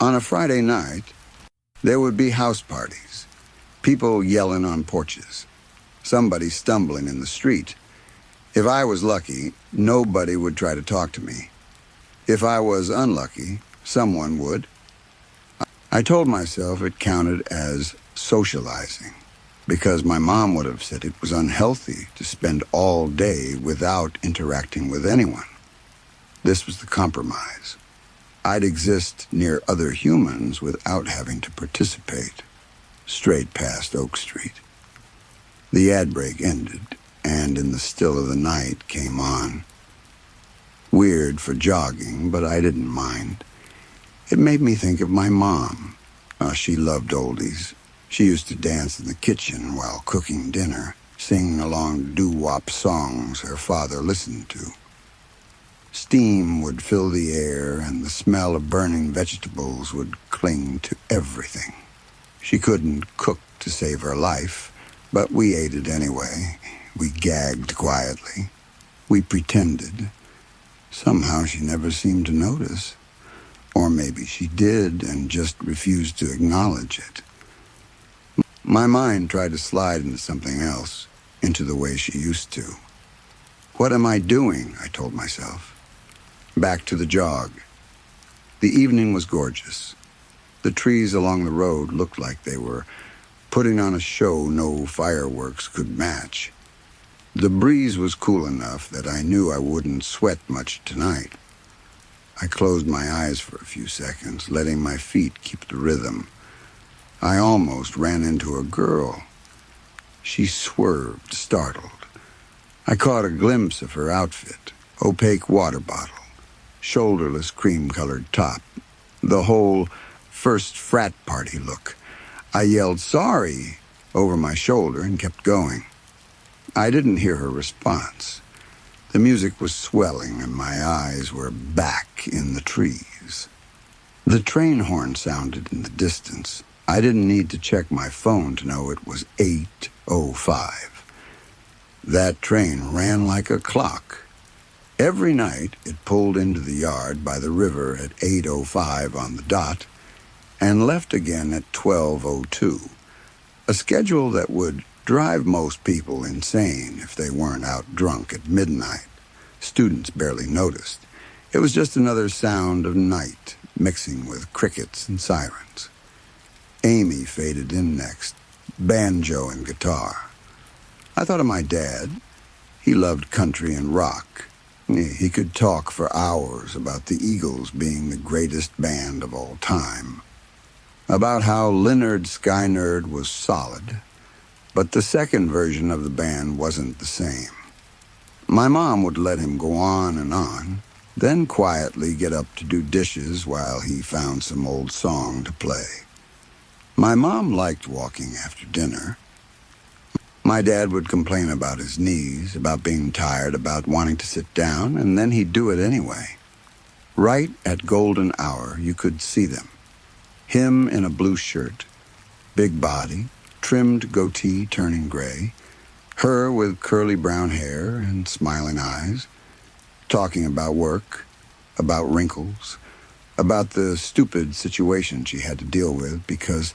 On a Friday night, there would be house parties, people yelling on porches, somebody stumbling in the street. If I was lucky, nobody would try to talk to me. If I was unlucky, someone would. I told myself it counted as socializing, because my mom would have said it was unhealthy to spend all day without interacting with anyone. This was the compromise. I'd exist near other humans without having to participate. Straight past Oak Street. The ad break ended, and in the still of the night came on. Weird for jogging, but I didn't mind. It made me think of my mom. She loved oldies. She used to dance in the kitchen while cooking dinner, sing along doo-wop songs her father listened to. Steam would fill the air, and the smell of burning vegetables would cling to everything. She couldn't cook to save her life, but we ate it anyway. We gagged quietly. We pretended. Somehow she never seemed to notice. Or maybe she did and just refused to acknowledge it. My mind tried to slide into something else, into the way she used to. What am I doing? I told myself. Back to the jog. The evening was gorgeous. The trees along the road looked like they were putting on a show no fireworks could match. The breeze was cool enough that I knew I wouldn't sweat much tonight. I closed my eyes for a few seconds, letting my feet keep the rhythm. I almost ran into a girl. She swerved, startled. I caught a glimpse of her outfit, opaque water bottle, shoulderless cream-colored top, the whole first frat party look. I yelled sorry over my shoulder and kept going. I didn't hear her response. The music was swelling and my eyes were back in the trees. The train horn sounded in the distance. I didn't need to check my phone to know it was 8:05. That train ran like a clock. Every night it pulled into the yard by the river at 8:05 on the dot and left again at 12:02, a schedule that would drive most people insane if they weren't out drunk at midnight. Students barely noticed. It was just another sound of night mixing with crickets and sirens. Amy faded in next, banjo and guitar. I thought of my dad. He loved country and rock. He could talk for hours about the Eagles being the greatest band of all time, about how Lynyrd Skynyrd was solid, but the second version of the band wasn't the same. My mom would let him go on, then quietly get up to do dishes while he found some old song to play. My mom liked walking after dinner. My dad would complain about his knees, about being tired, about wanting to sit down, and then he'd do it anyway. Right at golden hour, you could see them. Him in a blue shirt, big body, trimmed goatee turning gray, her with curly brown hair and smiling eyes, talking about work, about wrinkles, about the stupid situation she had to deal with because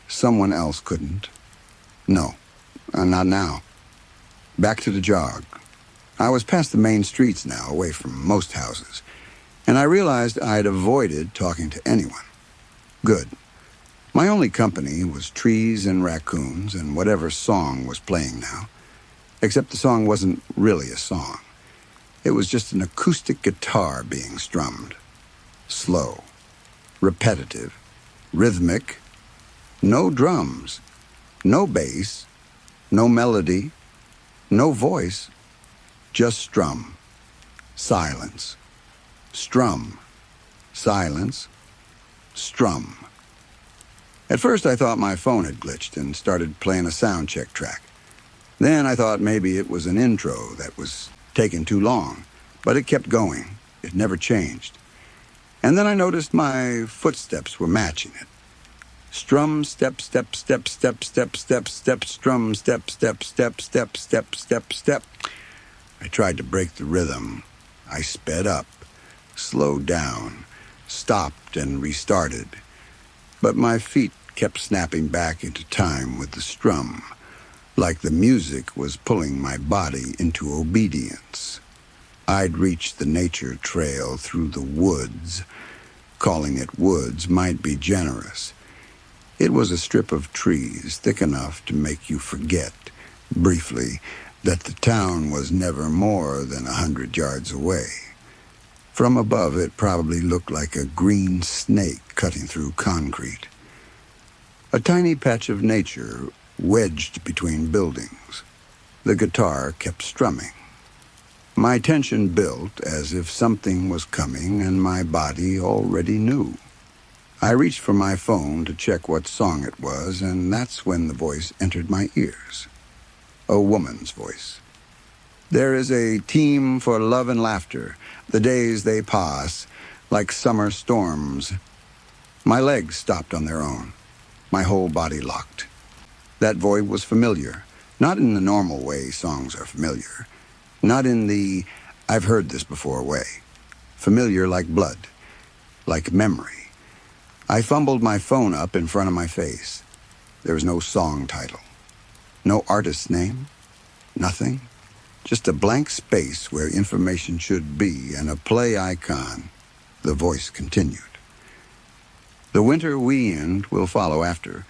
someone else couldn't. No, not now. Back to the jog. I was past the main streets now, away from most houses, and I realized I'd avoided talking to anyone. Good. My only company was trees and raccoons and whatever song was playing now, except the song wasn't really a song. It was just an acoustic guitar being strummed. Slow, repetitive, rhythmic, no drums, no bass, no melody, no voice, just strum, silence, strum, silence, strum. At first I thought my phone had glitched and started playing a sound check track. Then I thought maybe it was an intro that was taking too long, but it kept going. It never changed. And then I noticed my footsteps were matching it. Strum, step, step, step, step, step, step, step, strum, step, step, step, step, step, step, step. I tried to break the rhythm. I sped up, slowed down, stopped and restarted. But my feet kept snapping back into time with the strum, like the music was pulling my body into obedience. I'd reached the nature trail through the woods. Calling it woods might be generous. It was a strip of trees thick enough to make you forget, briefly, that the town was never more than 100 yards away. From above, it probably looked like a green snake cutting through concrete. A tiny patch of nature wedged between buildings. The guitar kept strumming. My tension built as if something was coming and my body already knew. I reached for my phone to check what song it was, and that's when the voice entered my ears. A woman's voice. There is a team for love and laughter. The days they pass like summer storms. My legs stopped on their own. My whole body locked. That voice was familiar, not in the normal way songs are familiar, not in the I've heard this before way. Familiar like blood, like memory. I fumbled my phone up in front of my face. There was no song title, no artist's name, nothing. Just a blank space where information should be and a play icon. The voice continued. The winter we end will follow after,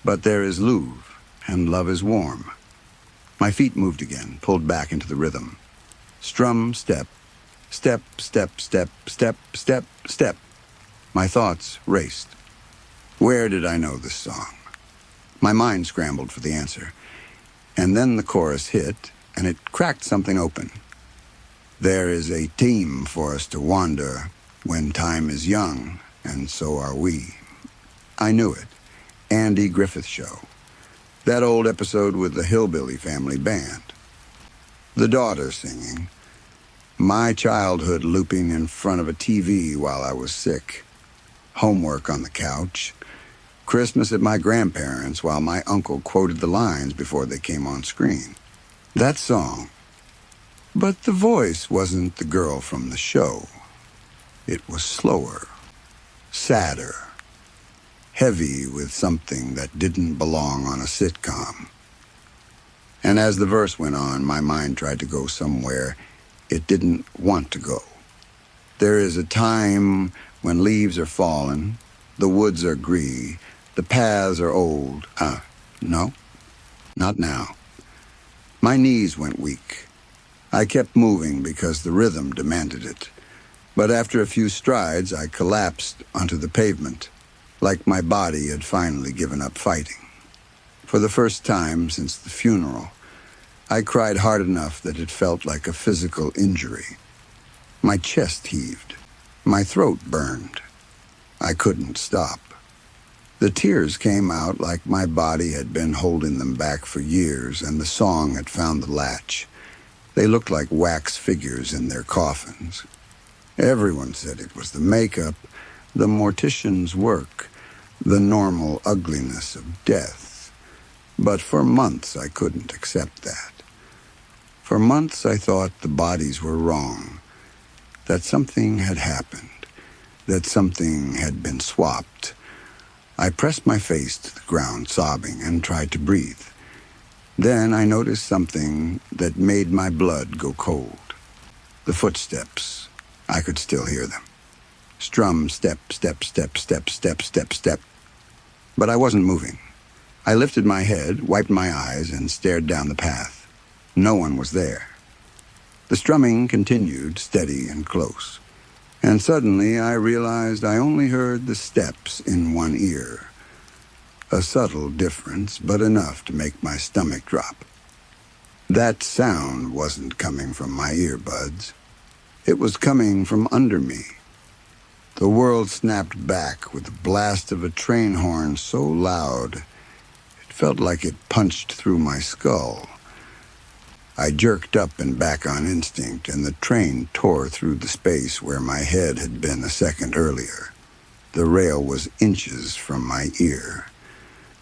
but there is Louvre, and love is warm. My feet moved again, pulled back into the rhythm. Strum, step, step, step, step, step, step, step. My thoughts raced. Where did I know this song? My mind scrambled for the answer. And then the chorus hit, and it cracked something open. There is a team for us to wander when time is young, and so are we. I knew it. Andy Griffith Show. That old episode with the Hillbilly Family Band. The daughter singing. My childhood looping in front of a TV while I was sick. Homework on the couch. Christmas at my grandparents' while my uncle quoted the lines before they came on screen. That song. But the voice wasn't the girl from the show. It was slower, sadder, heavy with something that didn't belong on a sitcom. And as the verse went on, my mind tried to go somewhere it didn't want to go. There is a time when leaves are fallen, the woods are green, the paths are old. No, not now. My knees went weak. I kept moving because the rhythm demanded it. But after a few strides, I collapsed onto the pavement, like my body had finally given up fighting. For the first time since the funeral, I cried hard enough that it felt like a physical injury. My chest heaved. My throat burned. I couldn't stop. The tears came out like my body had been holding them back for years, and the song had found the latch. They looked like wax figures in their coffins. Everyone said it was the makeup, the mortician's work, the normal ugliness of death. But for months I couldn't accept that. For months I thought the bodies were wrong, that something had happened, that something had been swapped. I pressed my face to the ground, sobbing, and tried to breathe. Then I noticed something that made my blood go cold. The footsteps. I could still hear them. Strum, step, step, step, step, step, step, step. But I wasn't moving. I lifted my head, wiped my eyes, and stared down the path. No one was there. The strumming continued, steady and close. And suddenly I realized I only heard the steps in one ear. A subtle difference, but enough to make my stomach drop. That sound wasn't coming from my earbuds. It was coming from under me. The world snapped back with the blast of a train horn so loud, it felt like it punched through my skull. I jerked up and back on instinct, and the train tore through the space where my head had been a second earlier. The rail was inches from my ear.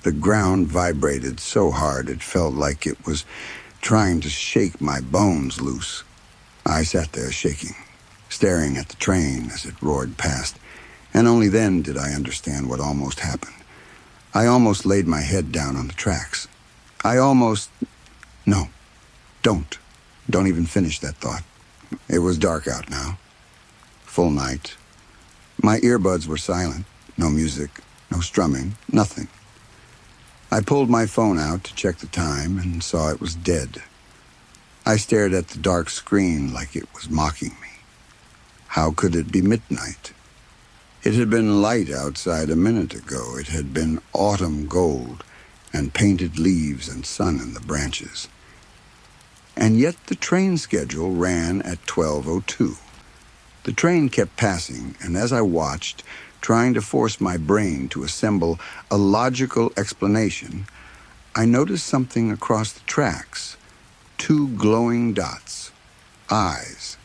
The ground vibrated so hard it felt like it was trying to shake my bones loose. I sat there shaking, staring at the train as it roared past, and only then did I understand what almost happened. I almost laid my head down on the tracks. No, don't. Don't even finish that thought. It was dark out now. Full night. My earbuds were silent. No music, no strumming, nothing. I pulled my phone out to check the time and saw it was dead. I stared at the dark screen like it was mocking me. How could it be midnight? It had been light outside a minute ago. It had been autumn gold and painted leaves and sun in the branches. And yet the train schedule ran at 12:02. The train kept passing, and as I watched, trying to force my brain to assemble a logical explanation, I noticed something across the tracks. 2 glowing dots. Eyes.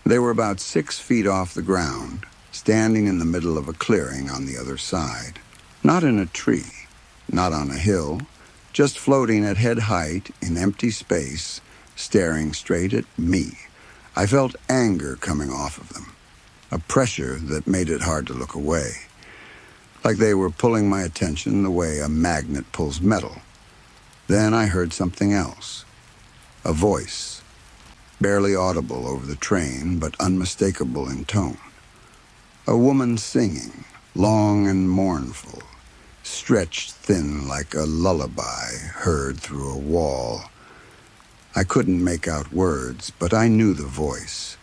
They were about 6 feet off the ground, standing in the middle of a clearing on the other side. Not in a tree, not on a hill, just floating at head height in empty space, staring straight at me. I felt anger coming off of them, a pressure that made it hard to look away, like they were pulling my attention the way a magnet pulls metal. Then I heard something else, a voice, barely audible over the train, but unmistakable in tone. A woman singing, long and mournful, stretched thin like a lullaby heard through a wall. I couldn't make out words, but I knew the voice.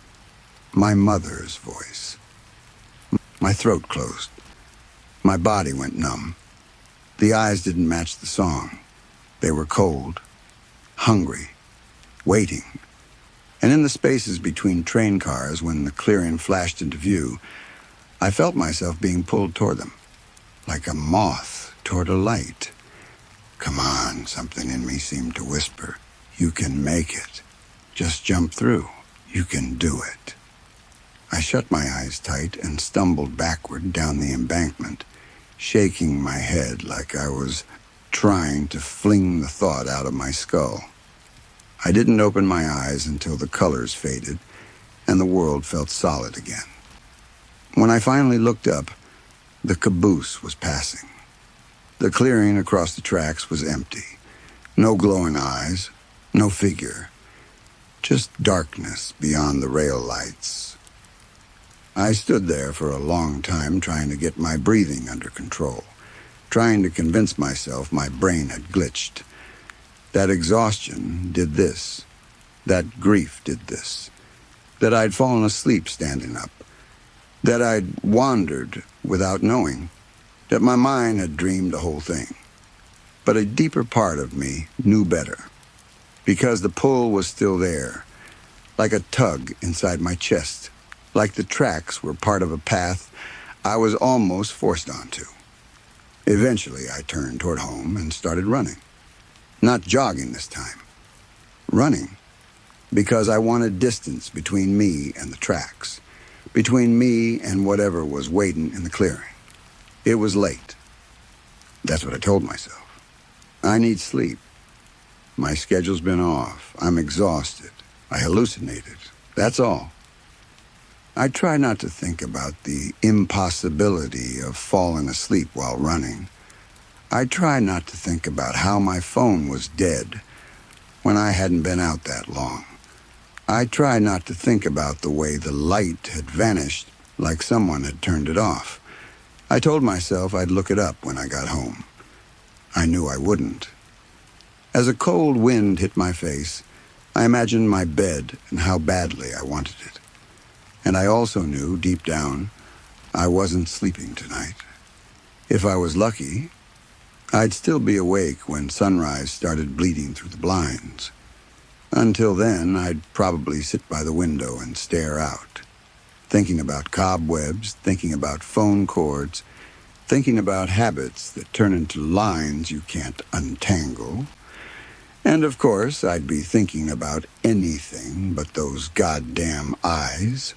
My mother's voice. My throat closed. My body went numb. The eyes didn't match the song. They were cold, hungry, waiting. And in the spaces between train cars, when the clearing flashed into view, I felt myself being pulled toward them, like a moth toward a light. Come on, something in me seemed to whisper. You can make it. Just jump through. You can do it. I shut my eyes tight and stumbled backward down the embankment, shaking my head like I was trying to fling the thought out of my skull. I didn't open my eyes until the colors faded and the world felt solid again. When I finally looked up, the caboose was passing. The clearing across the tracks was empty. No glowing eyes, no figure, just darkness beyond the rail lights. I stood there for a long time trying to get my breathing under control, trying to convince myself my brain had glitched. That exhaustion did this. That grief did this. That I'd fallen asleep standing up. That I'd wandered without knowing. That my mind had dreamed the whole thing. But a deeper part of me knew better. Because the pull was still there, like a tug inside my chest, like the tracks were part of a path I was almost forced onto. Eventually, I turned toward home and started running. Not jogging this time. Running. Because I wanted distance between me and the tracks, between me and whatever was waiting in the clearing. It was late. That's what I told myself. I need sleep. My schedule's been off. I'm exhausted. I hallucinated. That's all. I try not to think about the impossibility of falling asleep while running. I try not to think about how my phone was dead when I hadn't been out that long. I try not to think about the way the light had vanished like someone had turned it off. I told myself I'd look it up when I got home. I knew I wouldn't. As a cold wind hit my face, I imagined my bed and how badly I wanted it. And I also knew, deep down, I wasn't sleeping tonight. If I was lucky, I'd still be awake when sunrise started bleeding through the blinds. Until then, I'd probably sit by the window and stare out, thinking about cobwebs, thinking about phone cords, thinking about habits that turn into lines you can't untangle. And of course, I'd be thinking about anything but those goddamn eyes.